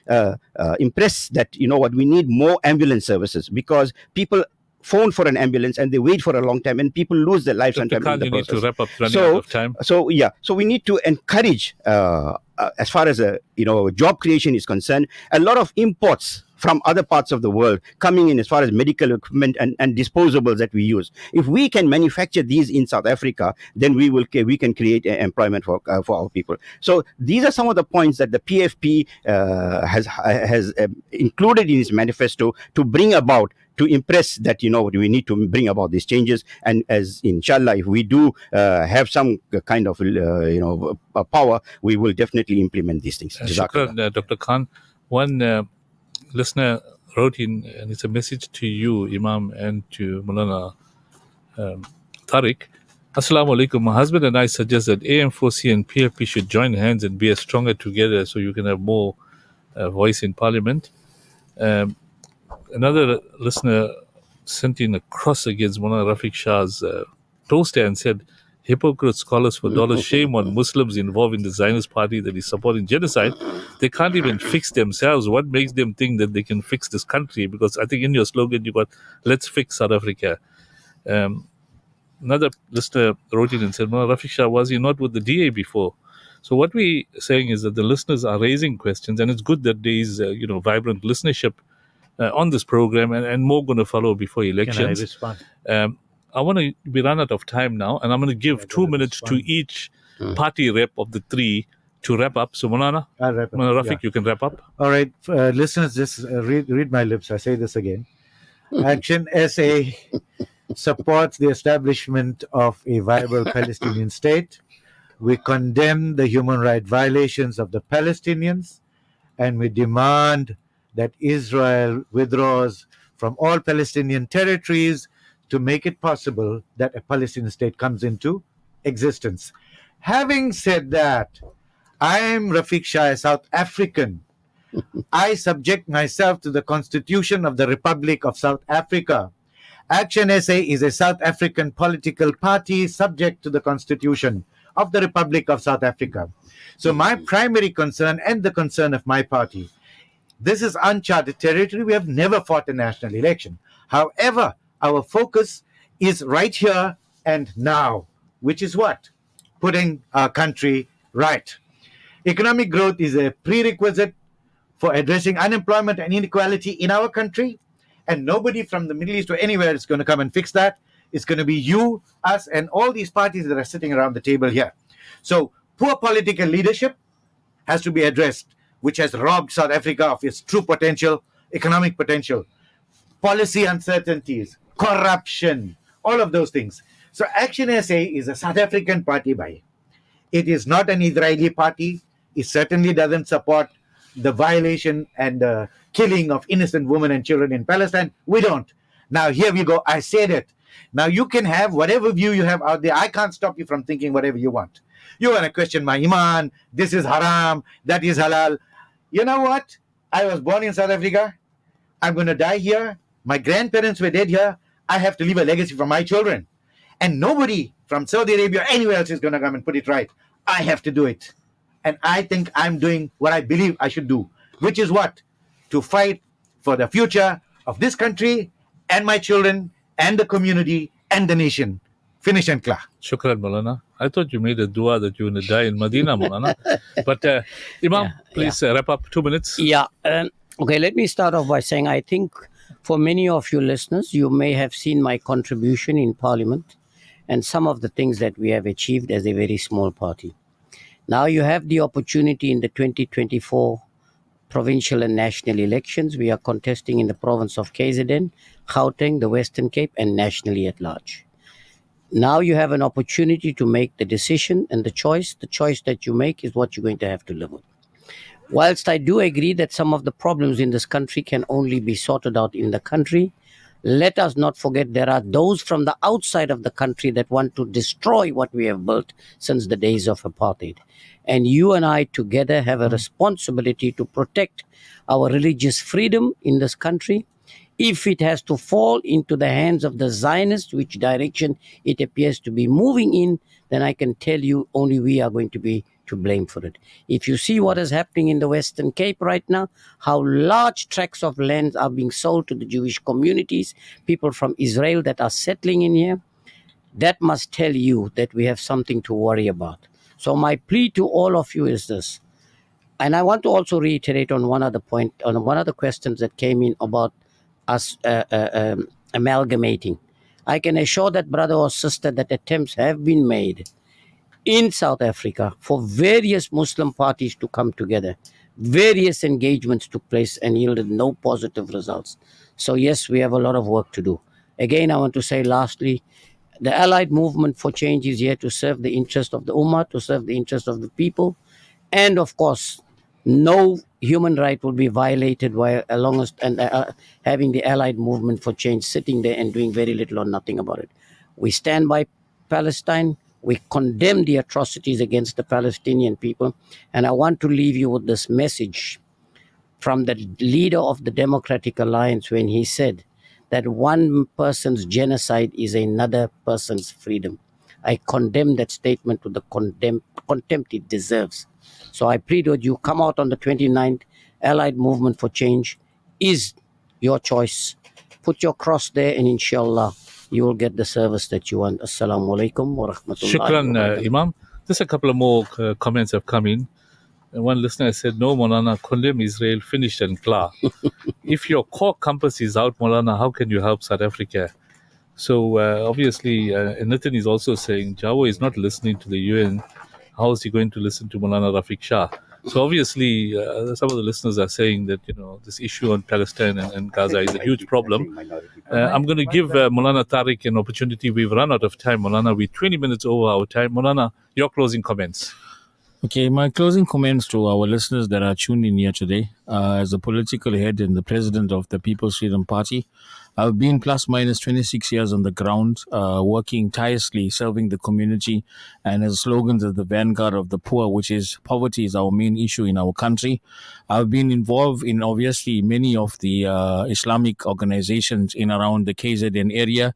impress that, we need more ambulance services, because people phone for an ambulance and they wait for a long time, and people lose their lives sometimes in the process. You need to wrap up, running out of time. So we need to encourage, as far as job creation is concerned, a lot of imports from other parts of the world coming in as far as medical equipment and disposables that we use. If we can manufacture these in South Africa, then we can create employment for our people. So these are some of the points that the PFP has included in its manifesto to bring about, to impress that, we need to bring about these changes. And as inshallah, if we do have some kind of, power, we will definitely implement these things. Shukran, Dr. Khan. One listener wrote in, and it's a message to you, Imam, and to Maulana Tariq. Assalamu alaikum. My husband and I suggest that AM4C and PFP should join hands and be stronger together so you can have more voice in Parliament. Another listener sent in a cross against Maulana Rafiq Shah's toaster and said, hypocrite scholars for dollars, shame on Muslims involved in the Zionist party that is supporting genocide. They can't even fix themselves. What makes them think that they can fix this country? Because I think in your slogan you got, let's fix South Africa. Another listener wrote in and said, Rafiq Shah, was he not with the DA before? So what we're saying is that the listeners are raising questions, and it's good that there is vibrant listenership on this program, and more going to follow before elections. Can I respond? We run out of time now, and I'm going to give 2 minutes to each party rep of the three to wrap up. So, Maulana, I'll wrap up. Rafiq, you can wrap up. All right, listeners, just read my lips. I say this again. Action SA supports the establishment of a viable Palestinian state. We condemn the human rights violations of the Palestinians, and we demand that Israel withdraws from all Palestinian territories to make it possible that a Palestinian state comes into existence. Having said that, I am Rafiq Shah, a South African. I subject myself to the Constitution of the Republic of South Africa. Action SA is a South African political party subject to the Constitution of the Republic of South Africa. So my primary concern and the concern of my party, this is uncharted territory. We have never fought a national election. However, our focus is right here and now, which is what? Putting our country right. Economic growth is a prerequisite for addressing unemployment and inequality in our country, and nobody from the Middle East or anywhere is going to come and fix that. It's going to be you, us, and all these parties that are sitting around the table here. So poor political leadership has to be addressed, which has robbed South Africa of its true potential, economic potential, policy uncertainties, corruption, all of those things. So Action SA is a South African party. It is not an Israeli party. It certainly doesn't support the violation and killing of innocent women and children in Palestine. We don't. Now, here we go. I said it. Now, you can have whatever view you have out there. I can't stop you from thinking whatever you want. You want to question my iman. This is haram. That is halal. You know what? I was born in South Africa. I'm going to die here. My grandparents were dead here. I have to leave a legacy for my children. And nobody from Saudi Arabia or anywhere else is going to come and put it right. I have to do it. And I think I'm doing what I believe I should do, which is what? To fight for the future of this country and my children and the community and the nation. Finish and clear. Shukran, Maulana. I thought you made a dua that you're going to die in Medina, Maulana. But Imam, please wrap up 2 minutes. Yeah. Okay, let me start off by saying I think for many of you listeners, you may have seen my contribution in Parliament and some of the things that we have achieved as a very small party. Now you have the opportunity in the 2024 provincial and national elections. We are contesting in the province of KZN, Gauteng, the Western Cape, and nationally at large. Now you have an opportunity to make the decision and the choice. The choice that you make is what you're going to have to live with. Whilst I do agree that some of the problems in this country can only be sorted out in the country, let us not forget there are those from the outside of the country that want to destroy what we have built since the days of apartheid. And you and I together have a responsibility to protect our religious freedom in this country. If it has to fall into the hands of the Zionists, which direction it appears to be moving in, then I can tell you only we are going to be to blame for it. If you see what is happening in the Western Cape right now, how large tracts of land are being sold to the Jewish communities, people from Israel that are settling in here, that must tell you that we have something to worry about. So my plea to all of you is this, and I want to also reiterate on one other point, on one of the questions that came in about us amalgamating. I can assure that brother or sister that attempts have been made in South Africa for various Muslim parties to come together. Various engagements took place and yielded no positive results. So yes, we have a lot of work to do. Again, I want to say lastly, the Allied Movement for Change is here to serve the interest of the Ummah, to serve the interest of the people. And of course, no human right will be violated while having the Allied Movement for Change sitting there and doing very little or nothing about it. We stand by Palestine. We condemn the atrocities against the Palestinian people. And I want to leave you with this message from the leader of the Democratic Alliance when he said that one person's genocide is another person's freedom. I condemn that statement with the contempt it deserves. So I plead with you, come out on the 29th. Allied Movement for Change is your choice. Put your cross there and inshallah, you will get the service that you want. Assalamu alaikum wa rahmatullahi wa Shukran, barakatuh. Imam. Just a couple of more comments have come in. And one listener said, no, Maulana, condemn Israel, finished and klar. If your core compass is out, Maulana, how can you help South Africa? So obviously, Nitin is also saying Jawa is not listening to the UN how is he going to listen to Maulana Rafiq Shah? So obviously, some of the listeners are saying that this issue on Palestine and Gaza is a huge problem. I'm going to give Maulana Tariq an opportunity. We've run out of time, Maulana. We're 20 minutes over our time. Maulana, your closing comments. Okay, my closing comments to our listeners that are tuned in here today. As a political head and the president of the People's Freedom Party, I've been plus minus 26 years on the ground, working tirelessly, serving the community, and as slogans as the vanguard of the poor, which is poverty is our main issue in our country. I've been involved in obviously many of the Islamic organizations in around the KZN area.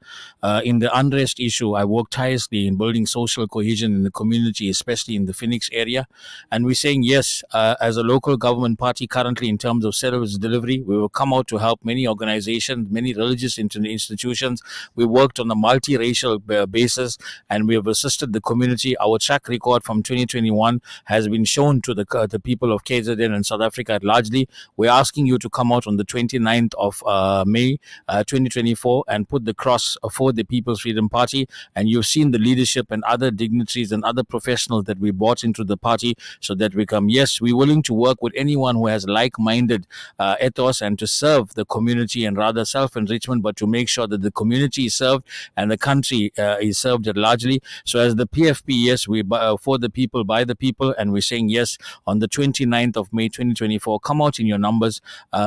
In the unrest issue, I worked tirelessly in building social cohesion in the community, especially in the Phoenix area. And we're saying yes, as a local government party currently in terms of service delivery, we will come out to help many organizations, many religious institutions. We worked on a multiracial basis and we have assisted the community. Our track record from 2021 has been shown to the people of KZN and South Africa largely. We're asking you to come out on the 29th of May 2024 and put the cross for the People's Freedom Party. And you've seen the leadership and other dignitaries and other professionals that we brought into the party so that we come, yes, we're willing to work with anyone who has like-minded ethos and to serve the community and rather self-enrichment, but to make sure that the community is served and the country is served largely. So as the PFP, yes, we for the people, by the people, and we're saying yes on the 29th of May 2024, come out in your numbers,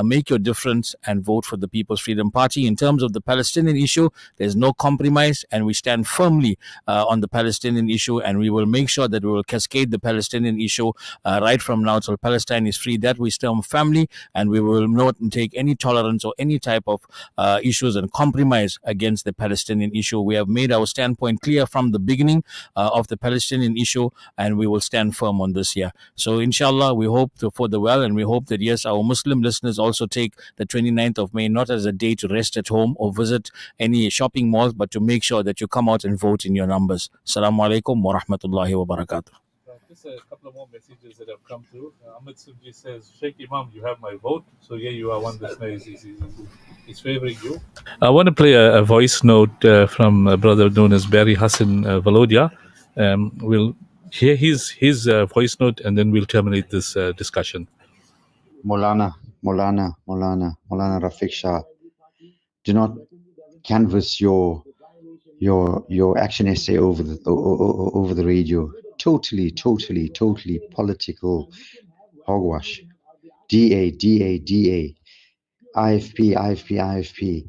make your difference and vote for the People's Freedom Party. In terms of the Palestinian issue, there's no compromise and we stand firmly on the Palestinian issue, and we will make sure that we will cascade the Palestinian issue right from now till Palestine is free. That we stand family, and we will not take any tolerance or any type of issues and compromise against the Palestinian issue. We have made our standpoint clear from the beginning of the Palestinian issue, and we will stand firm on this here. So inshallah, we hope for the well, and we hope that yes, our Muslim listeners also take the 29th of May not as a day to rest at home or visit any shopping malls, but to make sure that you come out and vote in your numbers. Assalamu alaikum wa rahmatullahi wa barakatuh. Just a couple of more messages that have come through. Ahmed Subji says, Sheikh Imam, you have my vote. So here you are, one listener is favoring you. I want to play a voice note from a brother known as Barry Hassan Valodia. We'll hear his voice note and then we'll terminate this discussion. Maulana Rafiq Shah, do not canvass your action essay over the radio. Totally political hogwash. DA, IFP.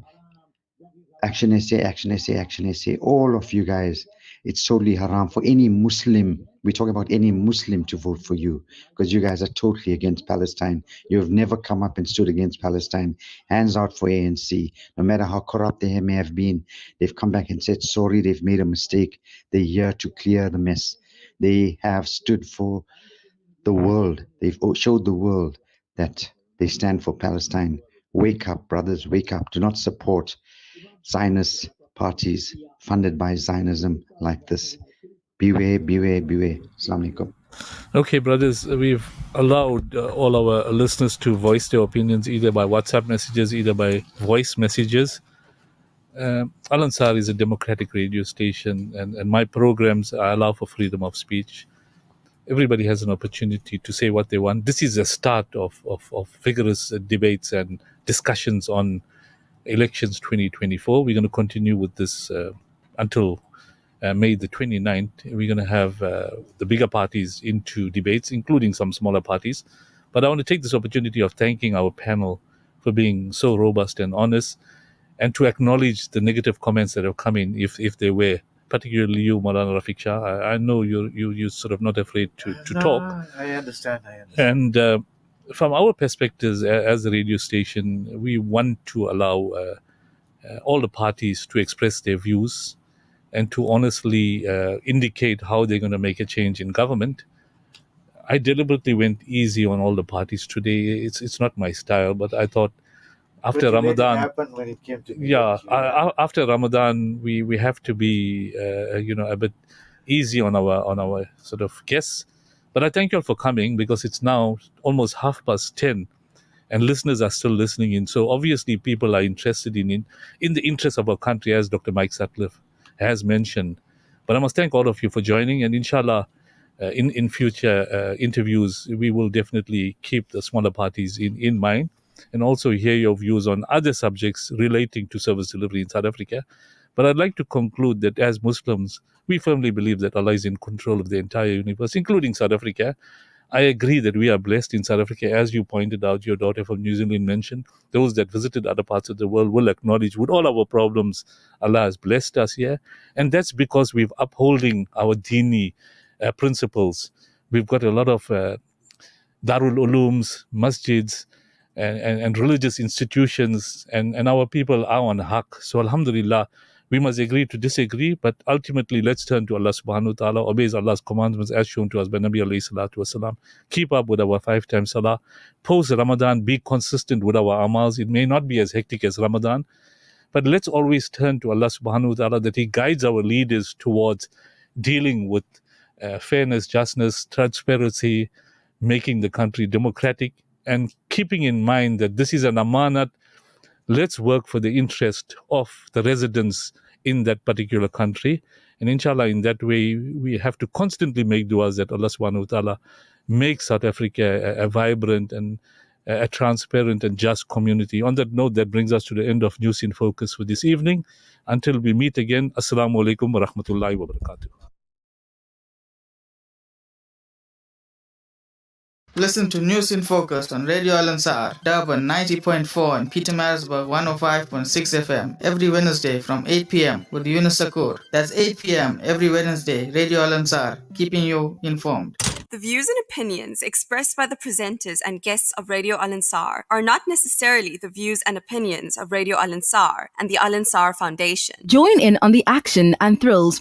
Action essay. All of you guys, it's totally haram for any Muslim. We talk about any Muslim to vote for you because you guys are totally against Palestine. You have never come up and stood against Palestine. Hands out for ANC. No matter how corrupt they may have been, they've come back and said sorry, they've made a mistake. They're here to clear the mess. They have stood for the world. They've showed the world that they stand for Palestine. Wake up, brothers, wake up. Do not support Zionist parties funded by Zionism like this. Beware. Assalamu alaikum. Okay, brothers, we've allowed all our listeners to voice their opinions either by WhatsApp messages, either by voice messages. Al Ansar is a democratic radio station, and my programs allow for freedom of speech. Everybody has an opportunity to say what they want. This is a start of vigorous debates and discussions on elections 2024. We're going to continue with this until May the 29th. We're going to have the bigger parties into debates, including some smaller parties. But I want to take this opportunity of thanking our panel for being so robust and honest, and to acknowledge the negative comments that have come in, if they were, particularly you, Maulana Rafiq Shah. I know you're sort of not afraid to talk. I understand. And from our perspectives as a radio station, we want to allow all the parties to express their views and to honestly indicate how they're going to make a change in government. I deliberately went easy on all the parties today. It's not my style, but I thought after Ramadan, happened when it came to after Ramadan, we have to be a bit easy on our sort of guests. But I thank you all for coming, because it's now almost 10:30 and listeners are still listening in. So obviously people are interested in the interest of our country, as Dr. Mike Sutcliffe has mentioned. But I must thank all of you for joining, and inshallah, in future interviews, we will definitely keep the smaller parties in mind, and also hear your views on other subjects relating to service delivery in South Africa. But I'd like to conclude that as Muslims, we firmly believe that Allah is in control of the entire universe, including South Africa. I agree that we are blessed in South Africa, as you pointed out, your daughter from New Zealand mentioned. Those that visited other parts of the world will acknowledge, with all our problems, Allah has blessed us here. And that's because we've upholding our dini principles. We've got a lot of Darul Ulooms, masjids, and religious institutions, and our people are on haq. So alhamdulillah, we must agree to disagree, but ultimately let's turn to Allah subhanahu wa ta'ala, obey Allah's commandments as shown to us by Nabi alayhi salatu wasalam, keep up with our 5 times salah, post Ramadan, be consistent with our amals. It may not be as hectic as Ramadan, but let's always turn to Allah subhanahu wa ta'ala that He guides our leaders towards dealing with fairness, justness, transparency, making the country democratic, and keeping in mind that this is an amanat. Let's work for the interest of the residents in that particular country. And inshallah, in that way, we have to constantly make du'as that Allah subhanahu wa ta'ala makes South Africa a vibrant and a transparent and just community. On that note, that brings us to the end of News in Focus for this evening. Until we meet again, Assalamu alaikum wa rahmatullahi wa barakatuh. Listen to News in Focus on Radio Al-Ansar, Durban 90.4 and Peter Marisburg 105.6 FM every Wednesday from 8 p.m. with Yunus Sakur. That's 8 p.m. every Wednesday, Radio Al-Ansar, keeping you informed. The views and opinions expressed by the presenters and guests of Radio Al-Ansar are not necessarily the views and opinions of Radio Al-Ansar and the Al-Ansar Foundation. Join in on the action and thrills